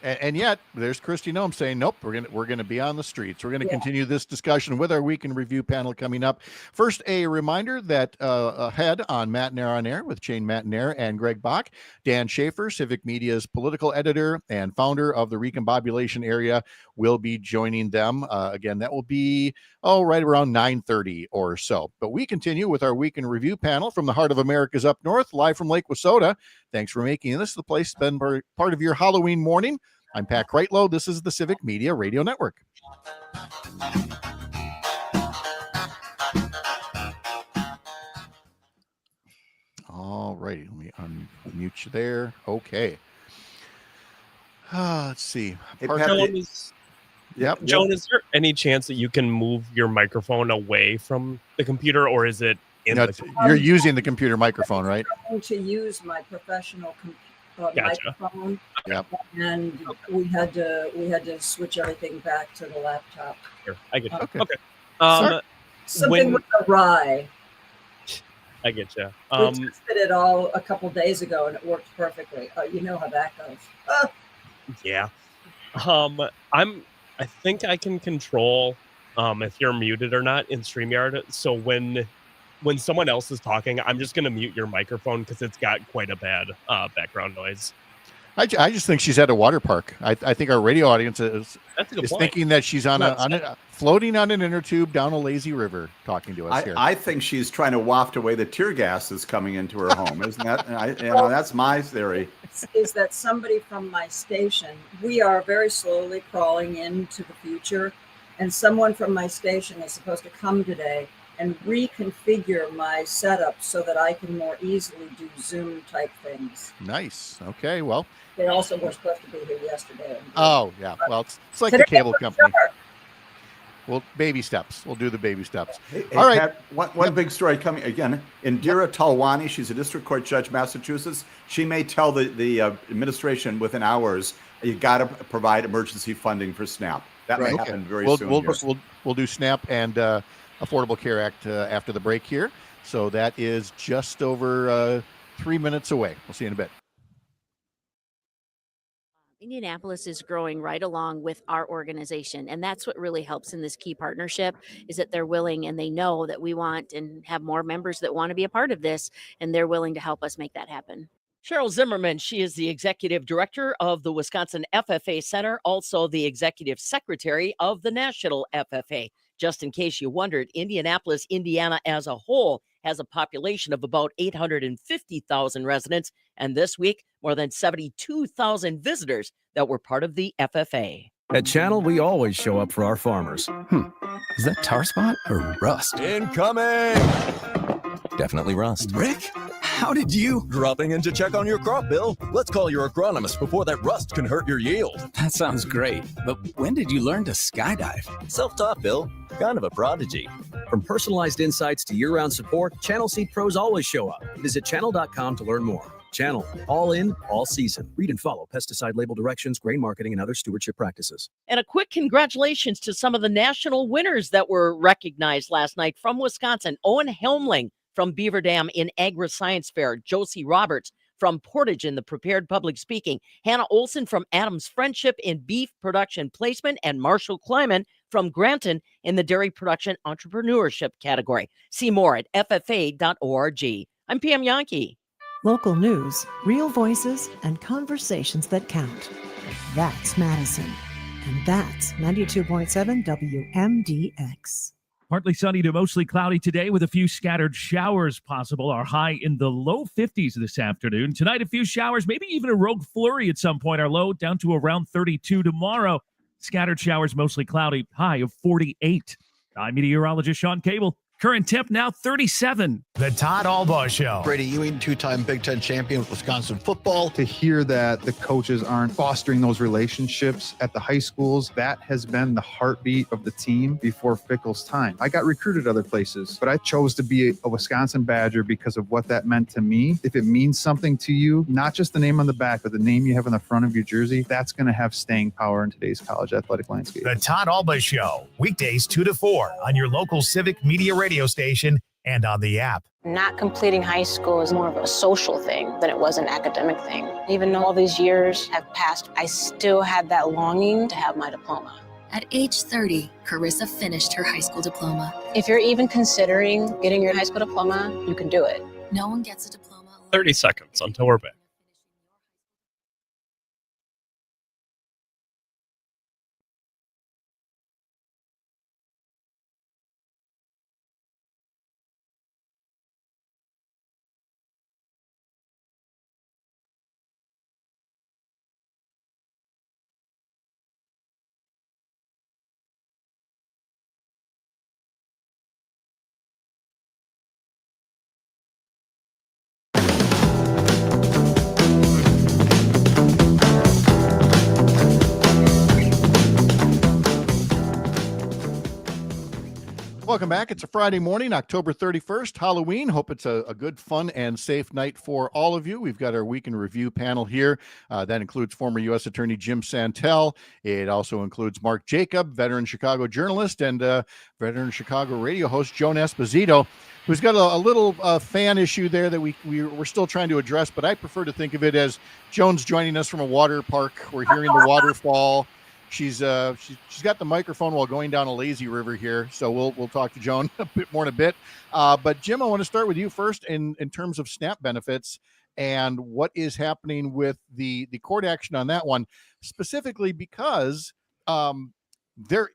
And yet there's Kristi Noem saying, nope, we're gonna be on the streets. We're gonna continue this discussion with our Week in Review panel coming up. First, a reminder that ahead on Matt Nair on Air with Shane Matt-Nair and Greg Bach, Dan Schaefer, Civic Media's political editor and founder of the Recombobulation Area, will be joining them. Again, that will be right around 9:30 or so. But we continue with our Week in Review panel from the heart of America's up north, live from Lake Wissota. Thanks for making this the place to spend part of your Halloween morning. I'm Pat Kreitlow. This is the Civic Media Radio Network. All righty. Let me unmute you there. Okay. Let's see. Joan, is there any chance that you can move your microphone away from the computer, or is it in the You're using the computer microphone, right? I'm going to use my professional microphone. Yep. And we had to switch everything back to the laptop. Here, I get you. Okay. Something went awry. I get you. We tested it all a couple days ago, and it worked perfectly. You know how that goes. Yeah. I think I can control if you're muted or not in StreamYard. So when someone else is talking, I'm just going to mute your microphone because it's got quite a bad background noise. I just think she's at a water park. I think our radio audience is thinking that she's floating on an inner tube down a lazy river talking to us here. I think she's trying to waft away the tear gas that's coming into her home. Isn't that? That's my theory. Is that somebody from my station? We are very slowly crawling into the future, and someone from my station is supposed to come today and reconfigure my setup so that I can more easily do Zoom type things. Nice. Okay. Well, they also were supposed to be here yesterday. Oh yeah. Well, it's like the cable company. Well, baby steps. We'll do the baby steps. Hey, all right. Pat, one big story coming again. Indira Talwani, she's a district court judge, Massachusetts. She may tell the administration within hours, you got to provide emergency funding for SNAP. That may happen very soon. We'll do SNAP and Affordable Care Act after the break here. So that is just over 3 minutes away. We'll see you in a bit. Indianapolis is growing right along with our organization, and that's what really helps in this key partnership is that they're willing and they know that we want and have more members that want to be a part of this, and they're willing to help us make that happen. Cheryl Zimmerman, she is the executive director of the Wisconsin FFA Center, also the executive secretary of the National FFA. Just in case you wondered, Indianapolis, Indiana as a whole has a population of about 850,000 residents, and this week, more than 72,000 visitors that were part of the FFA. At Channel, we always show up for our farmers. Is that tar spot or rust? Incoming! Definitely rust. Rick, how did you? Dropping in to check on your crop, Bill. Let's call your agronomist before that rust can hurt your yield. That sounds great, but when did you learn to skydive? Self-taught, Bill. Kind of a prodigy. From personalized insights to year-round support, Channel Seed pros always show up. Visit channel.com to learn more. Channel, all in, all season. Read and follow pesticide label directions, grain marketing, and other stewardship practices. And a quick congratulations to some of the national winners that were recognized last night from Wisconsin. Owen Helmling from Beaver Dam in Agri-Science Fair, Josie Roberts from Portage in the Prepared Public Speaking, Hannah Olson from Adams Friendship in Beef Production Placement, and Marshall Kleiman from Granton in the Dairy Production Entrepreneurship category. See more at ffa.org. I'm Pam Yankee. Local news, real voices, and conversations that count. That's Madison. And that's 92.7 WMDX. Partly sunny to mostly cloudy today with a few scattered showers possible. Our high in the low 50s this afternoon. Tonight, a few showers, maybe even a rogue flurry at some point. Our low down to around 32 tomorrow. Scattered showers, mostly cloudy, high of 48. I'm meteorologist Sean Cable. Current temp now 37. The Todd Albaugh Show. Brady Ewing, two-time Big Ten champion with Wisconsin football. To hear that the coaches aren't fostering those relationships at the high schools, that has been the heartbeat of the team before Fickell's time. I got recruited other places, but I chose to be a Wisconsin Badger because of what that meant to me. If it means something to you, not just the name on the back, but the name you have on the front of your jersey, that's going to have staying power in today's college athletic landscape. The Todd Albaugh Show, weekdays 2 to 4 on your local Civic Media radio station and on the app. Not completing high school is more of a social thing than it was an academic thing. Even though all these years have passed, I still had that longing to have my diploma. At age 30, Carissa finished her high school diploma. If you're even considering getting your high school diploma, you can do it. No one gets a diploma. 30 seconds until we're back. Welcome back. It's a Friday morning, October 31st, Halloween. Hope it's a good, fun, and safe night for all of you. We've got our Week in Review panel here. That includes former U.S. Attorney Jim Santel. It also includes Mark Jacob, veteran Chicago journalist, and veteran Chicago radio host Joan Esposito, who's got a little fan issue there that we're still trying to address, but I prefer to think of it as Joan's joining us from a water park. We're hearing the waterfall. She's got the microphone while going down a lazy river here, so we'll talk to Joan a bit more in a bit. But Jim, I want to start with you first in terms of SNAP benefits. and what is happening with the court action on that one, specifically because there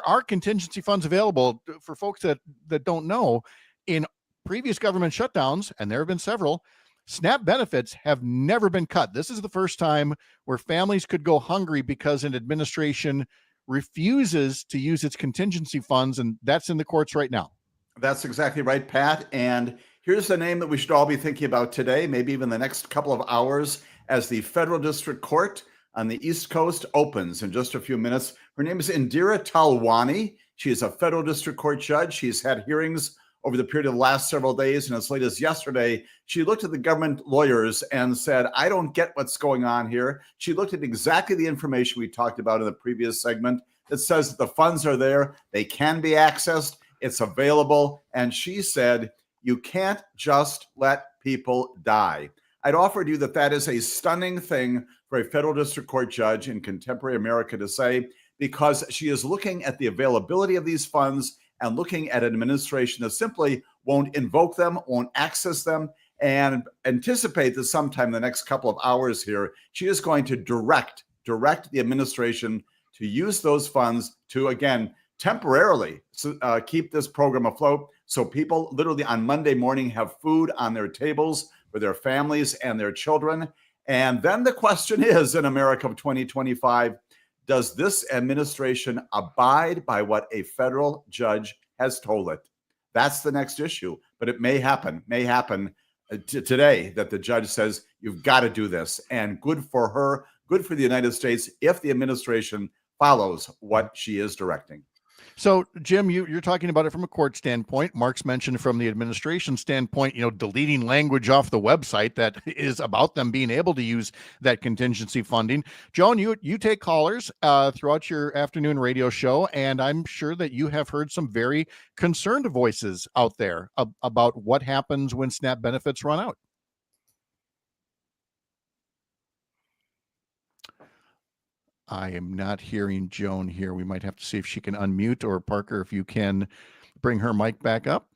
are contingency funds available for folks that don't know. In previous government shutdowns, and there have been several, SNAP benefits have never been cut. This is the first time where families could go hungry because an administration refuses to use its contingency funds, and that's in the courts right now. That's exactly right, Pat. And here's the name that we should all be thinking about today, maybe even the next couple of hours, as the Federal District Court on the East Coast opens in just a few minutes. Her name is Indira Talwani. She is a federal district court judge. She's had hearings over the period of the last several days, and as late as yesterday, she looked at the government lawyers and said, I don't get what's going on here. She looked at exactly the information we talked about in the previous segment that says that the funds are there, they can be accessed, it's available, and she said, you can't just let people die. I'd offered you that is a stunning thing for a federal district court judge in contemporary America to say, because she is looking at the availability of these funds and looking at an administration that simply won't invoke them, won't access them, and anticipate that sometime in the next couple of hours here, she is going to direct the administration to use those funds to, again, temporarily keep this program afloat so people literally on Monday morning have food on their tables for their families and their children. And then the question is, in America of 2025, does this administration abide by what a federal judge has told it? That's the next issue. But it may happen today that the judge says, you've got to do this. And good for her, good for the United States if the administration follows what she is directing. So, Jim, you're talking about it from a court standpoint. Mark's mentioned from the administration standpoint, deleting language off the website that is about them being able to use that contingency funding. Joan, you take callers throughout your afternoon radio show, and I'm sure that you have heard some very concerned voices out there about what happens when SNAP benefits run out. I am not hearing Joan here. We might have to see if she can unmute, or Parker, if you can bring her mic back up.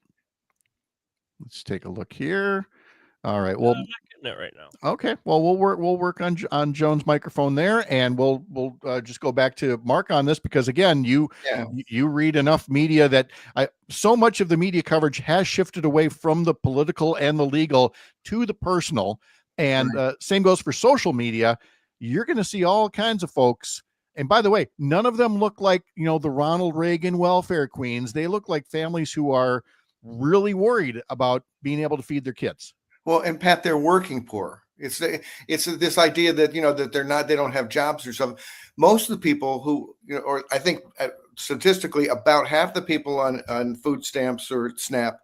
Let's take a look here. All right. Well, I'm not getting it right now. Okay. Well, we'll work on Joan's microphone there, and we'll just go back to Mark on this, because again, you read enough media that so much of the media coverage has shifted away from the political and the legal to the personal, and same goes for social media. You're going to see all kinds of folks. And by the way, none of them look like, the Ronald Reagan welfare queens. They look like families who are really worried about being able to feed their kids. Well, and Pat, they're working poor. It's this idea that, that they don't have jobs or something. Most of the people who, or I think statistically about half the people on food stamps or SNAP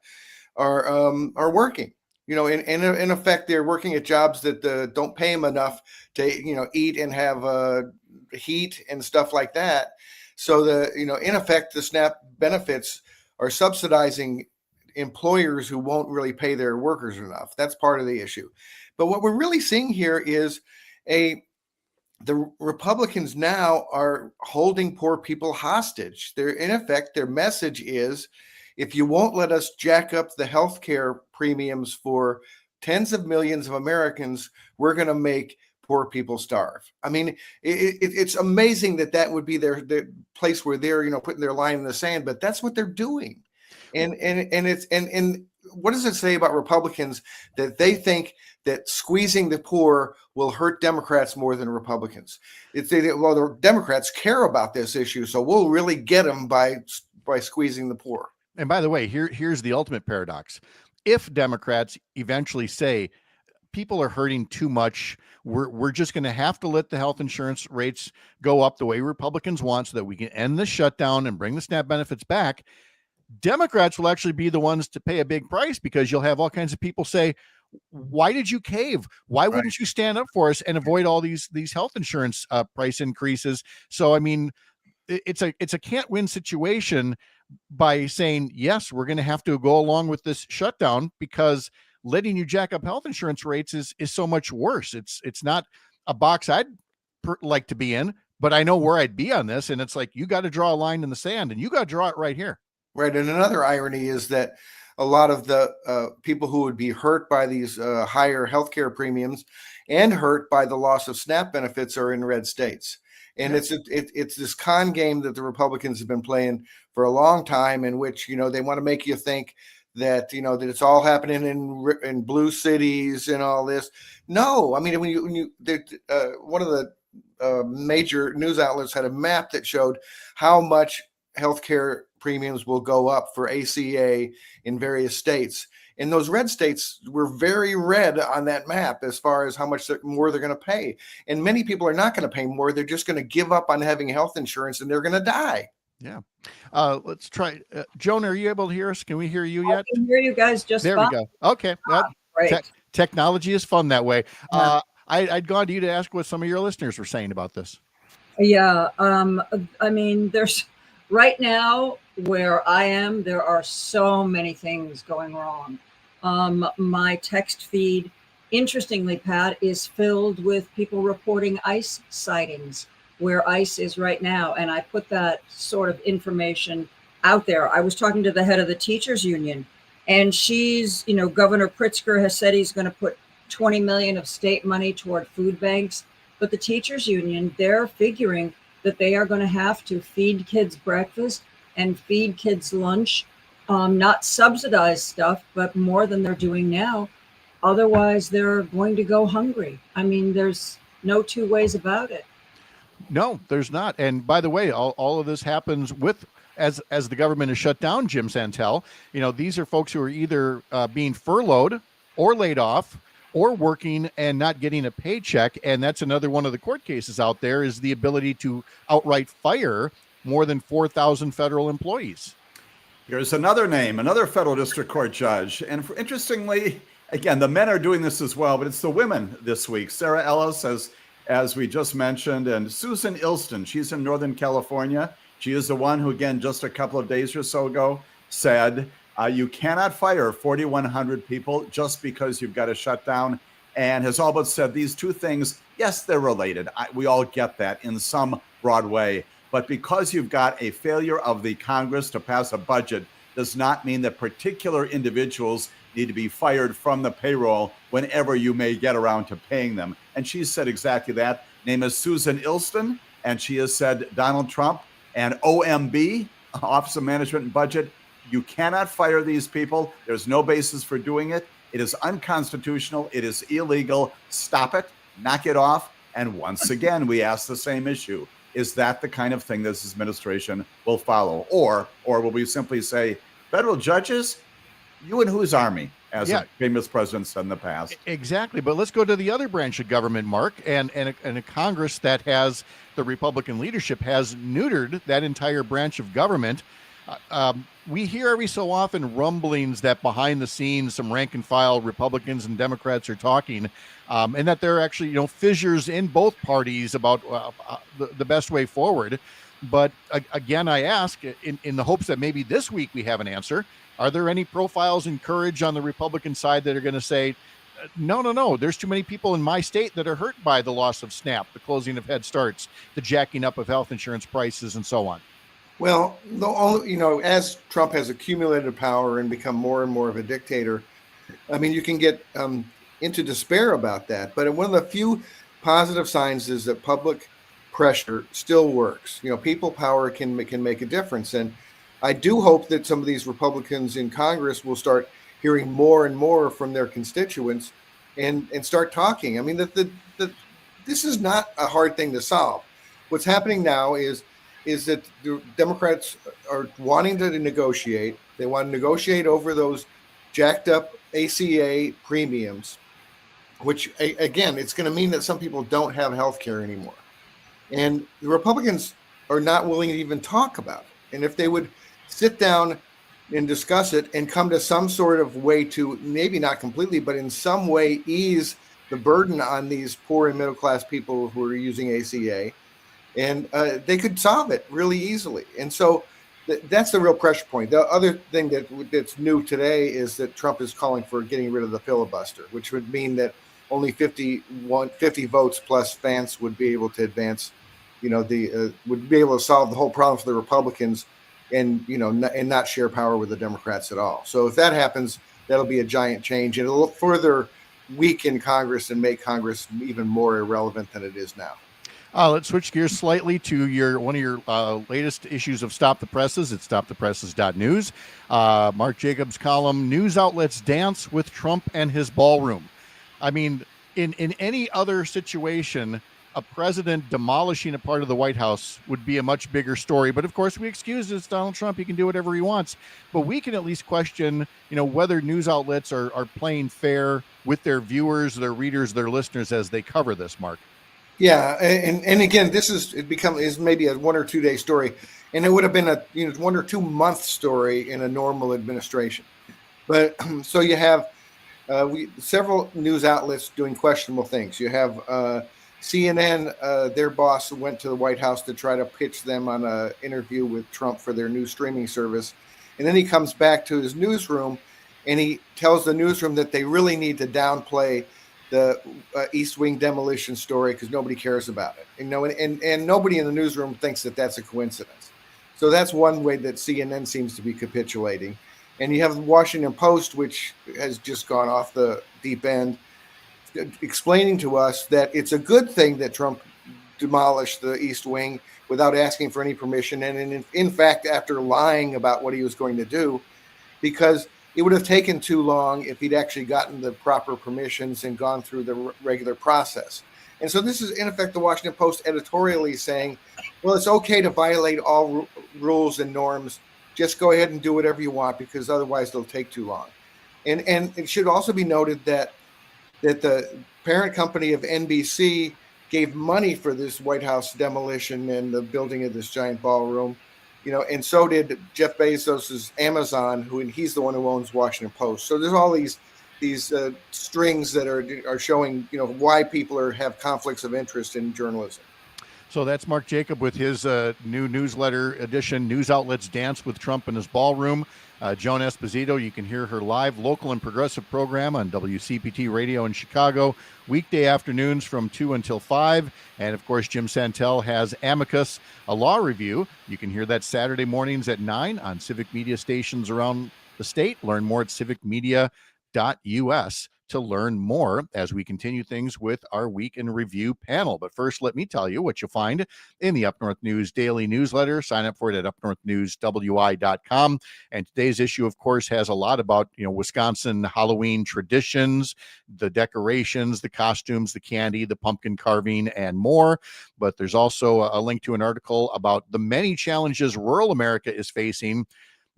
are working. In effect, they're working at jobs that don't pay them enough to, eat and have heat and stuff like that. So in effect, the SNAP benefits are subsidizing employers who won't really pay their workers enough. That's part of the issue. But what we're really seeing here is the Republicans now are holding poor people hostage. In effect, their message is, if you won't let us jack up the health care premiums for tens of millions of Americans, we're going to make poor people starve. I mean, it's amazing that would be their place where they're, putting their line in the sand, but that's what they're doing. And what does it say about Republicans that they think that squeezing the poor will hurt Democrats more than Republicans? The Democrats care about this issue, so we'll really get them by squeezing the poor. And by the way, here's the ultimate paradox. If Democrats eventually say people are hurting too much, we're just going to have to let the health insurance rates go up the way Republicans want so that we can end the shutdown and bring the SNAP benefits back, Democrats will actually be the ones to pay a big price, because you'll have all kinds of people say, why did you cave? Why wouldn't you stand up for us and avoid all these health insurance price increases? So, I mean, it's a can't win situation by saying, yes, we're going to have to go along with this shutdown, because letting you jack up health insurance rates is so much worse. It's not a box I'd like to be in, but I know where I'd be on this. And it's like, you got to draw a line in the sand, and you got to draw it right here. Right. And another irony is that a lot of the people who would be hurt by these higher healthcare premiums and hurt by the loss of SNAP benefits are in red states. And it's this con game that the Republicans have been playing for a long time, in which, you know, they want to make you think that, you know, that it's all happening in blue cities and all this. No, I mean, one of the major news outlets had a map that showed how much healthcare premiums will go up for ACA in various states. And those red states were very red on that map as far as how much more they're going to pay. And many people are not going to pay more. They're just going to give up on having health insurance and they're going to die. Yeah. Let's try. Joan, are you able to hear us? Can we hear you yet? I can hear you guys just there fine. We go. Okay. Great. Technology is fun that way. I'd gone to you to ask what some of your listeners were saying about this. Yeah. I mean, there's right now where I am, there are so many things going wrong. My text feed, interestingly, Pat, is filled with people reporting ICE sightings where ICE is right now. And I put that sort of information out there. I was talking to the head of the teachers union, and she's, you know, Governor Pritzker has said he's going to put 20 million of state money toward food banks. But the teachers union, they're figuring that they are going to have to feed kids breakfast and feed kids lunch, not subsidized stuff, but more than they're doing now. Otherwise, they're going to go hungry. I mean, there's no two ways about it. No, there's not. And by the way, all of this happens with as the government is shut down, Jim Santel. You know, these are folks who are either being furloughed or laid off or working and not getting a paycheck. And that's another one of the court cases out there, is the ability to outright fire more than 4,000 federal employees. Here's another name, another federal district court judge. And interestingly, again, the men are doing this as well, but it's the women this week. Sarah Ellis, as we just mentioned, and Susan Ilston. She's in Northern California. She is the one who, again, just a couple of days or so ago said, you cannot fire 4,100 people just because you've got a shutdown, and has all but said these two things, yes, they're related. We all get that in some broad way. But because you've got a failure of the Congress to pass a budget does not mean that particular individuals need to be fired from the payroll whenever you may get around to paying them. And she said exactly that. Name is Susan Ilston, and she has said Donald Trump and OMB, Office of Management and Budget, you cannot fire these people. There's no basis for doing it. It is unconstitutional. It is illegal. Stop it. Knock it off. And once again, we ask the same issue. Is that the kind of thing this administration will follow? Or will we simply say, federal judges, you and whose army, as a famous president said in the past? Exactly. But let's go to the other branch of government, Mark, and a Congress that has, the Republican leadership has neutered that entire branch of government. We hear every so often rumblings that behind the scenes, some rank and file Republicans and Democrats are talking, and that there are actually, you know, fissures in both parties about the best way forward. But again, I ask in the hopes that maybe this week we have an answer. Are there any profiles and courage on the Republican side that are going to say, no, there's too many people in my state that are hurt by the loss of SNAP, the closing of Head Starts, the jacking up of health insurance prices, and so on? Well, as Trump has accumulated power and become more and more of a dictator, I mean, you can get into despair about that. But one of the few positive signs is that public pressure still works. You know, people power can make a difference. And I do hope that some of these Republicans in Congress will start hearing more and more from their constituents and start talking. I mean, this is not a hard thing to solve. What's happening now is that the Democrats are wanting to negotiate. They want to negotiate over those jacked up ACA premiums, which, again, it's going to mean that some people don't have health care anymore. And the Republicans are not willing to even talk about it. And if they would sit down and discuss it and come to some sort of way to, maybe not completely, but in some way ease the burden on these poor and middle class people who are using ACA, and they could solve it really easily. And so that's the real pressure point. The other thing that's new today is that Trump is calling for getting rid of the filibuster, which would mean that only 50 votes plus Vance would be able to advance, would be able to solve the whole problem for the Republicans and and not share power with the Democrats at all. So if that happens, that'll be a giant change, and it'll further weaken Congress and make Congress even more irrelevant than it is now. Let's switch gears slightly to one of your latest issues of Stop the Presses. It's stopthepresses.news. Mark Jacobs' column, News Outlets Dance with Trump and His Ballroom. I mean, in any other situation, a president demolishing a part of the White House would be a much bigger story. But of course, we excuse it's Donald Trump. He can do whatever he wants. But we can at least question, whether news outlets are playing fair with their viewers, their readers, their listeners as they cover this, Mark. Yeah, and again, this is maybe a 1 or 2 day story, and it would have been a 1 or 2 month story in a normal administration. But so you have several news outlets doing questionable things. You have CNN, their boss went to the White House to try to pitch them on an interview with Trump for their new streaming service, and then he comes back to his newsroom, and he tells the newsroom that they really need to downplay the East Wing demolition story because nobody cares about it. And nobody in the newsroom thinks that that's a coincidence. So that's one way that CNN seems to be capitulating. And you have the Washington Post, which has just gone off the deep end, explaining to us that it's a good thing that Trump demolished the East Wing without asking for any permission. And in fact, after lying about what he was going to do, because it would have taken too long if he'd actually gotten the proper permissions and gone through the regular process. And so this is, in effect, the Washington Post editorially saying, well, it's okay to violate all rules and norms. Just go ahead and do whatever you want because otherwise it'll take too long. And it should also be noted that the parent company of NBC gave money for this White House demolition and the building of this giant ballroom. And so did Jeff Bezos's Amazon, and he's the one who owns Washington Post. So there's all these strings that are showing, why people have conflicts of interest in journalism. So that's Mark Jacob with his new newsletter edition, News Outlets Dance with Trump in His Ballroom. Joan Esposito, you can hear her live local and progressive program on WCPT Radio in Chicago, weekday afternoons from 2 until 5. And of course, Jim Santel has Amicus, a law review. You can hear that Saturday mornings at 9 on civic media stations around the state. Learn more at civicmedia.us to learn more as we continue things with our Week in Review panel. But first, let me tell you what you'll find in the Up North News daily newsletter. Sign up for it at upnorthnewswi.com. And today's issue, of course, has a lot about, Wisconsin Halloween traditions, the decorations, the costumes, the candy, the pumpkin carving, and more. But there's also a link to an article about the many challenges rural America is facing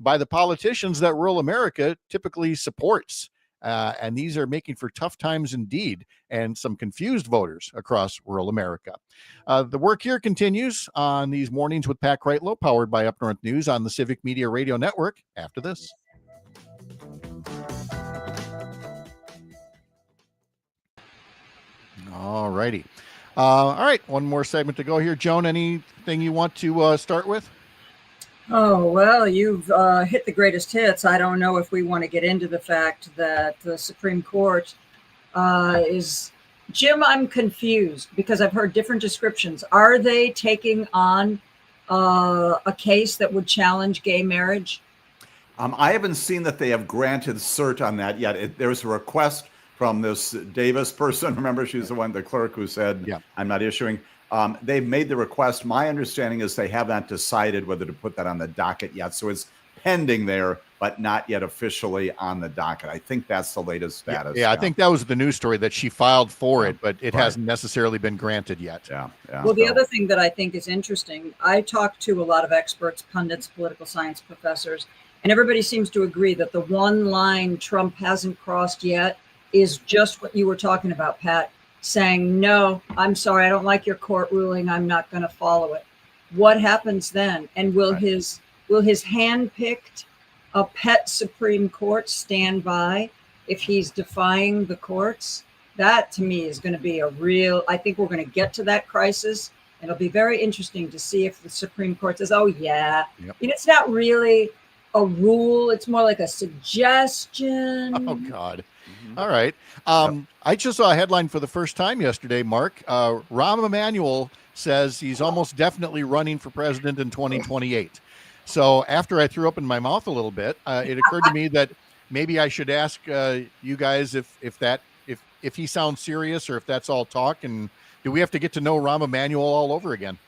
by the politicians that rural America typically supports. And these are making for tough times indeed, and some confused voters across rural America. The work here continues on these mornings with Pat Kreitlow, powered by Up North News on the Civic Media Radio Network after this. All righty. All right, one more segment to go here. Joan, anything you want to start with? Oh, well, you've hit the greatest hits. I don't know if we want to get into the fact that the Supreme Court is... Jim, I'm confused because I've heard different descriptions. Are they taking on a case that would challenge gay marriage? I haven't seen that they have granted cert on that yet. There's a request from this Davis person. Remember, she's the clerk who said, I'm not issuing. They've made the request. My understanding is they have not decided whether to put that on the docket yet. So it's pending there, but not yet officially on the docket. I think that's the latest status. Yeah, I think that was the news story, that she filed for it, but it hasn't necessarily been granted yet. Well, the other thing that I think is interesting, I talked to a lot of experts, pundits, political science professors, and everybody seems to agree that the one line Trump hasn't crossed yet is just what you were talking about, Pat. Saying, no, I'm sorry, I don't like your court ruling, I'm not going to follow it. What happens then? And will his hand-picked a pet Supreme Court stand by if he's defying the courts? That, to me, is going to be I think we're going to get to that crisis. And it'll be very interesting to see if the Supreme Court says, oh, yeah. It's not really a rule. It's more like a suggestion. Oh, God. All right. I just saw a headline for the first time yesterday, Mark. Rahm Emanuel says he's almost definitely running for president in 2028. So after I threw up in my mouth a little bit, it occurred to me that maybe I should ask you guys if he sounds serious or if that's all talk. And do we have to get to know Rahm Emanuel all over again?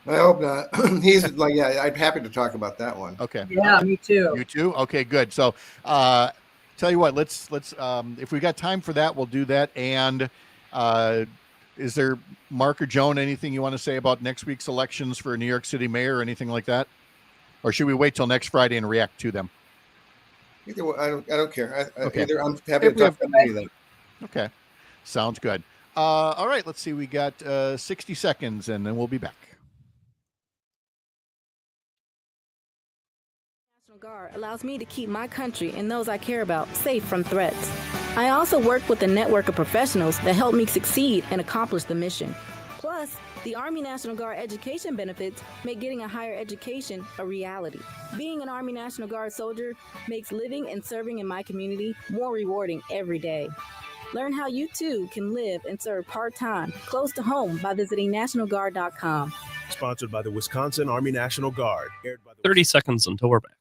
I hope not. He's like, yeah, I'm happy to talk about that one. Okay. Yeah, me too. You too? Okay, good. So tell you what, let's if we got time for that, we'll do that. And is there, Mark or Joan, anything you want to say about next week's elections for New York City mayor or anything like that? Or should we wait till next Friday and react to them? Either way, I don't care. Okay. Either I'm happy to talk about any of them. Okay. Sounds good. All right, let's see. We got 60 seconds and then we'll be back. Guard allows me to keep my country and those I care about safe from threats. I also work with a network of professionals that help me succeed and accomplish the mission. Plus, the Army National Guard education benefits make getting a higher education a reality. Being an Army National Guard soldier makes living and serving in my community more rewarding every day. Learn how you too can live and serve part-time, close to home by visiting nationalguard.com. Sponsored by the Wisconsin Army National Guard. 30 seconds until we're back.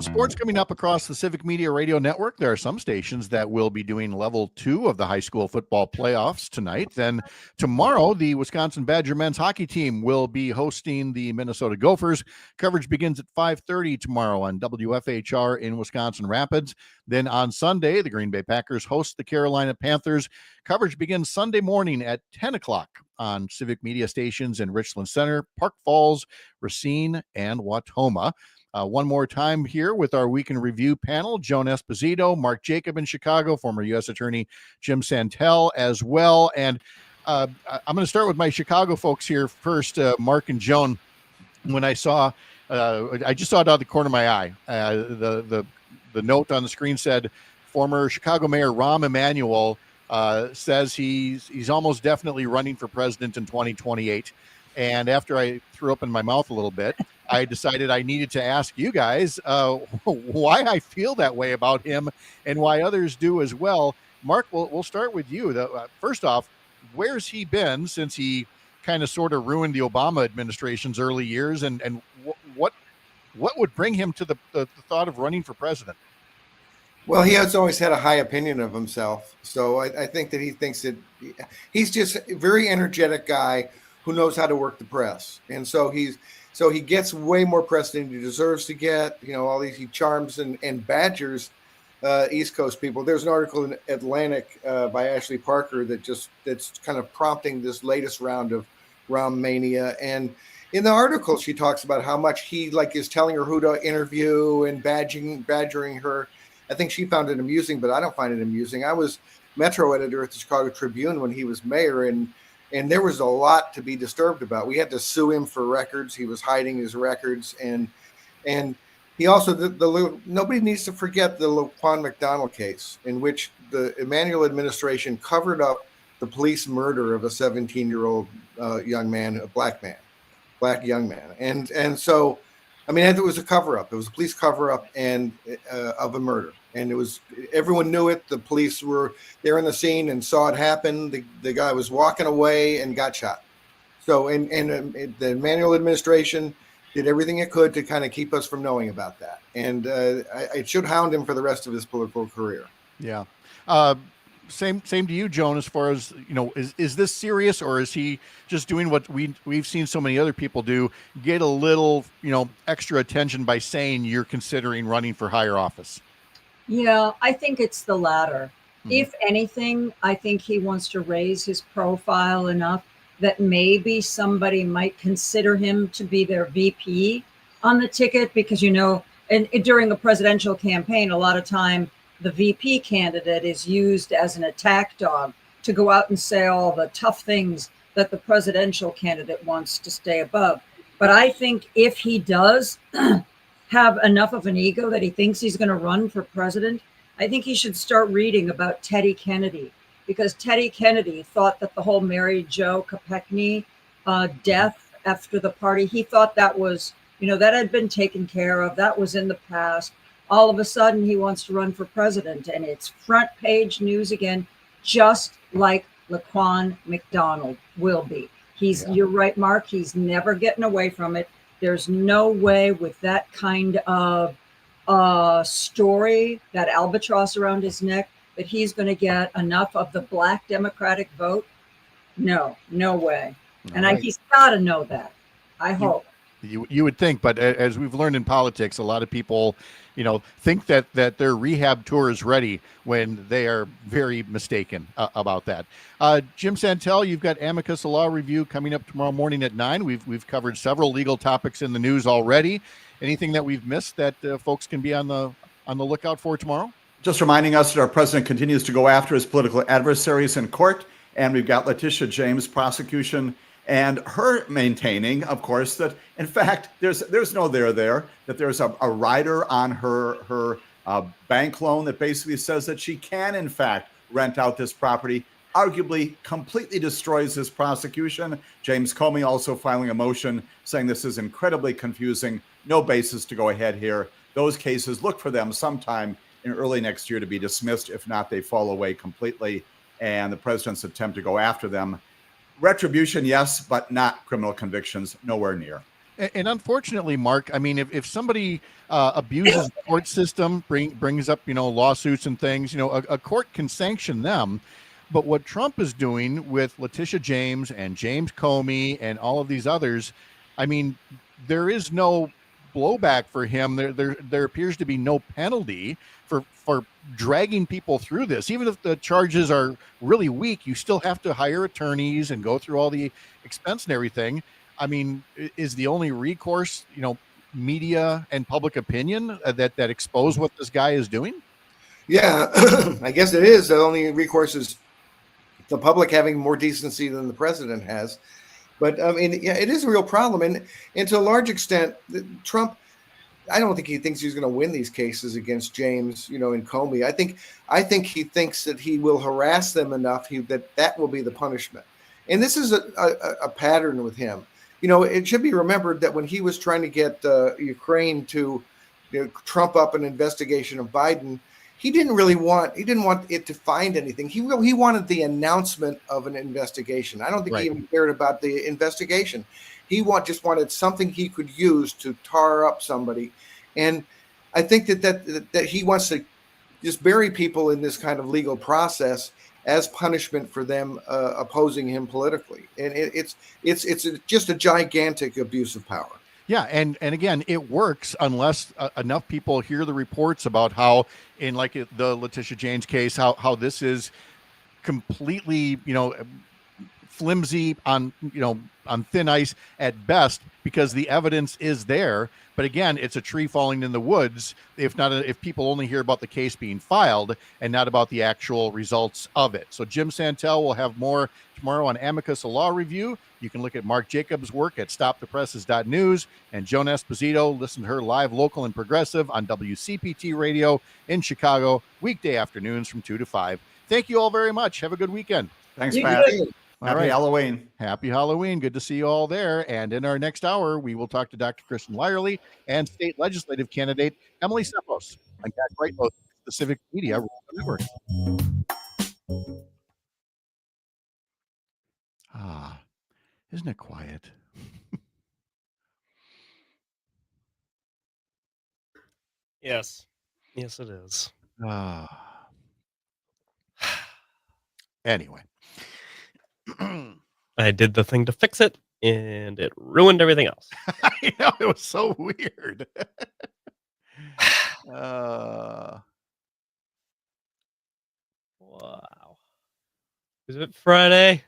Sports coming up across the Civic Media Radio Network. There are some stations that will be doing level 2 of the high school football playoffs tonight. Then tomorrow, the Wisconsin Badger men's hockey team will be hosting the Minnesota Gophers. Coverage begins at 5:30 tomorrow on WFHR in Wisconsin Rapids. Then on Sunday, the Green Bay Packers host the Carolina Panthers. Coverage begins Sunday morning at 10 o'clock on Civic Media stations in Richland Center, Park Falls, Racine, and Watoma. One more time here with our Week in Review panel, Joan Esposito, Mark Jacob in Chicago, former U.S. Attorney Jim Santel as well. And I'm going to start with my Chicago folks here first, Mark and Joan. When I saw, I just saw it out of the corner of my eye. The note on the screen said, former Chicago Mayor Rahm Emanuel says he's almost definitely running for president in 2028. And after I threw up in my mouth a little bit, I decided I needed to ask you guys why I feel that way about him and why others do as well. Mark, we'll start with you. First off, where's he been since he kind of sort of ruined the Obama administration's early years? And what would bring him to the thought of running for president? Well, he has always had a high opinion of himself. So I think that he thinks that he's just a very energetic guy who knows how to work the press. And so he gets way more press than he deserves to get. You know, all these he charms and badgers East Coast people. There's an article in Atlantic by Ashley Parker that's kind of prompting this latest round of Rahm mania. And in the article, she talks about how much he is telling her who to interview and badgering her. I think she found it amusing, but I don't find it amusing. I was Metro editor at the Chicago Tribune when he was mayor, and there was a lot to be disturbed about. We had to sue him for records. He was hiding his records. And he also, nobody needs to forget the Laquan McDonald case, in which the Emanuel administration covered up the police murder of a 17-year-old young man, a black young man. And so, I mean, it was a cover-up. It was a police cover-up of a murder. And everyone knew it. The police were there on the scene and saw it happen. The guy was walking away and got shot. So, and the Emanuel administration did everything it could to kind of keep us from knowing about that. And it should hound him for the rest of his political career. Yeah. Same to you, Joan, as far as, is this serious, or is he just doing what we've seen so many other people do, get a little, extra attention by saying you're considering running for higher office? Yeah, I think it's the latter. Mm-hmm. If anything, I think he wants to raise his profile enough that maybe somebody might consider him to be their VP on the ticket, because, and during a presidential campaign, a lot of time the VP candidate is used as an attack dog to go out and say all the tough things that the presidential candidate wants to stay above. But I think if he does have enough of an ego that he thinks he's going to run for president, I think he should start reading about Teddy Kennedy, because Teddy Kennedy thought that the whole Mary Jo Kopechne death after the party, he thought that was, that had been taken care of. That was in the past. All of a sudden, he wants to run for president, and it's front page news again, just like Laquan McDonald will be. You're right, Mark. He's never getting away from it. There's no way with that kind of story, that albatross around his neck, that he's going to get enough of the Black Democratic vote. No way. He's got to know that. I hope. You would think, but as we've learned in politics, a lot of people, think that their rehab tour is ready when they are very mistaken about that. Jim Santel, you've got Amicus Law Review coming up tomorrow morning at 9. We've covered several legal topics in the news already. Anything that we've missed that folks can be on the lookout for tomorrow? Just reminding us that our president continues to go after his political adversaries in court, and we've got Letitia James prosecution and her maintaining, of course, that in fact there's no there, that there's a rider on her bank loan that basically says that she can in fact rent out this property, arguably completely destroys this prosecution. James Comey also filing a motion saying this is incredibly confusing, no basis to go ahead here. Those cases, look for them sometime in early next year to be dismissed. If not, they fall away completely, and the president's attempt to go after them. Retribution, yes, but not criminal convictions, nowhere near. And unfortunately, Mark, I mean, if somebody abuses the court system, brings up, lawsuits and things, a court can sanction them. But what Trump is doing with Letitia James and James Comey and all of these others, I mean, there is no blowback for him. There appears to be no penalty for dragging people through this. Even if the charges are really weak, you still have to hire attorneys and go through all the expense and everything. I mean, is the only recourse, media and public opinion that expose what this guy is doing? Yeah, I guess it is. The only recourse is the public having more decency than the president has. But I mean, yeah, it is a real problem. And to a large extent, Trump, I don't think he thinks he's going to win these cases against James, and Comey. I think he thinks that he will harass them enough that will be the punishment. And this is a pattern with him. It should be remembered that when he was trying to get Ukraine to trump up an investigation of Biden, he didn't want it to find anything. He wanted the announcement of an investigation. I don't think he even cared about the investigation. He just wanted something he could use to tar up somebody. And I think that he wants to just bury people in this kind of legal process as punishment for them opposing him politically. And it's just a gigantic abuse of power. Yeah, and again, it works unless enough people hear the reports about how, in like the Letitia James case, how this is completely, flimsy on thin ice at best, because the evidence is there. But again, it's a tree falling in the woods if people only hear about the case being filed and not about the actual results of it. So Jim Santel will have more tomorrow on Amicus Law Review. You can look at Mark Jacobs' work at stopthepresses.news, and Joan Esposito, listen to her live, local, and progressive on WCPT Radio in Chicago, weekday afternoons from 2 to 5. Thank you all very much. Have a good weekend. Thanks, Pat. Happy Halloween. Happy Halloween. Good to see you all there. And in our next hour, we will talk to Dr. Kristen Lyerly and state legislative candidate Emily Tseffos. I'm Pat Kreitlow, the Civic Media Network. Isn't it quiet? Yes. Yes, it is. Anyway. I did the thing to fix it, and it ruined everything else. I know, it was so weird. Wow. Is it Friday?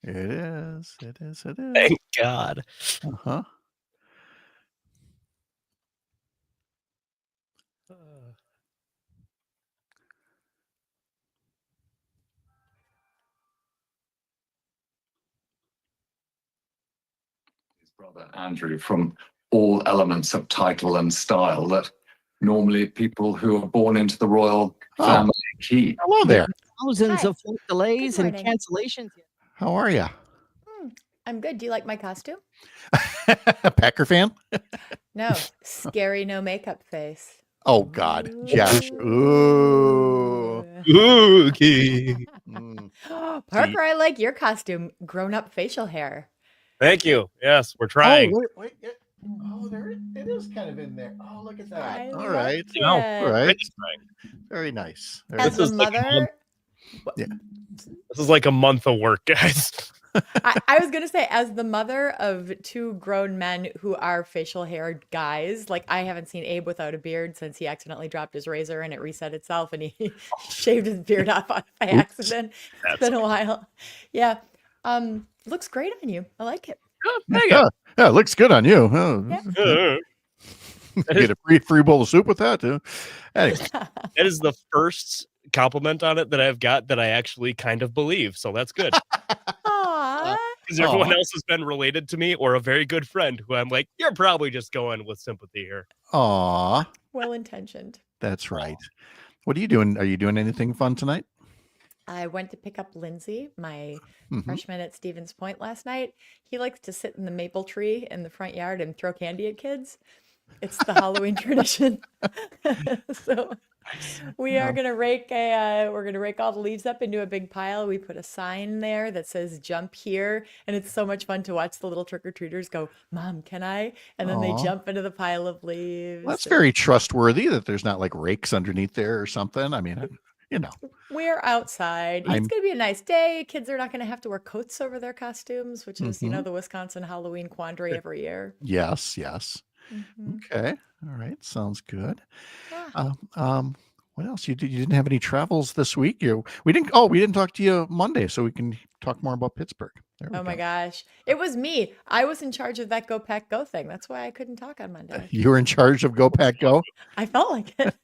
It is. It is. It is. Thank God. Uh-huh. brother Andrew, from all elements of title and style that normally people who are born into the royal family keep. Hello there. Thousands of flight delays Good and morning. cancellations. How are you? I'm good. Do you like my costume? Packer fan? No, scary no makeup face. Oh God, Jeff. Ooh. Okay. Parker, I like your costume. Grown up facial hair. Thank you. Yes, we're trying. Wait. Oh, there it is kind of in there. Oh, look at that. I All right. like All it. right. Very nice. Very As nice. the mother, Yeah. This is like a month of work, guys. I was gonna say, as the mother of two grown men who are facial hair guys, like I haven't seen Abe without a beard since he accidentally dropped his razor and it reset itself and he shaved his beard off by accident. It's been a while. Yeah. Looks great on you. I like it. Yeah, it looks good on you. Oh, Yeah. Get a free bowl of soup with that too. Anyway. That is the first compliment on it that I've got that I actually kind of believe. So that's good. Because everyone else has been related to me or a very good friend who I'm like, you're probably just going with sympathy here. Aw, Well intentioned. that's right. What are you doing? Are you doing anything fun tonight? I went to pick up Lindsay, my Mhm. freshman at Stevens Point last night. He likes to sit in the maple tree in the front yard and throw candy at kids. It's the Halloween tradition. So we are gonna we're gonna rake all the leaves up into a big pile. We put a sign there that says jump here, and it's so much fun to watch the little trick-or-treaters go, Mom, can I? And then they Aw. jump into the pile of leaves. Well, that's very trustworthy that there's not like rakes underneath there or something. I mean, you know. We're outside. It's I'm- going to be a nice day. Kids are not going to have to wear coats over their costumes, which is, Mhm. the Wisconsin Halloween quandary every year. Yes. Mhm. Okay. All right. Sounds good. What else? You didn't have any travels this week? We didn't talk to you Monday, so we can talk more about Pittsburgh. There we Oh my go. gosh. It was me. I was in charge of that Go Pack Go thing. That's why I couldn't talk on Monday. You were in charge of Go Pack Go? I felt like it.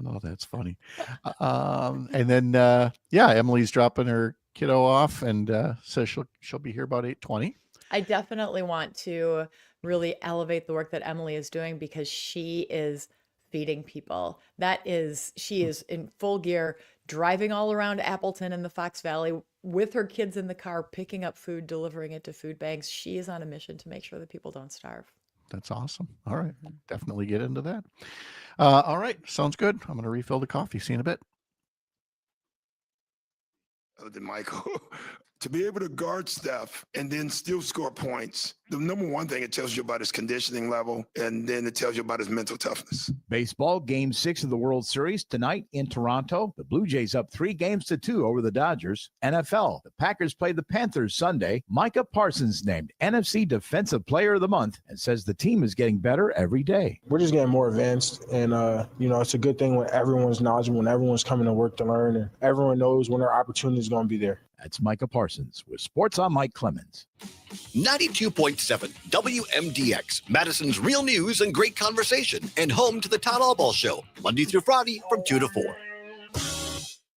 Oh, that's funny. And then Emily's dropping her kiddo off and says she'll be here about 8:20. I definitely want to really elevate the work that Emily is doing because she is feeding people. She is in full gear, driving all around Appleton and the Fox Valley with her kids in the car, picking up food, delivering it to food banks. She is on a mission to make sure that people don't starve. That's awesome. All right. Definitely get into that. All right. Sounds good. I'm going to refill the coffee. See you in a bit. Than Michael, to be able to guard Steph and then still score points. The number one thing it tells you about his conditioning level, and then it tells you about his mental toughness. Baseball, Game 6 of the World Series tonight in Toronto. The Blue Jays up 3-2 over the Dodgers. NFL, the Packers play the Panthers Sunday. Micah Parsons named NFC Defensive Player of the Month and says the team is getting better every day. We're just getting more advanced, and it's a good thing when everyone's knowledgeable, when everyone's coming to work to learn, and everyone knows when their opportunity is going to be there. That's Micah Parsons with Sports on Mike Clemens. 92.7 WMDX, Madison's real news and great conversation, and home to the Todd Allball Show, Monday through Friday from 2 to 4.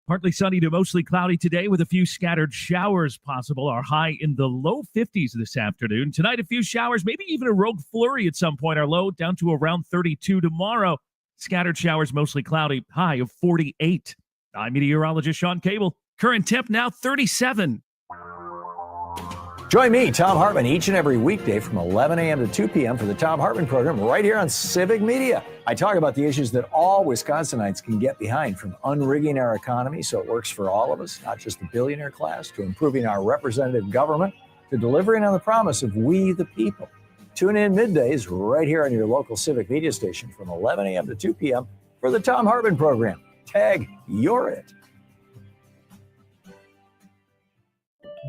Partly sunny to mostly cloudy today with a few scattered showers possible. Our high in the low 50s this afternoon. Tonight, a few showers, maybe even a rogue flurry at some point. Our low down to around 32 tomorrow. Scattered showers, mostly cloudy, high of 48. I'm meteorologist Sean Cable. Current temp now 37. Join me, Tom Hartman, each and every weekday from 11 a.m. to 2 p.m. for the Tom Hartman program right here on Civic Media. I talk about the issues that all Wisconsinites can get behind, from unrigging our economy so it works for all of us, not just the billionaire class, to improving our representative government, to delivering on the promise of we the people. Tune in middays right here on your local Civic Media station from 11 a.m. to 2 p.m. for the Tom Hartman program. Tag, you're it.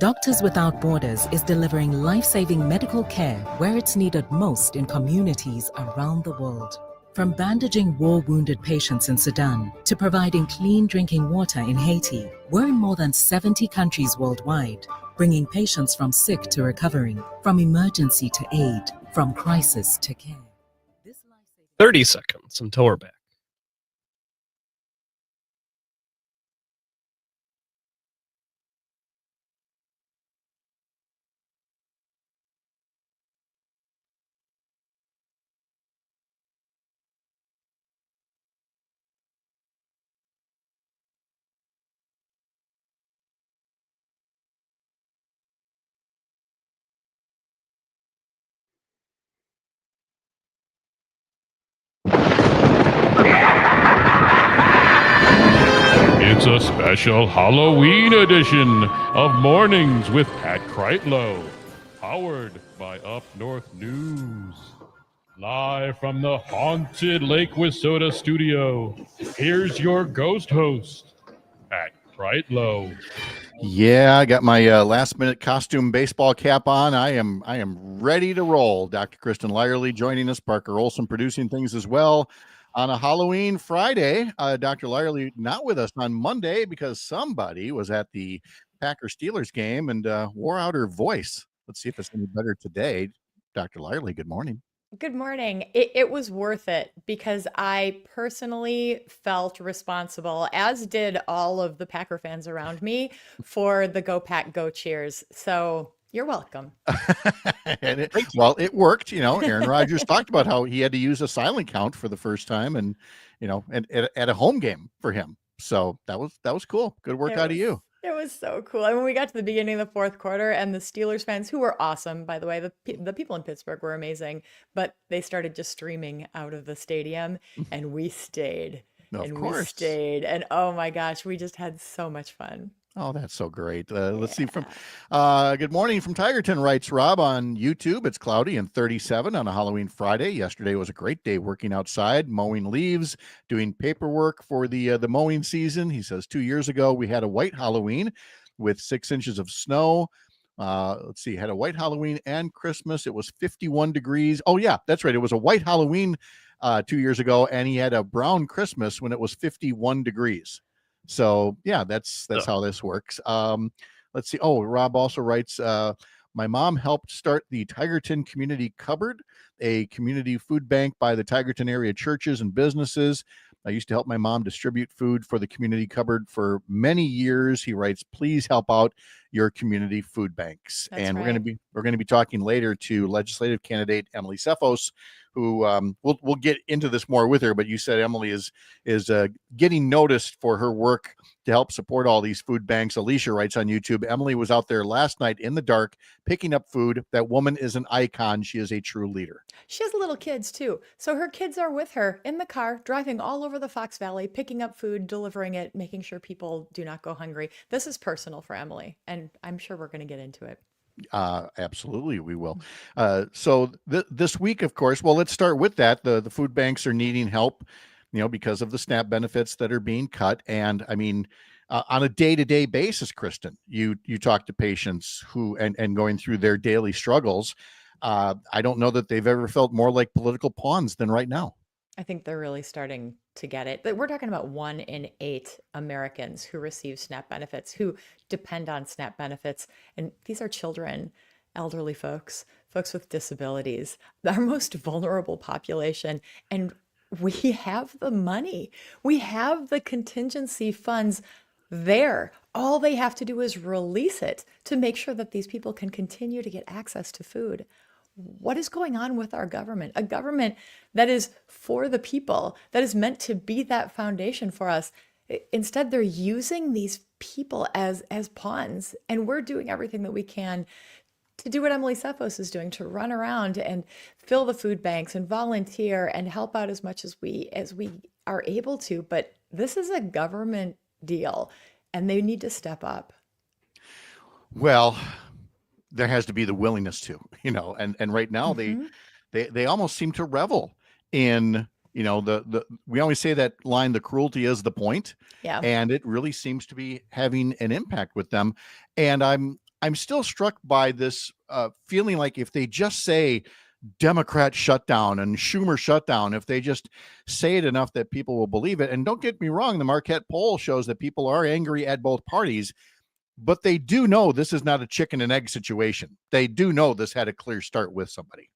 Doctors Without Borders is delivering life-saving medical care where it's needed most in communities around the world. From bandaging war-wounded patients in Sudan to providing clean drinking water in Haiti, we're in more than 70 countries worldwide, bringing patients from sick to recovering, from emergency to aid, from crisis to care. 30 seconds until we're back. It's a special Halloween edition of Mornings with Pat Kreitlow, powered by Up North News. Live from the haunted Lake Wissota studio, here's your ghost host, Pat Kreitlow. Yeah, I got my last minute costume baseball cap on. I am ready to roll. Dr. Kristen Lyerly joining us, Parker Olson producing things as well on a Halloween Friday. Dr. Lyerly not with us on Monday because somebody was at the Packer Steelers game and wore out her voice. Let's see if it's any better today. Dr. Lyerly, good morning. Good morning. It was worth it because I personally felt responsible, as did all of the Packer fans around me, for the Go Pack Go cheers. So you're welcome. And it worked. Aaron Rodgers talked about how he had to use a silent count for the first time, and at a home game for him. So that was cool. Good work out of you. It was so cool. And when we got to the beginning of the fourth quarter and the Steelers fans, who were awesome, by the way, the people in Pittsburgh were amazing, but they started just streaming out of the stadium and we stayed. Of and course. we stayed. And oh my gosh, we just had so much fun. Oh, that's so great. Let's see from good morning from Tigerton, writes Rob on YouTube. It's cloudy and 37 on a Halloween Friday. Yesterday was a great day working outside, mowing leaves, doing paperwork for the mowing season. He says 2 years ago we had a white Halloween with 6 inches of snow. Let's see, had a white Halloween and Christmas. It was 51 degrees. Oh yeah, that's right. It was a white Halloween 2 years ago, and he had a brown Christmas when it was 51 degrees. So yeah, that's how this works. Let's see. Oh, Rob also writes, my mom helped start the Tigerton Community Cupboard, a community food bank by the Tigerton area churches and businesses. I used to help my mom distribute food for the community cupboard for many years. He writes, please help out your community food banks. That's and right. we're going to be talking later to legislative candidate Emily Tseffos, who we'll get into this more with her, but you said Emily is getting noticed for her work to help support all these food banks. Alicia writes on YouTube, Emily was out there last night in the dark picking up food. That woman is an icon. She is a true leader. She has little kids too. So her kids are with her in the car, driving all over the Fox Valley, picking up food, delivering it, making sure people do not go hungry. This is personal for Emily, and I'm sure we're going to get into it. Absolutely, we will. So this week, of course, well, let's start with that. The food banks are needing help, because of the SNAP benefits that are being cut. And I mean, on a day-to-day basis, Kristen, you talk to patients who and going through their daily struggles. I don't know that they've ever felt more like political pawns than right now. I think they're really starting to get it. But we're talking about 1 in 8 Americans who receive SNAP benefits, who depend on SNAP benefits. And these are children, elderly folks with disabilities, our most vulnerable population. And we have the money. We have the contingency funds there. All they have to do is release it to make sure that these people can continue to get access to food. What is going on with our government? A government that is for the people, that is meant to be that foundation for us. Instead, they're using these people as pawns, and we're doing everything that we can to do what Emily Tseffos is doing, to run around and fill the food banks and volunteer and help out as much as we are able to. But this is a government deal, and they need to step up. Well, there has to be the willingness to, and right now they almost seem to revel in, we always say that line, the cruelty is the point. Yeah. And it really seems to be having an impact with them. And I'm still struck by this feeling like if they just say Democrat shutdown and Schumer shutdown, if they just say it enough that people will believe it. And don't get me wrong, the Marquette poll shows that people are angry at both parties. But they do know this is not a chicken and egg situation. They do know this had a clear start with somebody.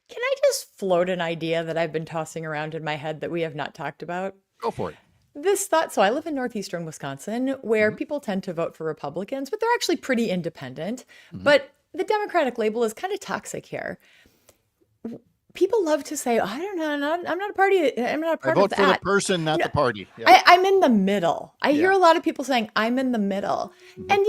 Can I just float an idea that I've been tossing around in my head that we have not talked about? Go for it. This thought, so I live in northeastern Wisconsin, where people tend to vote for Republicans, but they're actually pretty independent. But the Democratic label is kind of toxic here. People love to say, I don't know, I'm not a party. I'm not a part I of vote for the person, not the party. Yeah. I'm in the middle. I hear a lot of people saying, I'm in the middle. And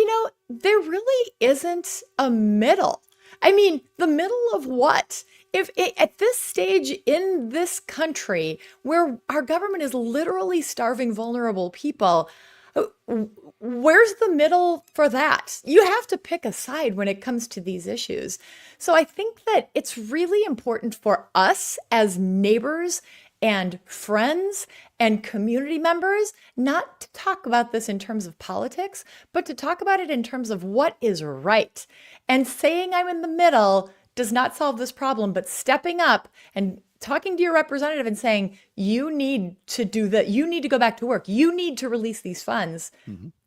there really isn't a middle. I mean, the middle of what? If at this stage in this country where our government is literally starving vulnerable people, Where's the middle for that? You have to pick a side when it comes to these issues. So I think that it's really important for us as neighbors and friends and community members not to talk about this in terms of politics, but to talk about it in terms of what is right. And saying I'm in the middle does not solve this problem, but stepping up and talking to your representative and saying, you need to do that. You need to go back to work. You need to release these funds.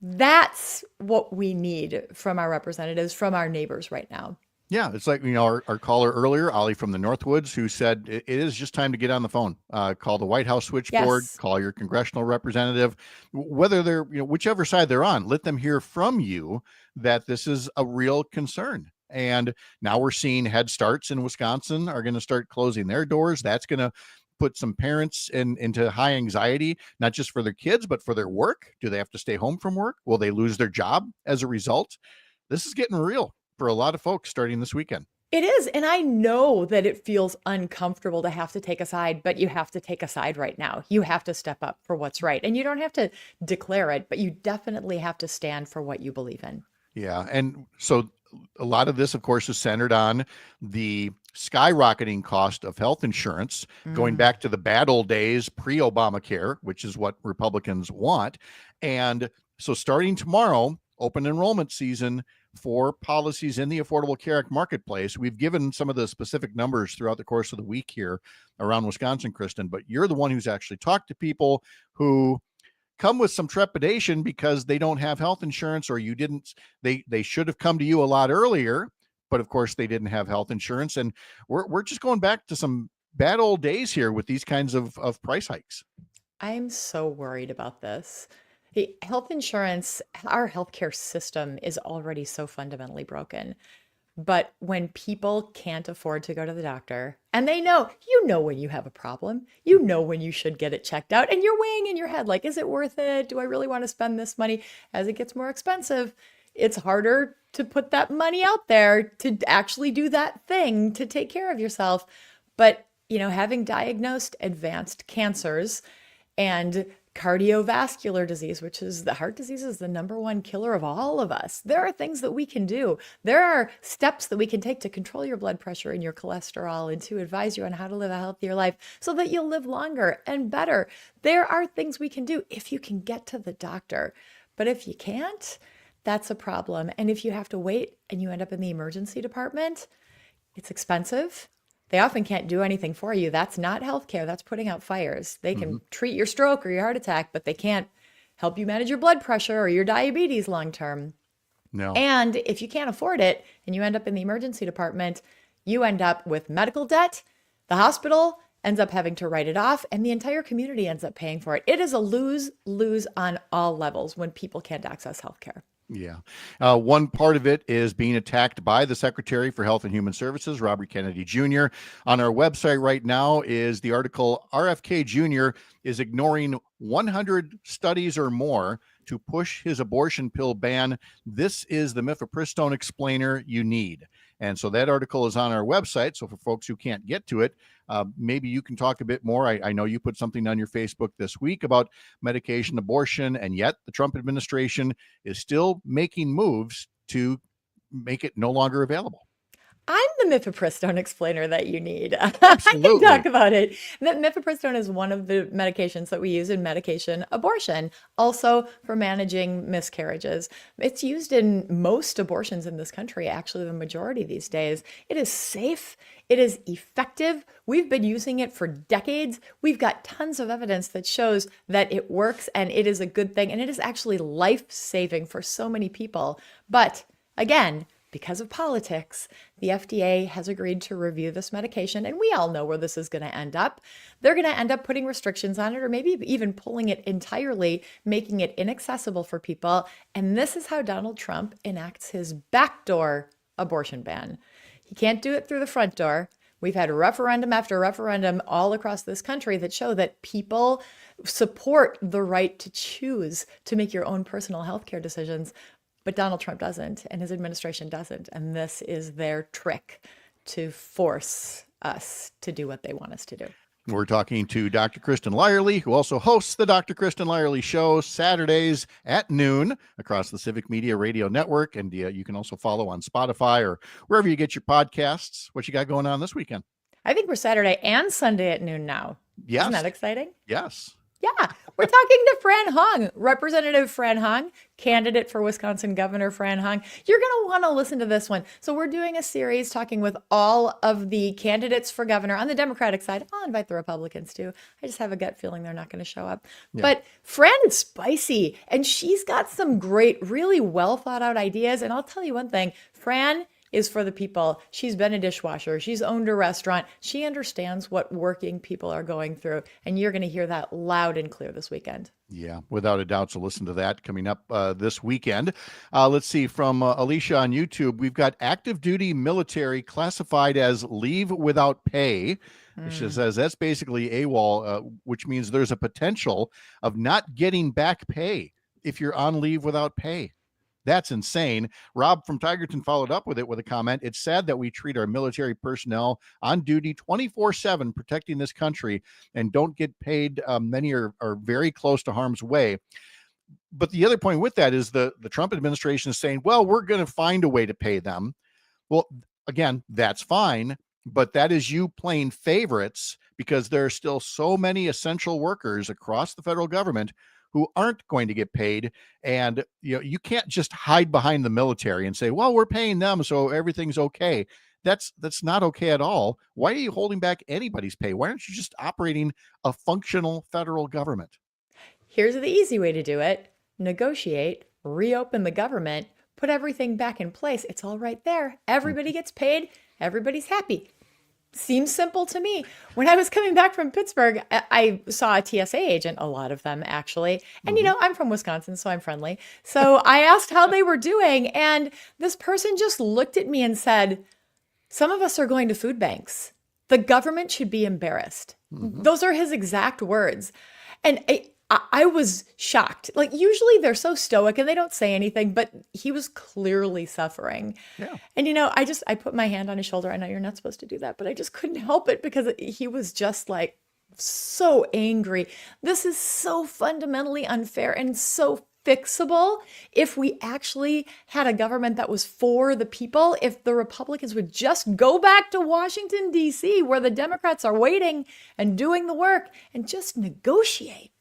That's what we need from our representatives, from our neighbors right now. Yeah, it's like, our caller earlier, Ollie from the Northwoods, who said it is just time to get on the phone, call the White House switchboard, Yes. call your congressional representative, whether they're, whichever side they're on, let them hear from you that this is a real concern. And now we're seeing Head Starts in Wisconsin are going to start closing their doors. That's going to put some parents into high anxiety, not just for their kids, but for their work. Do they have to stay home from work? Will they lose their job as a result? This is getting real for a lot of folks starting this weekend. It is. And I know that it feels uncomfortable to have to take a side, but you have to take a side right now. You have to step up for what's right. And you don't have to declare it, but you definitely have to stand for what you believe in. Yeah. And so a lot of this, of course, is centered on the skyrocketing cost of health insurance, going back to the bad old days pre-Obamacare, which is what Republicans want. And so starting tomorrow, open enrollment season for policies in the Affordable Care Act marketplace. We've given some of the specific numbers throughout the course of the week here around Wisconsin, Kristen, but you're the one who's actually talked to people who come with some trepidation because they don't have health insurance, or they should have come to you a lot earlier, but of course they didn't have health insurance. And we're just going back to some bad old days here with these kinds of price hikes. I'm so worried about this. The health insurance, our healthcare system is already so fundamentally broken. But when people can't afford to go to the doctor, and they know, when you have a problem, when you should get it checked out, and you're weighing in your head, like, is it worth it? Do I really want to spend this money? As it gets more expensive, it's harder to put that money out there to actually do that thing to take care of yourself. But, having diagnosed advanced cancers and cardiovascular disease, which is the heart disease, is the number one killer of all of us. There are things that we can do. There are steps that we can take to control your blood pressure and your cholesterol and to advise you on how to live a healthier life so that you'll live longer and better. There are things we can do if you can get to the doctor. But if you can't, that's a problem. And if you have to wait and you end up in the emergency department, it's expensive. They often can't do anything for you. That's not healthcare. That's putting out fires. They can treat your stroke or your heart attack, but they can't help you manage your blood pressure or your diabetes long term. No. And if you can't afford it and you end up in the emergency department, you end up with medical debt. The hospital ends up having to write it off, and the entire community ends up paying for it. It is a lose-lose on all levels when people can't access healthcare. Yeah. One part of it is being attacked by the Secretary for Health and Human Services, Robert Kennedy Jr. On our website right now is the article, RFK Jr. is ignoring 100 studies or more to push his abortion pill ban. This is the mifepristone explainer you need. And so that article is on our website. So for folks who can't get to it, maybe you can talk a bit more. I know you put something on your Facebook this week about medication abortion, and yet the Trump administration is still making moves to make it no longer available. I'm the mifepristone explainer that you need. I Absolutely. can talk about it. Mifepristone is one of the medications that we use in medication abortion, also for managing miscarriages. It's used in most abortions in this country, actually the majority these days. It is safe. It is effective. We've been using it for decades. We've got tons of evidence that shows that it works and it is a good thing. And it is actually life-saving for so many people. But again, because of politics, the FDA has agreed to review this medication, and we all know where this is going to end up. They're going to end up putting restrictions on it, or maybe even pulling it entirely, making it inaccessible for people. And this is how Donald Trump enacts his backdoor abortion ban. He can't do it through the front door. We've had referendum after referendum all across this country that show that people support the right to choose to make your own personal healthcare decisions. But Donald Trump doesn't, and his administration doesn't. And this is their trick to force us to do what they want us to do. We're talking to Dr. Kristen Lyerly, who also hosts the Dr. Kristen Lyerly Show Saturdays at noon across the Civic Media Radio Network. And you can also follow on Spotify or wherever you get your podcasts. What you got going on this weekend? I think we're Saturday and Sunday at noon now. Yes. Isn't that exciting? Yes. Yeah, we're talking to Fran Hung, Representative Fran Hung, candidate for Wisconsin Governor Fran Hung. You're going to want to listen to this one. So we're doing a series talking with all of the candidates for governor on the Democratic side. I'll invite the Republicans too. I just have a gut feeling they're not going to show up. Yeah. But Fran is spicy, and she's got some great, really well thought out ideas. And I'll tell you one thing, Fran is for the people. She's been a dishwasher. She's owned a restaurant. She understands what working people are going through. And you're going to hear that loud and clear this weekend. Yeah, without a doubt. So listen to that coming up this weekend. Let's see, from Alicia on YouTube, we've got active duty military classified as leave without pay. She says that's basically AWOL, which means there's a potential of not getting back pay if you're on leave without pay. That's insane. Rob from Tigerton followed up with it with a comment. It's sad that we treat our military personnel on duty 24/7 protecting this country and don't get paid. Many are very close to harm's way. But the other point with that is the Trump administration is saying, well, we're going to find a way to pay them. Well, again, that's fine, but that is you playing favorites because there are still so many essential workers across the federal government who aren't going to get paid. And you can't just hide behind the military and say, well, we're paying them, so everything's okay. That's not okay at all. Why are you holding back anybody's pay? Why aren't you just operating a functional federal government? Here's the easy way to do it. Negotiate, reopen the government, put everything back in place. It's all right there. Everybody gets paid. Everybody's happy. Seems simple to me. When I was coming back from Pittsburgh, I saw a TSA agent, a lot of them actually. And, I'm from Wisconsin, so I'm friendly. So I asked how they were doing. And this person just looked at me and said, some of us are going to food banks. The government should be embarrassed. Those are his exact words. And I was shocked. Like, usually they're so stoic and they don't say anything, but he was clearly suffering. Yeah. And, I put my hand on his shoulder. I know you're not supposed to do that, but I just couldn't help it because he was just like so angry. This is so fundamentally unfair and so fixable if we actually had a government that was for the people. If the Republicans would just go back to Washington, D.C., where the Democrats are waiting and doing the work, and just negotiate.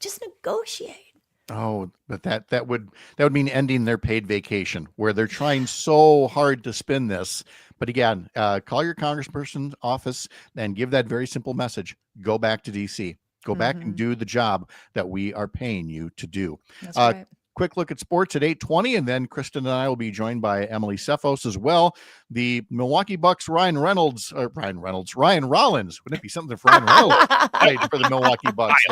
Oh, but that would mean ending their paid vacation, where they're trying so hard to spin this. But again, call your congressperson's office and give that very simple message. Go back to D.C. Go back and do the job that we are paying you to do. That's right. Quick look at sports at 8:20, and then Kristen and I will be joined by Emily Tseffos as well. The Milwaukee Bucks, Ryan Rollins. Wouldn't it be something for Ryan Reynolds played for the Milwaukee Bucks?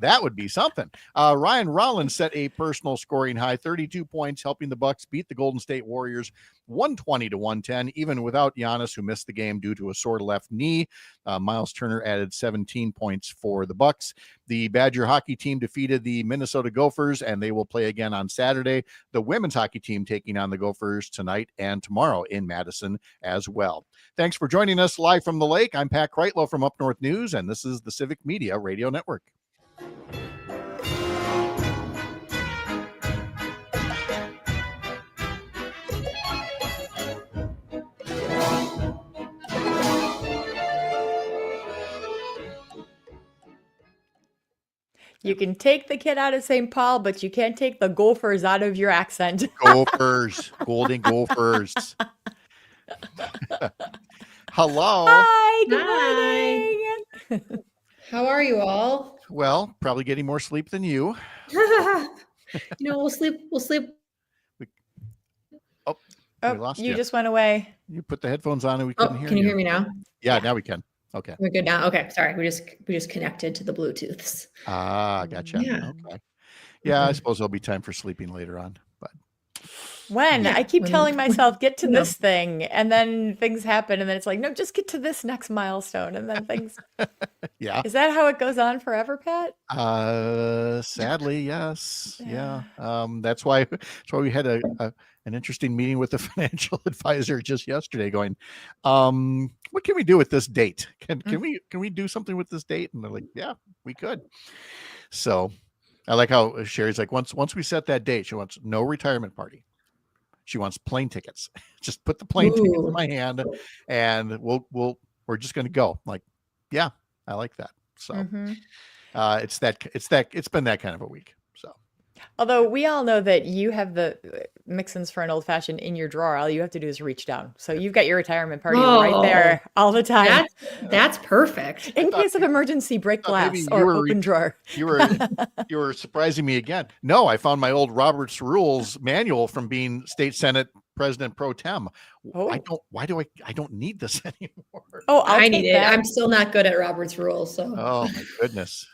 That would be something. Ryan Rollins set a personal scoring high, 32 points, helping the Bucks beat the Golden State Warriors 120-110, even without Giannis, who missed the game due to a sore left knee. Miles Turner added 17 points for the Bucks. The Badger hockey team defeated the Minnesota Gophers, and they will play again on Saturday. The women's hockey team taking on the Gophers tonight and tomorrow in Madison as well. Thanks for joining us live from the lake. I'm Pat Kreitlow from Up North News, and this is the Civic Media Radio Network. You can take the kid out of St. Paul, but you can't take the Gophers out of your accent. Gophers, Golden Gophers. Hello. Hi, good morning. How are you all? Well, probably getting more sleep than you. We'll sleep. We lost you just went away. You put the headphones on and we couldn't hear you. Can you hear me now? Yeah, now we can. Okay. We're good now. Okay. Sorry. We just connected to the Bluetooths. Ah, gotcha. Yeah. Okay. Yeah, I suppose there'll be time for sleeping later on, but When? I keep when- telling myself, get to No. this thing, and then things happen, and then it's like, no, just get to this next milestone, and then things. Yeah. Is that how it goes on forever, Pat? Sadly, yes. Yeah. That's why we had an interesting meeting with the financial advisor just yesterday going, what can we do with this date? Can we do something with this date? And they're like, yeah, we could. So I like how Sherry's like, once we set that date, she wants no retirement party. She wants plane tickets. Just put the plane tickets in my hand and we're just going to go. Like, yeah, I like that. So it's been that kind of a week. So, Although we all know that you have the mix-ins for an old fashioned in your drawer, all you have to do is reach down. So you've got your retirement party right there all the time. That's perfect. In case of emergency, break glass or open drawer. You were surprising me again. No, I found my old Robert's Rules manual from being state Senate President pro tem. I don't need this anymore. Oh, I need it. I'm still not good at Robert's Rules. So. Oh my goodness.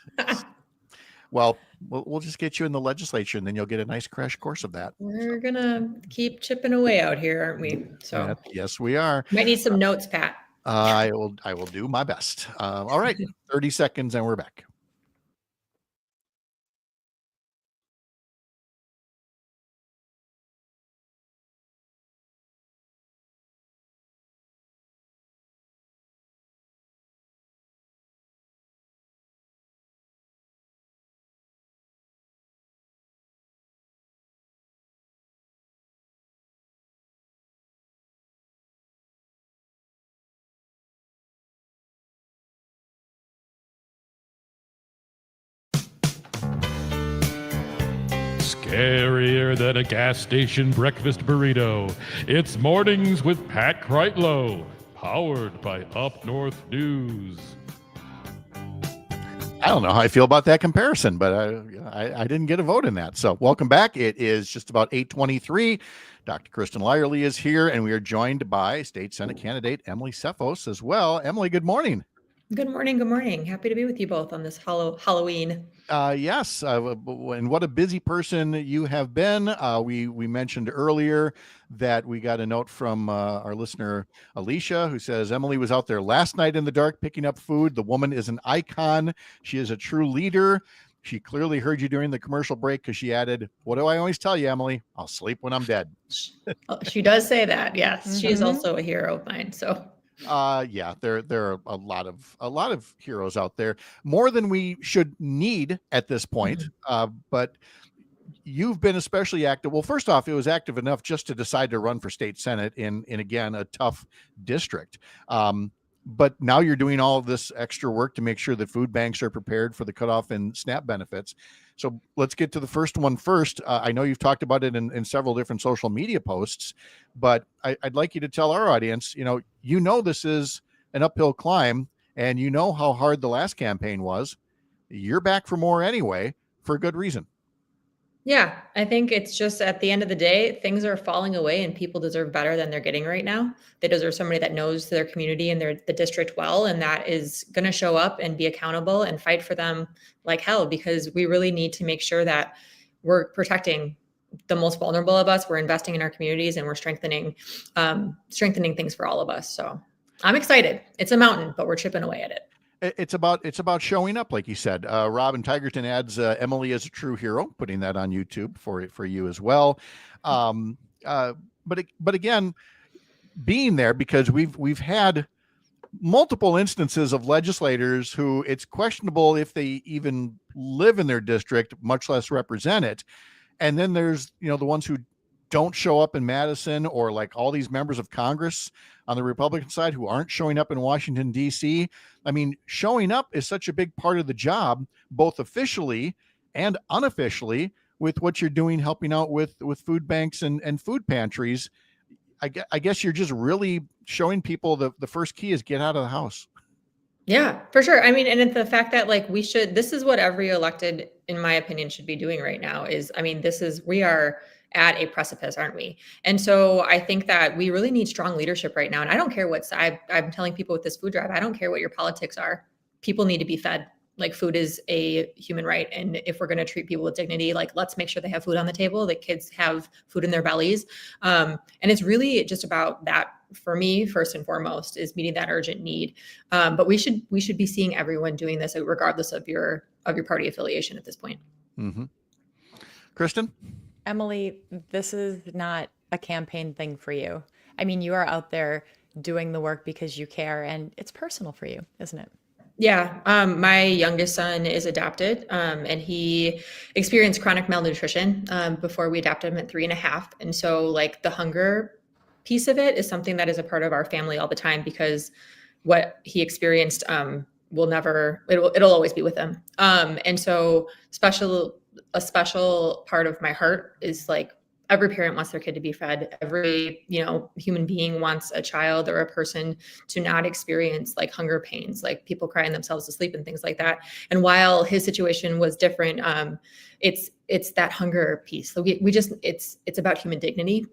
Well, we'll just get you in the legislature, and then you'll get a nice crash course of that. We're gonna keep chipping away out here, aren't we? So yes, we are. Might need some notes, Pat. I will do my best. All right, 30 seconds, and we're back. Scarier than a gas station breakfast burrito. It's Mornings with Pat Kreitlow, powered by Up North News. I don't know how I feel about that comparison, but I didn't get a vote in that. So welcome back. It is just about 8:23. Dr. Kristen Lyerly is here, and we are joined by State Senate candidate Emily Tseffos as well. Emily, good morning. Good morning. Good morning. Happy to be with you both on this Halloween. Yes, and what a busy person you have been. We mentioned earlier that we got a note from our listener Alicia, who says Emily was out there last night in the dark picking up food. The woman is an icon. She is a true leader. She clearly heard you during the commercial break because she added, "What do I always tell you, Emily? I'll sleep when I'm dead." She does say that. Yes, she is also a hero of mine. So. Yeah, there are a lot of heroes out there, more than we should need at this point. But you've been especially active. Well, first off, it was active enough just to decide to run for state Senate in again a tough district. But now you're doing all of this extra work to make sure that food banks are prepared for the cutoff in SNAP benefits. So let's get to the first one first. I know you've talked about it in several different social media posts, but I'd like you to tell our audience, you know this is an uphill climb, and you know how hard the last campaign was. You're back for more anyway, for a good reason. Yeah, I think it's just at the end of the day, things are falling away and people deserve better than they're getting right now. They deserve somebody that knows their community and the district well, and that is going to show up and be accountable and fight for them like hell, because we really need to make sure that we're protecting the most vulnerable of us. We're investing in our communities and we're strengthening things for all of us. So I'm excited. It's a mountain, but we're chipping away at it. It's about showing up, like you said. Robin Tigerton adds Emily is a true hero, putting that on YouTube for you as well. But again, being there, because we've had multiple instances of legislators who it's questionable if they even live in their district, much less represent it. And then there's the ones who don't show up in Madison, or like all these members of Congress on the Republican side who aren't showing up in Washington, D.C. I mean, showing up is such a big part of the job, both officially and unofficially, with what you're doing, helping out with food banks and food pantries. I guess you're just really showing people the first key is get out of the house. Yeah, for sure. I mean, and it's the fact that this is what every elected, in my opinion, should be doing right now we are at a precipice, aren't we? And so I think that we really need strong leadership right now. And I don't care what side I'm telling people with this food drive, I don't care what your politics are. People need to be fed. Like food is a human right. And if we're going to treat people with dignity, like let's make sure they have food on the table, that kids have food in their bellies. And it's really just about that for me, first and foremost, is meeting that urgent need. But we should be seeing everyone doing this regardless of your party affiliation at this point. Mm-hmm. Kristen? Emily, this is not a campaign thing for you. I mean, you are out there doing the work because you care, and it's personal for you, isn't it? Yeah. My youngest son is adopted, and he experienced chronic malnutrition before we adopted him at 3.5. And so like the hunger piece of it is something that is a part of our family all the time, because what he experienced it'll always be with him. And so a special part of my heart is like every parent wants their kid to be fed. Every, human being wants a child or a person to not experience like hunger pains, like people crying themselves to sleep and things like that. And while his situation was different, it's that hunger piece. So it's about human dignity,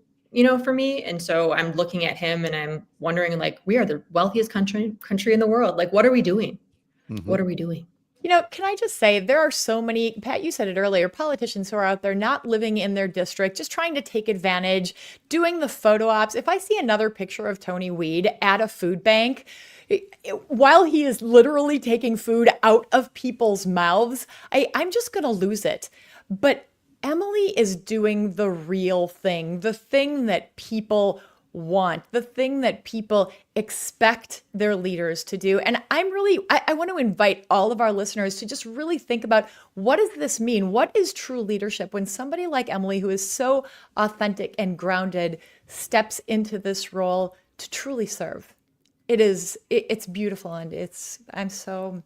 for me. And so I'm looking at him and I'm wondering, like, we are the wealthiest country in the world. Like, what are we doing? Mm-hmm. What are we doing? Can I just say, there are so many, Pat, you said it earlier, politicians who are out there not living in their district, just trying to take advantage, doing the photo ops. If I see another picture of Tony Weed at a food bank, while he is literally taking food out of people's mouths, I'm just going to lose it. But Emily is doing the real thing, the thing that people want, the thing that people expect their leaders to do. And I want to invite all of our listeners to just really think about, what does this mean? What is true leadership when somebody like Emily, who is so authentic and grounded, steps into this role to truly serve? It's beautiful. And I'm so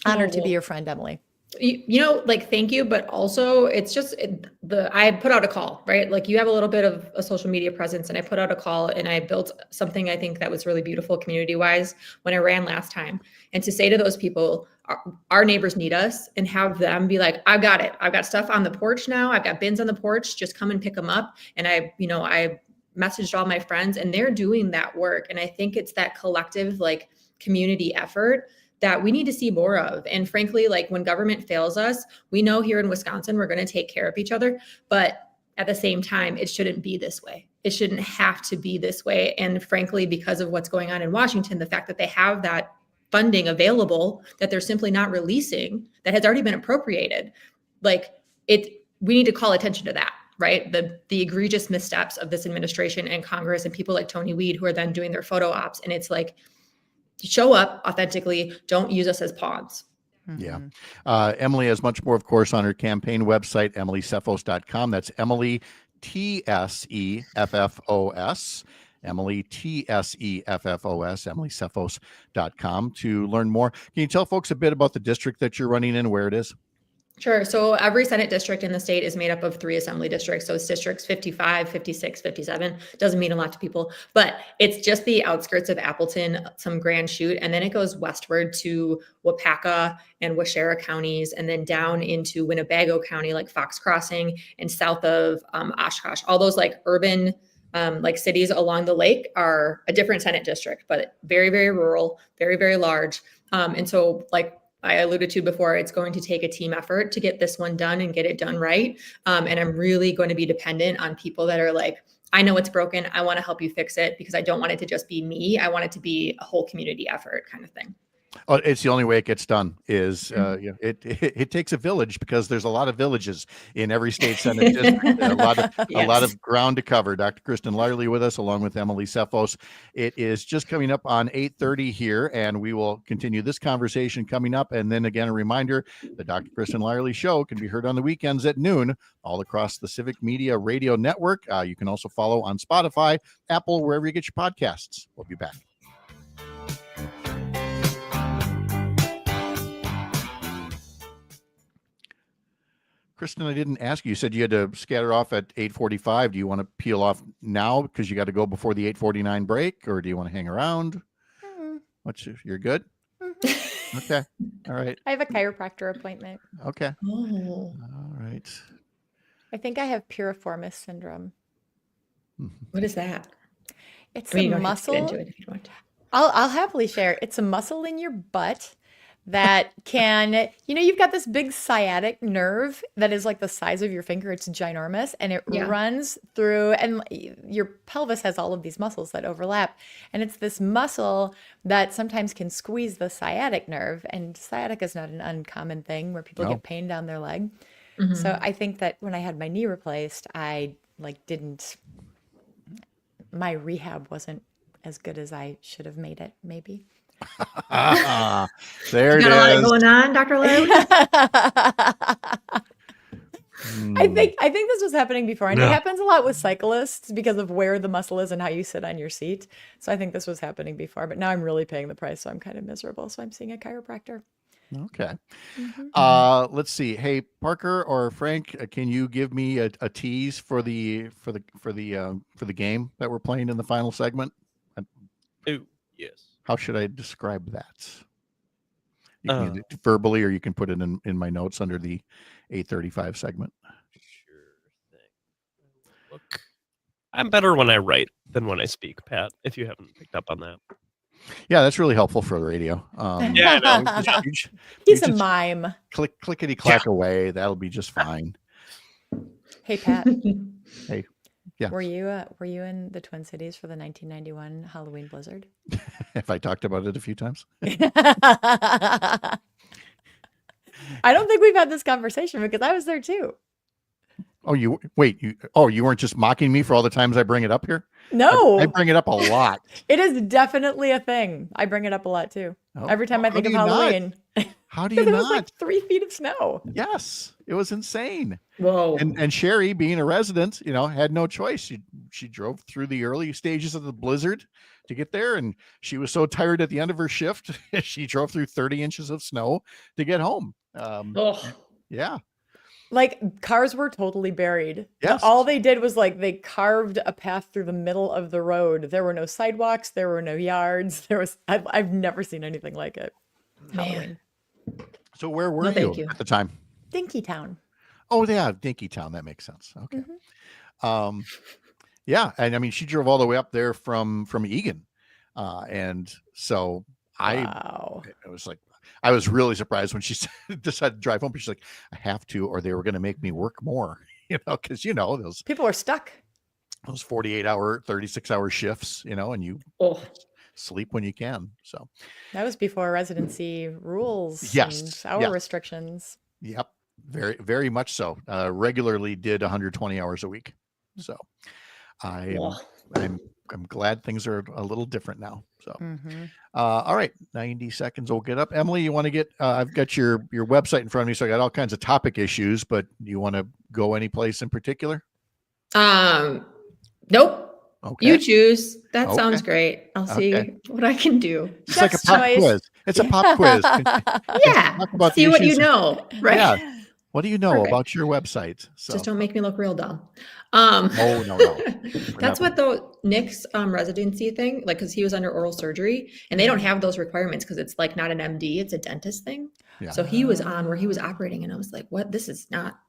honored to be your friend, Emily. Thank you. But also it's just I put out a call, right? Like you have a little bit of a social media presence, and I put out a call and I built something I think that was really beautiful community wise when I ran last time. And to say to those people, our neighbors need us, and have them be like, I've got it. I've got stuff on the porch now. I've got bins on the porch. Just come and pick them up. And I messaged all my friends, and they're doing that work. And I think it's that collective, like, community effort that we need to see more of. And frankly, like when government fails us, we know here in Wisconsin, we're going to take care of each other. But at the same time, it shouldn't be this way. It shouldn't have to be this way. And frankly, because of what's going on in Washington, the fact that they have that funding available that they're simply not releasing, that has already been appropriated, we need to call attention to that, right? The egregious missteps of this administration and Congress and people like Tony Weed, who are then doing their photo ops. And it's like, show up authentically. Don't use us as pawns. Yeah. Emily has much more, of course, on her campaign website, emilytseffos.com. That's Emily, Tseffos. Emily, Tseffos, emilytseffos.com to learn more. Can you tell folks a bit about the district that you're running in, where it is? Sure. So every Senate district in the state is made up of 3 assembly districts. So it's districts 55, 56, 57. Doesn't mean a lot to people, but it's just the outskirts of Appleton, some Grand Chute, and then it goes westward to Wapaka and Waushara counties, and then down into Winnebago County, like Fox Crossing, and south of Oshkosh. All those like urban cities along the lake are a different Senate district, but very, very rural, very, very large. And so like I alluded to before, it's going to take a team effort to get this one done and get it done right. And I'm really going to be dependent on people that are like, I know it's broken. I want to help you fix it, because I don't want it to just be me. I want it to be a whole community effort kind of thing. Oh, it's the only way it gets done is it takes a village, because there's a lot of villages in every state Senate district. A lot of ground to cover. Dr. Kristen Lyerly with us, along with Emily Tseffos. It is just coming up on 8:30 here, and we will continue this conversation coming up. And then again, a reminder, the Dr. Kristen Lyerly Show can be heard on the weekends at noon all across the Civic Media Radio Network. You can also follow on Spotify, Apple, wherever you get your podcasts. We'll be back. Kristen, I didn't ask you. You said you had to scatter off at 8:45. Do you want to peel off now because you got to go before the 8:49 break, or do you want to hang around? You're good? Mm-hmm. Okay. All right. I have a chiropractor appointment. Okay. Oh. All right. I think I have piriformis syndrome. What is that? It's a muscle. Get into it if you want. I'll happily share. It's a muscle in your butt that can, you've got this big sciatic nerve that is like the size of your finger. It's ginormous, and it runs through, and your pelvis has all of these muscles that overlap. And it's this muscle that sometimes can squeeze the sciatic nerve. And sciatica is not an uncommon thing where people get pain down their leg. So I think that when I had my knee replaced, I my rehab wasn't as good as I should have made it, maybe. There you it got a lot is. going on, Dr. Lowe? I think this was happening before, and it happens a lot with cyclists because of where the muscle is and how you sit on your seat. So I think this was happening before, but now I'm really paying the price, so I'm kind of miserable. So I'm seeing a chiropractor. Okay. Let's see. Hey, Parker or Frank, can you give me a tease for the game that we're playing in the final segment? Oh, yes. How should I describe that? You can either verbally, or you can put it in my notes under the 8:35 segment. Sure thing. Look, I'm better when I write than when I speak, Pat, if you haven't picked up on that. Yeah, that's really helpful for the radio. Yeah, I know. He's a mime. Clickety clack away. That'll be just fine. Hey, Pat. Hey. Yeah. Were you in the Twin Cities for the 1991 Halloween blizzard? Have I talked about it a few times? I don't think we've had this conversation because I was there too. Oh, you weren't just mocking me for all the times I bring it up here? No. I bring it up a lot. It is definitely a thing. I bring it up a lot too. Oh, Every time I think of do you not? Halloween. How do you There not? was like 3 feet of snow. Yes, it was insane. Whoa. And Sherry, being a resident, had no choice. She drove through the early stages of the blizzard to get there, and she was so tired at the end of her shift, she drove through 30 inches of snow to get home. Yeah. Like cars were totally buried. Yes. All they did was they carved a path through the middle of the road. There were no sidewalks. There were no yards. I've never seen anything like it. Halloween. So where were you at the time? Dinkytown. Oh yeah, Dinkytown. That makes sense. Okay. Yeah, and I mean she drove all the way up there from Egan, and so it was like I was really surprised when she decided to drive home. She's like, I have to, or they were going to make me work more, because those people are stuck. Those 48-hour, 36-hour shifts, and you sleep when you can. So that was before residency rules. Yes, and hour restrictions. Yep, very, very much so. Regularly did 120 hours a week. So I'm glad things are a little different now. So, all right, 90 seconds. We'll get up. Emily, you want to get? I've got your website in front of me, so I got all kinds of topic issues. But do you want to go any place in particular? Nope. Okay. You choose. That sounds great. I'll see what I can do. It's like a pop quiz. It's a pop quiz. Yeah. See what you know. Right. Yeah. What do you know about your website? So. Just don't make me look real dumb. No. That's what Nick's residency thing, because he was under oral surgery, and they don't have those requirements because it's not an MD, it's a dentist thing. Yeah. So he was on where he was operating, and I was like, what? This is not.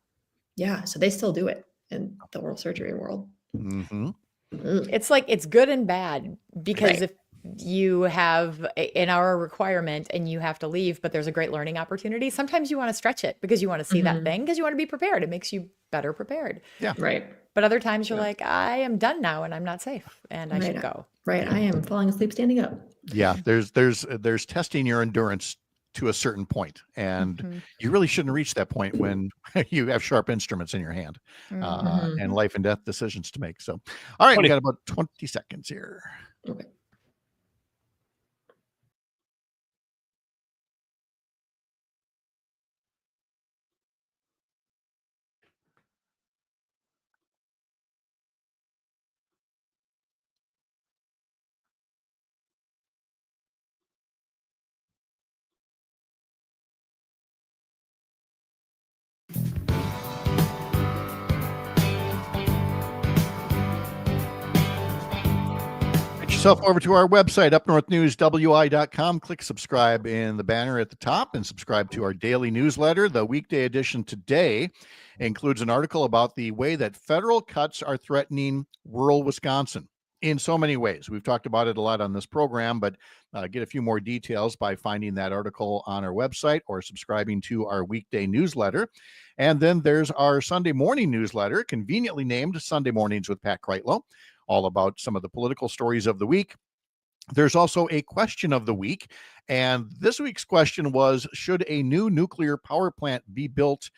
Yeah. So they still do it in the oral surgery world. Mm-hmm. It's good and bad because if you have an hour requirement and you have to leave, but there's a great learning opportunity, sometimes you want to stretch it because you want to see that thing, because you want to be prepared. It makes you better prepared. Yeah. Right. But other times you're like, I am done now and I'm not safe and I should go. Right. I am falling asleep standing up. Yeah. There's testing your endurance to a certain point, and you really shouldn't reach that point when you have sharp instruments in your hand and life and death decisions to make. So, all right, we got about 20 seconds here. Okay. Yourself over to our website, upnorthnewswi.com. Click subscribe in the banner at the top and subscribe to our daily newsletter. The weekday edition today includes an article about the way that federal cuts are threatening rural Wisconsin. in so many ways. We've talked about it a lot on this program, but get a few more details by finding that article on our website or subscribing to our weekday newsletter. And then there's our Sunday morning newsletter, conveniently named Sunday Mornings with Pat Kreitlow, all about some of the political stories of the week. There's also a question of the week. And this week's question was, should a new nuclear power plant be built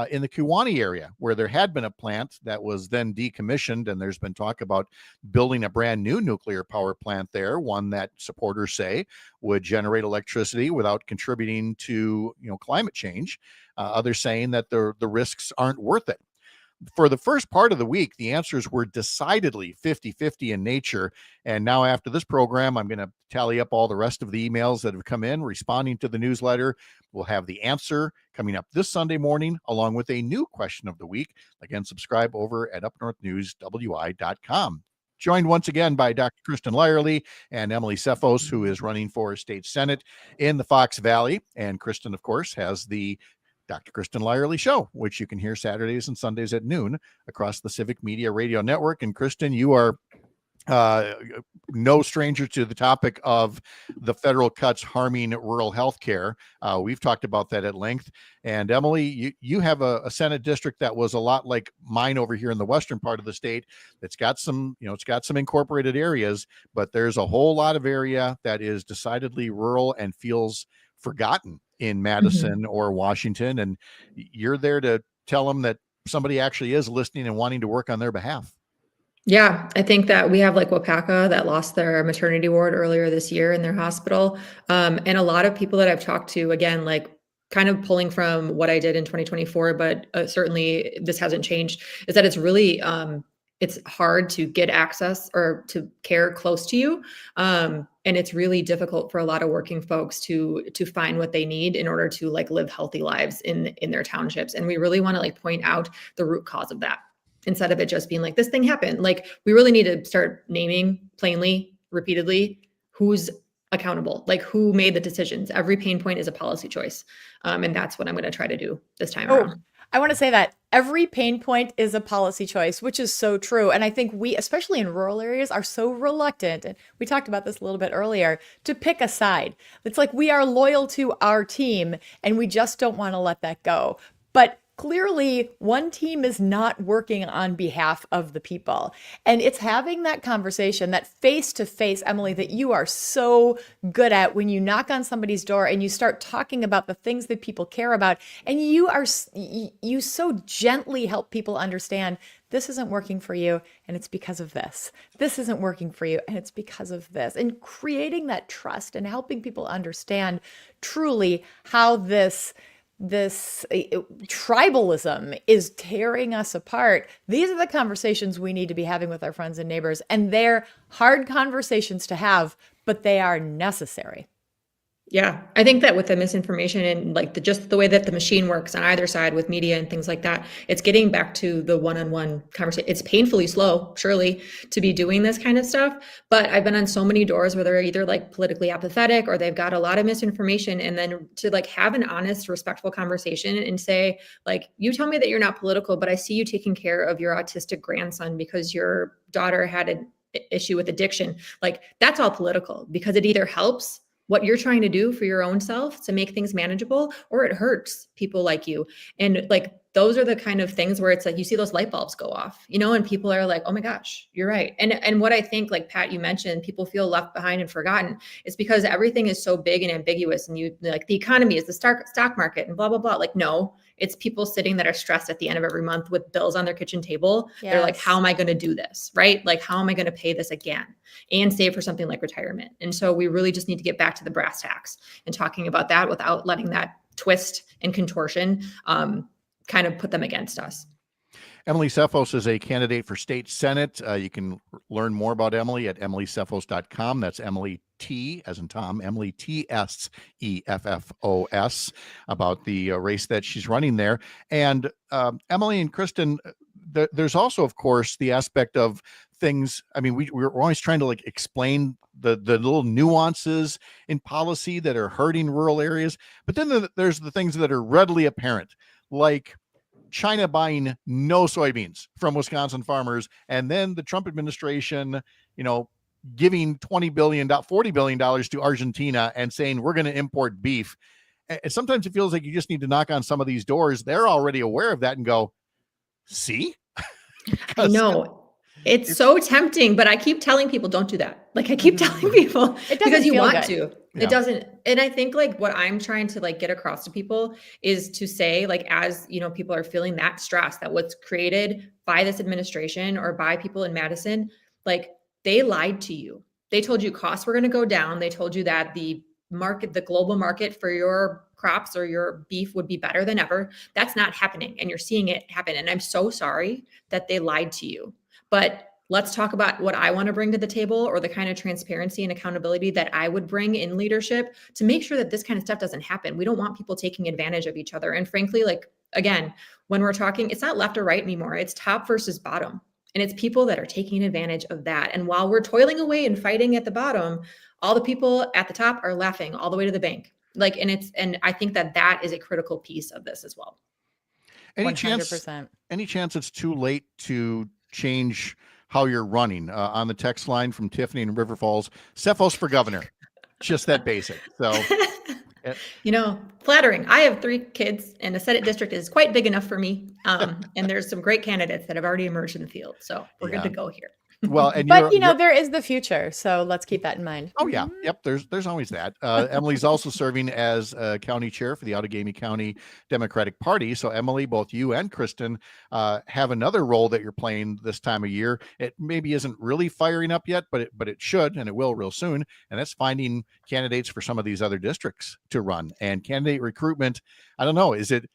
in the Kewanee area, where there had been a plant that was then decommissioned, and there's been talk about building a brand new nuclear power plant there, one that supporters say would generate electricity without contributing to climate change. Others saying that the risks aren't worth it. For the first part of the week, the answers were decidedly 50-50 in nature. And now after this program, I'm going to tally up all the rest of the emails that have come in responding to the newsletter. We'll have the answer coming up this Sunday morning, along with a new question of the week. Again, subscribe over at upnorthnewswi.com. Joined once again by Dr. Kristen Lyerly and Emily Tseffos, who is running for state senate in the Fox Valley. And Kristen, of course, has the Dr. Kristen Lyerly Show, which you can hear Saturdays and Sundays at noon across the Civic Media Radio Network. And Kristen, you are no stranger to the topic of the federal cuts harming rural health care. We've talked about that at length. And Emily, you have a Senate district that was a lot like mine over here in the western part of the state. It's got some incorporated areas, but there's a whole lot of area that is decidedly rural and feels forgotten in Madison or Washington. And you're there to tell them that somebody actually is listening and wanting to work on their behalf. Yeah, I think that we have like Wapaka that lost their maternity ward earlier this year in their hospital. And a lot of people that I've talked to, again, like kind of pulling from what I did in 2024, but certainly this hasn't changed, is that it's really, it's hard to get access or to care close to you. And it's really difficult for a lot of working folks to find what they need in order to like live healthy lives in their townships. And we really want to like point out the root cause of that, instead of it just being like, this thing happened. Like, we really need to start naming plainly, repeatedly, who's accountable, like who made the decisions. Every pain point is a policy choice. And that's what I'm going to try to do this time around. I want to say that every pain point is a policy choice, which is so true. And I think we, especially in rural areas, are so reluctant, and we talked about this a little bit earlier, to pick a side. It's like we are loyal to our team and we just don't want to let that go. But clearly, one team is not working on behalf of the people. And it's having that conversation, that face-to-face, Emily, that you are so good at when you knock on somebody's door and you start talking about the things that people care about. And you so gently help people understand, this isn't working for you, and it's because of this. This isn't working for you, and it's because of this. And creating that trust and helping people understand truly how this tribalism is tearing us apart. These are the conversations we need to be having with our friends and neighbors, and they're hard conversations to have, but they are necessary. Yeah, I think that with the misinformation and like just the way that the machine works on either side with media and things like that, it's getting back to the one-on-one conversation. It's painfully slow, surely, to be doing this kind of stuff. But I've been on so many doors where they're either like politically apathetic or they've got a lot of misinformation. And then to like have an honest, respectful conversation and say, like, you tell me that you're not political, but I see you taking care of your autistic grandson because your daughter had an issue with addiction. Like, that's all political, because it either helps what you're trying to do for your own self to make things manageable, or it hurts people like you. And like, those are the kind of things where it's like, you see those light bulbs go off, and people are like, oh my gosh, you're right. And what I think, like Pat, you mentioned, people feel left behind and forgotten. It's because everything is so big and ambiguous, and you like, the economy is the stock market and blah, blah, blah. Like, no, it's people sitting that are stressed at the end of every month with bills on their kitchen table. Yes. They're like, how am I going to do this? Right? Like, how am I going to pay this again and save for something like retirement? And so we really just need to get back to the brass tacks and talking about that without letting that twist and contortion kind of put them against us. Emily Tseffos is a candidate for state senate. You can learn more about Emily at emilytseffos.com. That's Emily T as in Tom, Emily Tseffos, about the race that she's running there. And Emily and Kristen, there's also, of course, the aspect of things. I mean, we're always trying to like explain the little nuances in policy that are hurting rural areas. But then there's the things that are readily apparent, like China buying no soybeans from Wisconsin farmers, and then the Trump administration, giving $40 billion to Argentina and saying we're going to import beef. And sometimes it feels like you just need to knock on some of these doors. They're already aware of that and go, see? I know. It's so tempting, but I keep telling people don't do that. Like I keep telling people because you want to. Yeah. It doesn't. And I think like what I'm trying to like get across to people is to say like, as people are feeling that stress that what's created by this administration or by people in Madison, like they lied to you. They told you costs were going to go down. They told you that the global market for your crops or your beef would be better than ever. That's not happening. And you're seeing it happen. And I'm so sorry that they lied to you. But let's talk about what I want to bring to the table or the kind of transparency and accountability that I would bring in leadership to make sure that this kind of stuff doesn't happen. We don't want people taking advantage of each other. And frankly, like, again, when we're talking, it's not left or right anymore. It's top versus bottom. And it's people that are taking advantage of that. And while we're toiling away and fighting at the bottom, all the people at the top are laughing all the way to the bank. Like, and I think that is a critical piece of this as well. Any 100%. chance it's too late to change how you're running? On the text line from Tiffany in River Falls, Tseffos for governor. Just that basic. So, flattering. I have 3 kids and the Senate district is quite big enough for me. And there's some great candidates that have already emerged in the field. So we're good to go here. Well, and But there is the future, so let's keep that in mind. Oh yeah, yep. There's always that. Emily's also serving as county chair for the Outagamie County Democratic Party. So Emily, both you and Kristen have another role that you're playing this time of year. It maybe isn't really firing up yet, but it should, and it will real soon. And that's finding candidates for some of these other districts to run. And candidate recruitment, I don't know, is it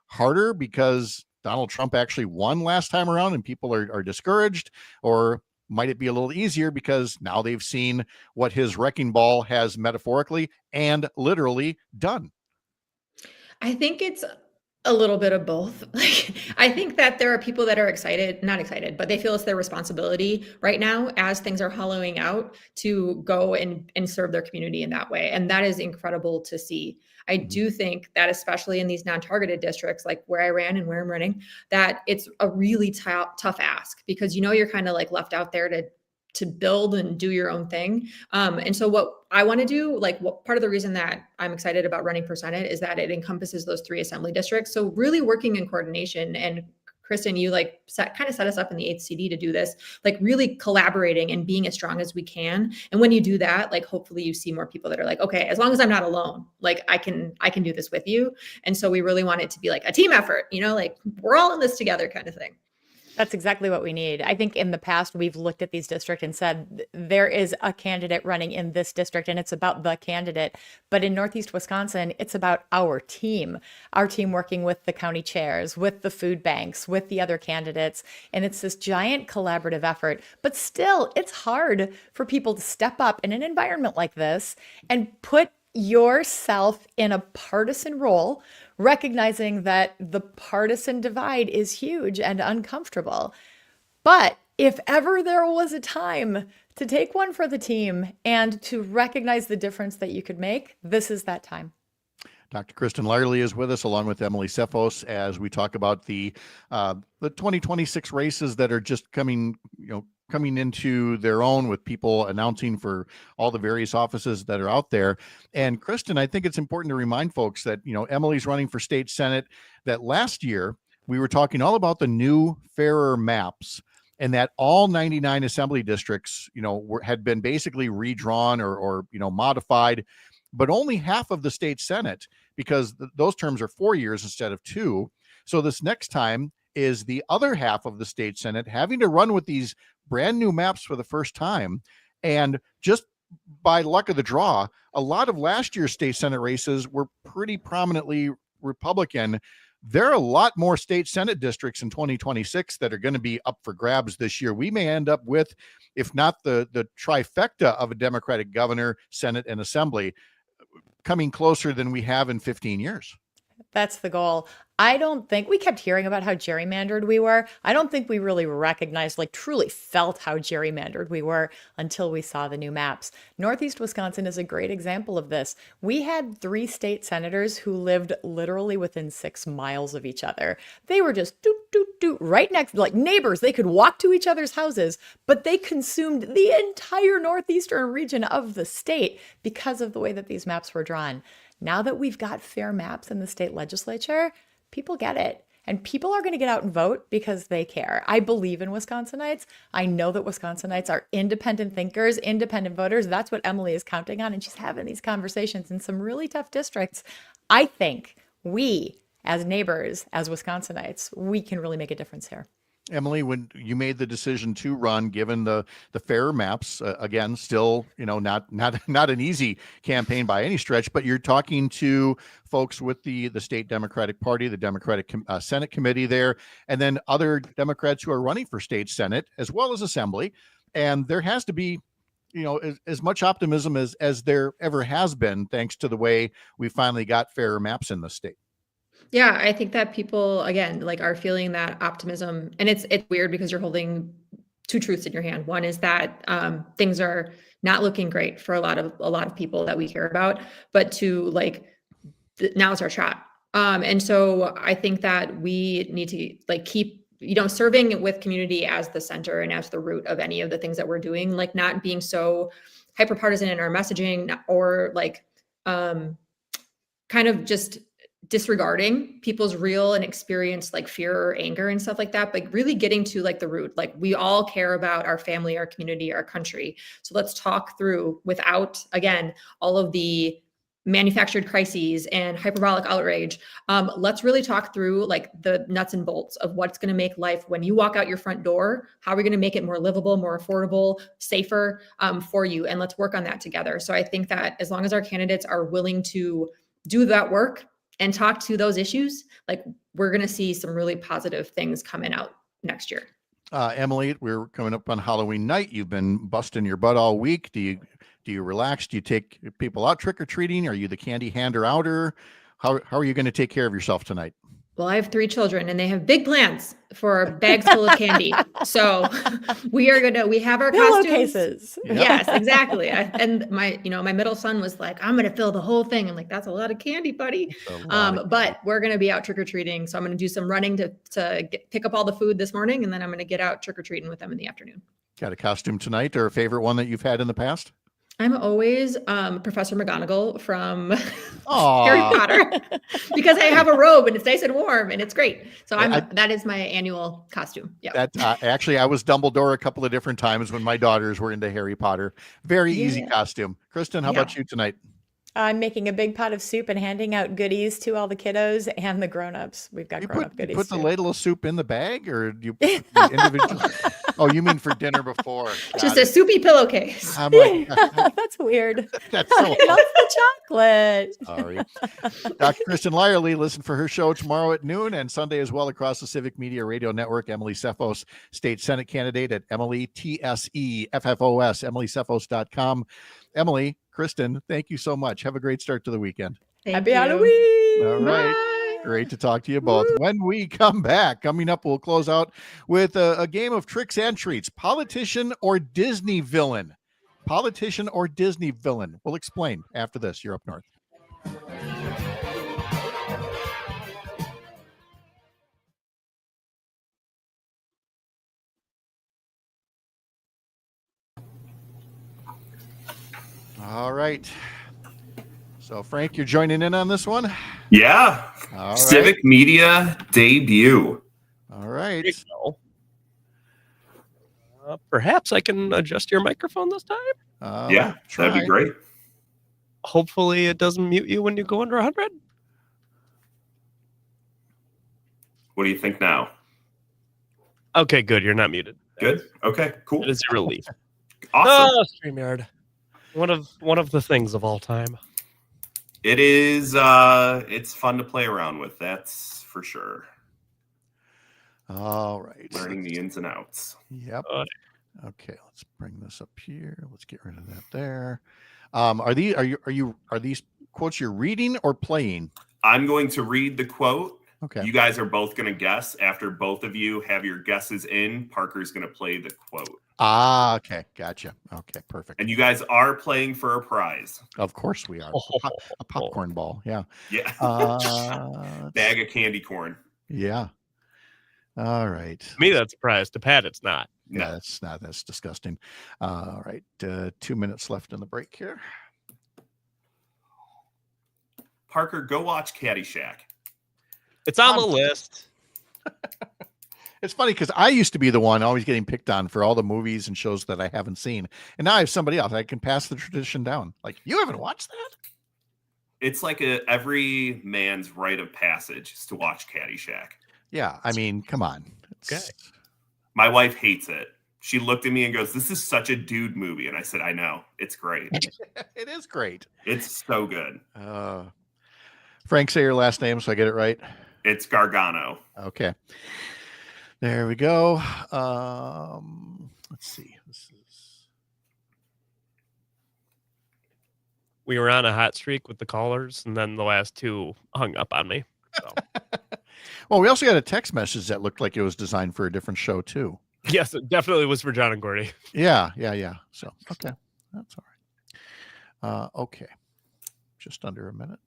harder because Donald Trump actually won last time around and people are discouraged, or might it be a little easier because now they've seen what his wrecking ball has metaphorically and literally done? I think it's a little bit of both. Like, I think that there are people that are not excited, but they feel it's their responsibility right now as things are hollowing out to go and serve their community in that way. And that is incredible to see. I do think that especially in these non-targeted districts, like where I ran and where I'm running, that it's a really tough ask because you're kind of like left out there to build and do your own thing. And so what I want to do, like what part of the reason that I'm excited about running for Senate is that it encompasses those 3 assembly districts. So really working in coordination, and Kristen, you kind of set us up in the 8th CD to do this, like really collaborating and being as strong as we can. And when you do that, like hopefully you see more people that are like, okay, as long as I'm not alone, like I can do this with you. And so we really want it to be like a team effort, like we're all in this together kind of thing. That's exactly what we need. I think in the past, we've looked at these districts and said, there is a candidate running in this district and it's about the candidate. But in Northeast Wisconsin, it's about our team working with the county chairs, with the food banks, with the other candidates. And it's this giant collaborative effort. But still, it's hard for people to step up in an environment like this and put yourself in a partisan role, recognizing that the partisan divide is huge and uncomfortable. But if ever there was a time to take one for the team and to recognize the difference that you could make, this is that time. Dr. Kristen Lyerly is with us, along with Emily Tseffos, as we talk about the 2026 races that are just coming into their own, with people announcing for all the various offices that are out there. And Kristen, I think it's important to remind folks that, Emily's running for state Senate, that last year we were talking all about the new, fairer maps, and that all 99 assembly districts, had been basically redrawn or modified, but only half of the state Senate, because those terms are 4 years instead of 2. So this next time is the other half of the state Senate having to run with these brand new maps for the first time. And just by luck of the draw, a lot of last year's state Senate races were pretty prominently Republican. There are a lot more state Senate districts in 2026 that are going to be up for grabs this year. We may end up with, if not the trifecta of a Democratic governor, Senate, and Assembly, coming closer than we have in 15 years. That's the goal. I don't think we kept hearing about how gerrymandered we were. I don't think we really recognized, like truly felt how gerrymandered we were until we saw the new maps. Northeast Wisconsin is a great example of this. We had 3 state senators who lived literally within 6 miles of each other. They were just doot, doot, doot, right next, like neighbors. They could walk to each other's houses, but they consumed the entire northeastern region of the state because of the way that these maps were drawn. Now that we've got fair maps in the state legislature, people get it. And people are going to get out and vote because they care. I believe in Wisconsinites. I know that Wisconsinites are independent thinkers, independent voters. That's what Emily is counting on. And she's having these conversations in some really tough districts. I think we, as neighbors, as Wisconsinites, we can really make a difference here. Emily, when you made the decision to run, given the fair maps, again, still, not an easy campaign by any stretch, but you're talking to folks with the state Democratic Party, the Democratic Senate committee there, and then other Democrats who are running for state Senate as well as Assembly. And there has to be, as much optimism as there ever has been, thanks to the way we finally got fairer maps in the state. Yeah, I think that people, again, like are feeling that optimism, and it's weird because you're holding 2 truths in your hand. One is that things are not looking great for a lot of people that we care about, but 2, like now it's our shot. And so I think that we need to keep, serving with community as the center and as the root of any of the things that we're doing, like not being so hyperpartisan in our messaging or kind of just disregarding people's real and experienced fear or anger and stuff like that, but really getting to the root. We all care about our family, our community, our country. So let's talk through without, again, all of the manufactured crises and hyperbolic outrage. Let's really talk through the nuts and bolts of what's going to make life when you walk out your front door. How are we going to make it more livable, more affordable, safer for you? And let's work on that together. So I think that as long as our candidates are willing to do that work and talk to those issues, we're going to see some really positive things coming out next year. Emily, we're coming up on Halloween night. You've been busting your butt all week. Do you relax? Do you take people out trick-or-treating? Are you the candy hander outer? How are you going to take care of yourself tonight? Well, I have 3 children and they have big plans for bags full of candy. So we have our pillowcases. Yep. Yes, exactly. And my middle son was like, I'm going to fill the whole thing. I'm like, that's a lot of candy, buddy. But we're going to be out trick-or-treating. So I'm going to do some running to pick up all the food this morning. And then I'm going to get out trick-or-treating with them in the afternoon. Got a costume tonight or a favorite one that you've had in the past? I'm always Professor McGonagall from Harry Potter because I have a robe and it's nice and warm and it's great. So that is my annual costume. Yeah. Actually, I was Dumbledore a couple of different times when my daughters were into Harry Potter. Very easy costume. Kristen, how about you tonight? I'm making a big pot of soup and handing out goodies to all the kiddos and the grown-ups. We've got grown-up goodies. You put the ladle of soup in the bag, or do you individually? Oh, you mean for dinner before? Just a soupy pillowcase. I'm like, that's weird. That's so That's the chocolate. Sorry. Dr. Kristen Lyerly, listen for her show tomorrow at noon and Sunday as well across the Civic Media Radio Network. Emily Tseffos, State Senate candidate at Emily Tseffos, EmilyTseffos.com. Emily, Kristen, thank you so much. Have a great start to the weekend. Happy Halloween. All right. Great to talk to you both. When we come back, coming up, we'll close out with a game of tricks and treats. Politician or Disney villain? Politician or Disney villain? We'll explain after this. You're up north. All right. So, Frank, you're joining in on this one? Yeah. All Civic right. Media debut. All right. Perhaps I can adjust your microphone this time? Yeah, that'd be great. Hopefully it doesn't mute you when you go under 100. What do you think now? Okay, good. You're not muted. Good. Okay, cool. It is a relief. Awesome. Oh, StreamYard. One of the things of all time. It is it's fun to play around with, that's for sure. All right. Learning the ins and outs. Yep. Okay, let's bring this up here. Let's get rid of that there. Are these quotes you're reading or playing? I'm going to read the quote. Okay. You guys are both going to guess. After both of you have your guesses in, Parker's going to play the quote. Ah, okay. Gotcha. Okay, perfect. And you guys are playing for a prize. Of course we are. A popcorn ball. Yeah. Yeah. Bag of candy corn. Yeah. All right. To me, that's a prize. To Pat, it's not. No, that's not. That's disgusting. All right. 2 minutes left in the break here. Parker, go watch Caddyshack. It's on the list. It's funny because I used to be the one always getting picked on for all the movies and shows that I haven't seen. And now I have somebody else. I can pass the tradition down. Like, you haven't watched that? It's like every man's rite of passage is to watch Caddyshack. Yeah. I mean, come on. Okay. My wife hates it. She looked at me and goes, "This is such a dude movie." And I said, "I know. It's great." It is great. It's so good. Frank, say your last name so I get it right. It's Gargano. Okay. There we go. Let's see. We were on a hot streak with the callers, and then the last two hung up on me. So. Well, we also got a text message that looked like it was designed for a different show, too. Yes, it definitely was for John and Gordy. Yeah. So, okay. That's all right. Okay. Just under a minute.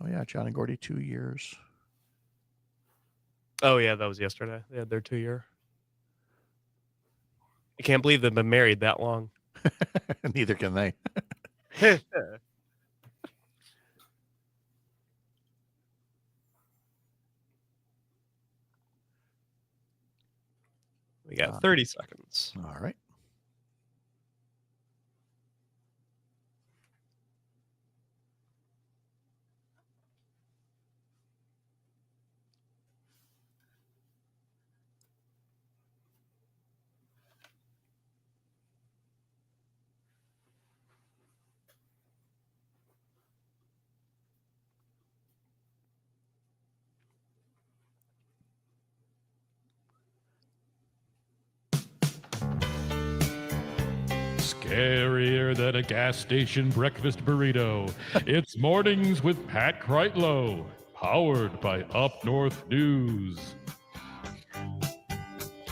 Oh, yeah. John and Gordy, 2 years. Oh, yeah, that was yesterday. They had their 2 year. I can't believe they've been married that long. Neither can they. We got 30 seconds. All right. Scarier than a gas station breakfast burrito. It's Mornings with Pat Kreitlow, powered by Up North News.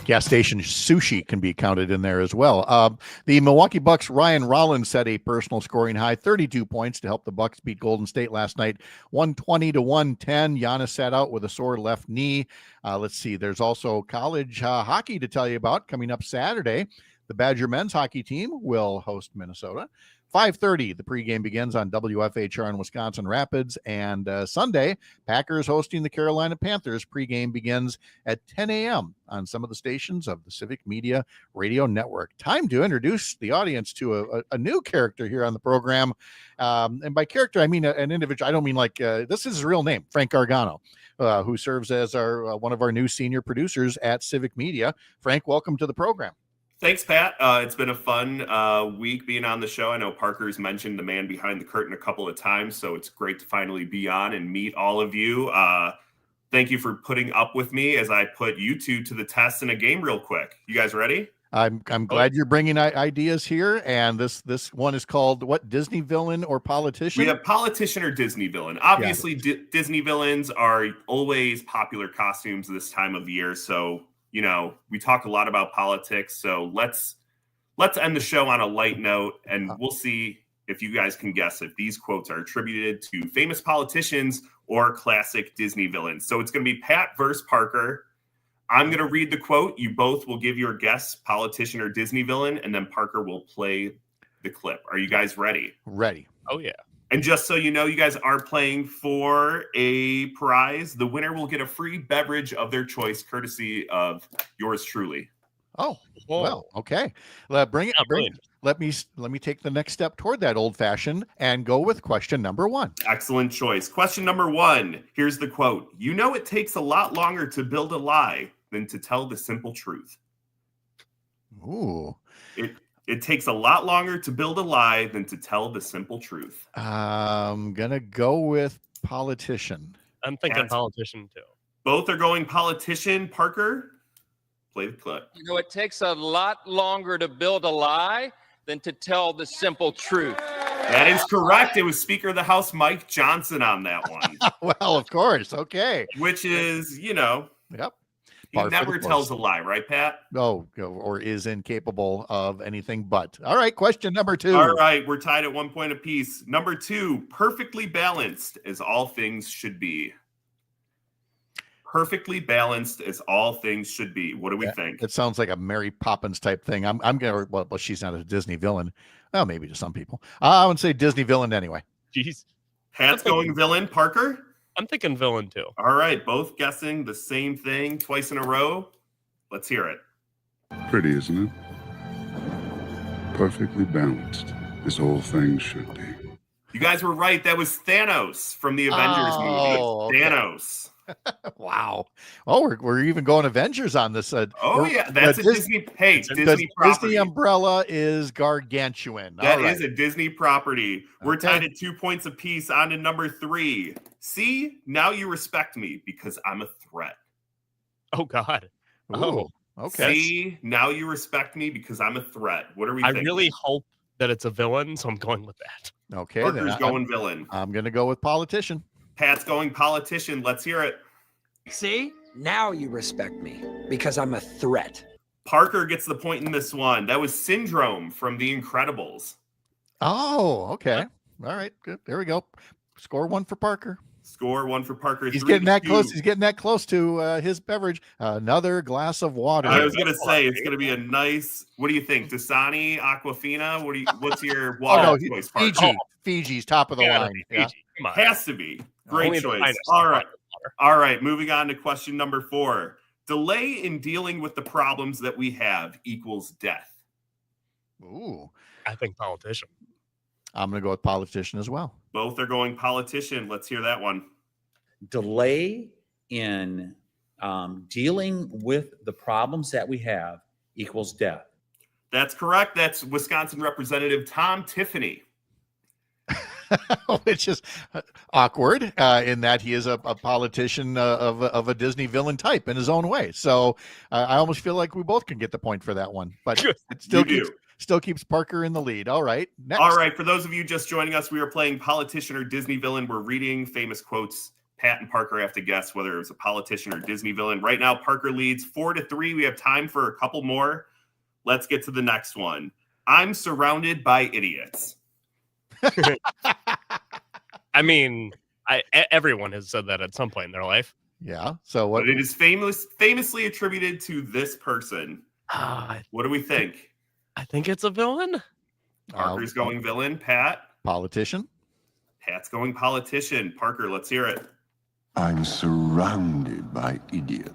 Gas station sushi can be counted in there as well. The Milwaukee Bucks' Ryan Rollins set a personal scoring high, 32 points to help the Bucks beat Golden State last night, 120-110. Giannis sat out with a sore left knee. Let's see. There's also college hockey to tell you about coming up Saturday. The Badger men's hockey team will host Minnesota. 5:30, the pregame begins on WFHR in Wisconsin Rapids. And Sunday, Packers hosting the Carolina Panthers. Pregame begins at 10 a.m. on some of the stations of the Civic Media Radio Network. Time to introduce the audience to a new character here on the program. And by character, I mean an individual. I don't mean like this is his real name, Frank Gargano, who serves as our one of our new senior producers at Civic Media. Frank, welcome to the program. Thanks, Pat. It's been a fun week being on the show. I know Parker's mentioned the man behind the curtain a couple of times, so it's great to finally be on and meet all of you. Thank you for putting up with me as I put you two to the test in a game real quick. You guys ready? I'm glad you're bringing ideas here, and this one is called what? Disney villain or politician? We have politician or Disney villain. Obviously, Disney villains are always popular costumes this time of year, so you know, we talk a lot about politics, so let's end the show on a light note, and we'll see if you guys can guess if these quotes are attributed to famous politicians or classic Disney villains. So it's going to be Pat versus Parker. I'm going to read the quote. You both will give your guess, politician or Disney villain, and then Parker will play the clip. Are you guys ready? Ready. Oh, yeah. And just so you know, you guys are playing for a prize. The winner will get a free beverage of their choice, courtesy of yours truly. Oh, well, okay. Bring it. Let me take the next step toward that old fashioned and go with question number 1. Excellent choice. Question number 1. Here's the quote. You know, it takes a lot longer to build a lie than to tell the simple truth. Ooh. It takes a lot longer to build a lie than to tell the simple truth. I'm going to go with politician. I'm thinking politician, too. Both are going politician. Parker, play the clip. You know, it takes a lot longer to build a lie than to tell the simple truth. That is correct. It was Speaker of the House Mike Johnson on that one. Well, of course. Okay. Which is, Yep. He never tells a lie, right, Pat? No, or is incapable of anything but. All right, question number 2. All right, we're tied at 1 point apiece. Number 2, perfectly balanced as all things should be. Perfectly balanced as all things should be. What do we think? It sounds like a Mary Poppins type thing. I'm gonna. Well, she's not a Disney villain. Well, maybe to some people. I would say Disney villain anyway. Jeez. Pat's going villain. Parker? I'm thinking villain too. All right, both guessing the same thing twice in a row. Let's hear it. Pretty, isn't it? Perfectly balanced, as all things should be. You guys were right. That was Thanos from the Avengers movie. Okay. Thanos. Wow. Oh, we're even going Avengers on this. Yeah, that's a Disney. Hey, Disney property. Disney umbrella is gargantuan. That is a Disney property. We're tied at 2 points apiece. On to number 3. See, now you respect me because I'm a threat. Oh God. Ooh, okay. See, now you respect me because I'm a threat. What are we? I thinking? really hope that it's a villain, so I'm going with that. Okay. Parker's going villain. I'm going to go with politician. Pat's going politician. Let's hear it. See, now you respect me because I'm a threat. Parker gets the point in this one. That was Syndrome from The Incredibles. Oh, okay. All right. Good. There we go. Score 1 for Parker. Score 1 for Parker. He's getting that close. He's getting that close to his beverage. Another glass of water. I was gonna say it's gonna be a nice. What do you think, Dasani, Aquafina? What's your water choice? Fiji. Fiji's top of the line. Yeah. Has to be. Great choice. All right. Moving on to question number 4. Delay in dealing with the problems that we have equals death. Ooh. I think politician. I'm going to go with politician as well. Both are going politician. Let's hear that one. Delay in dealing with the problems that we have equals death. That's correct. That's Wisconsin Representative Tom Tiffany. Which is awkward in that he is a politician of a Disney villain type in his own way. So I almost feel like we both can get the point for that one. But it still keeps Parker in the lead. All right. Next. All right. For those of you just joining us, we are playing politician or Disney villain. We're reading famous quotes. Pat and Parker have to guess whether it was a politician or Disney villain. Right now, Parker leads 4-3. We have time for a couple more. Let's get to the next one. I'm surrounded by idiots. I mean, everyone has said that at some point in their life. Yeah. So what? But it is famously attributed to this person. What do we think? I think it's a villain. Parker's going villain. Pat? Politician. Pat's going politician. Parker, let's hear it. I'm surrounded by idiots.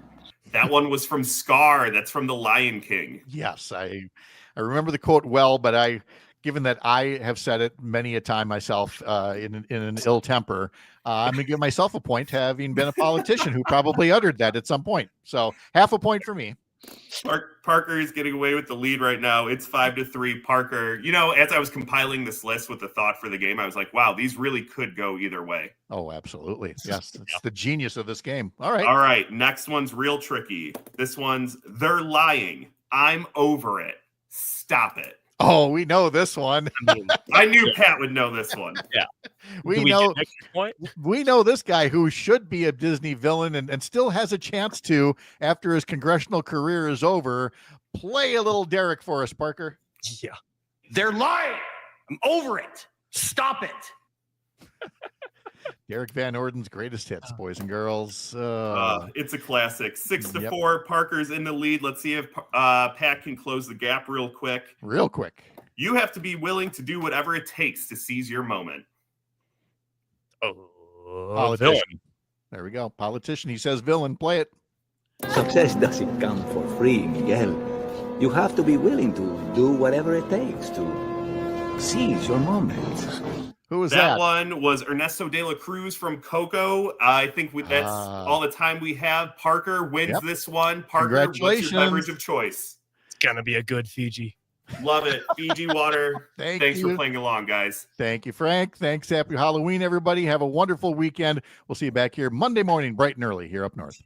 That one was from Scar. That's from The Lion King. Yes, I remember the quote well, but given that I have said it many a time myself in an ill temper, I'm going to give myself a point, having been a politician who probably uttered that at some point. So half a point for me. Parker is getting away with the lead right now. It's 5-3. Parker, as I was compiling this list with the thought for the game, I was like, wow, these really could go either way. Oh, absolutely. Yes, it's the genius of this game. All right. All right. Next one's real tricky. This one's, they're lying. I'm over it. Stop it. Oh, we know this one. I knew Pat would know this one. Yeah. We know this guy who should be a Disney villain and still has a chance to, after his congressional career is over, play a little Derek for us, Parker. Yeah. They're lying. I'm over it. Stop it. Derek Van Orden's greatest hits, boys and girls. It's a classic. 6-4. Parker's in the lead. Let's see if Pat can close the gap real quick. Real quick. You have to be willing to do whatever it takes to seize your moment. Politician. Villain. There we go. Politician. He says villain. Play it. Success doesn't come for free, Miguel. You have to be willing to do whatever it takes to seize your moment. Who was that? That one was Ernesto de la Cruz from Coco. I think that's all the time we have. Parker wins this one. Parker, what's your beverage of choice? It's going to be a good Fiji. Love it. Fiji water. Thanks for playing along, guys. Thank you, Frank. Thanks. Happy Halloween, everybody. Have a wonderful weekend. We'll see you back here Monday morning, bright and early here up north.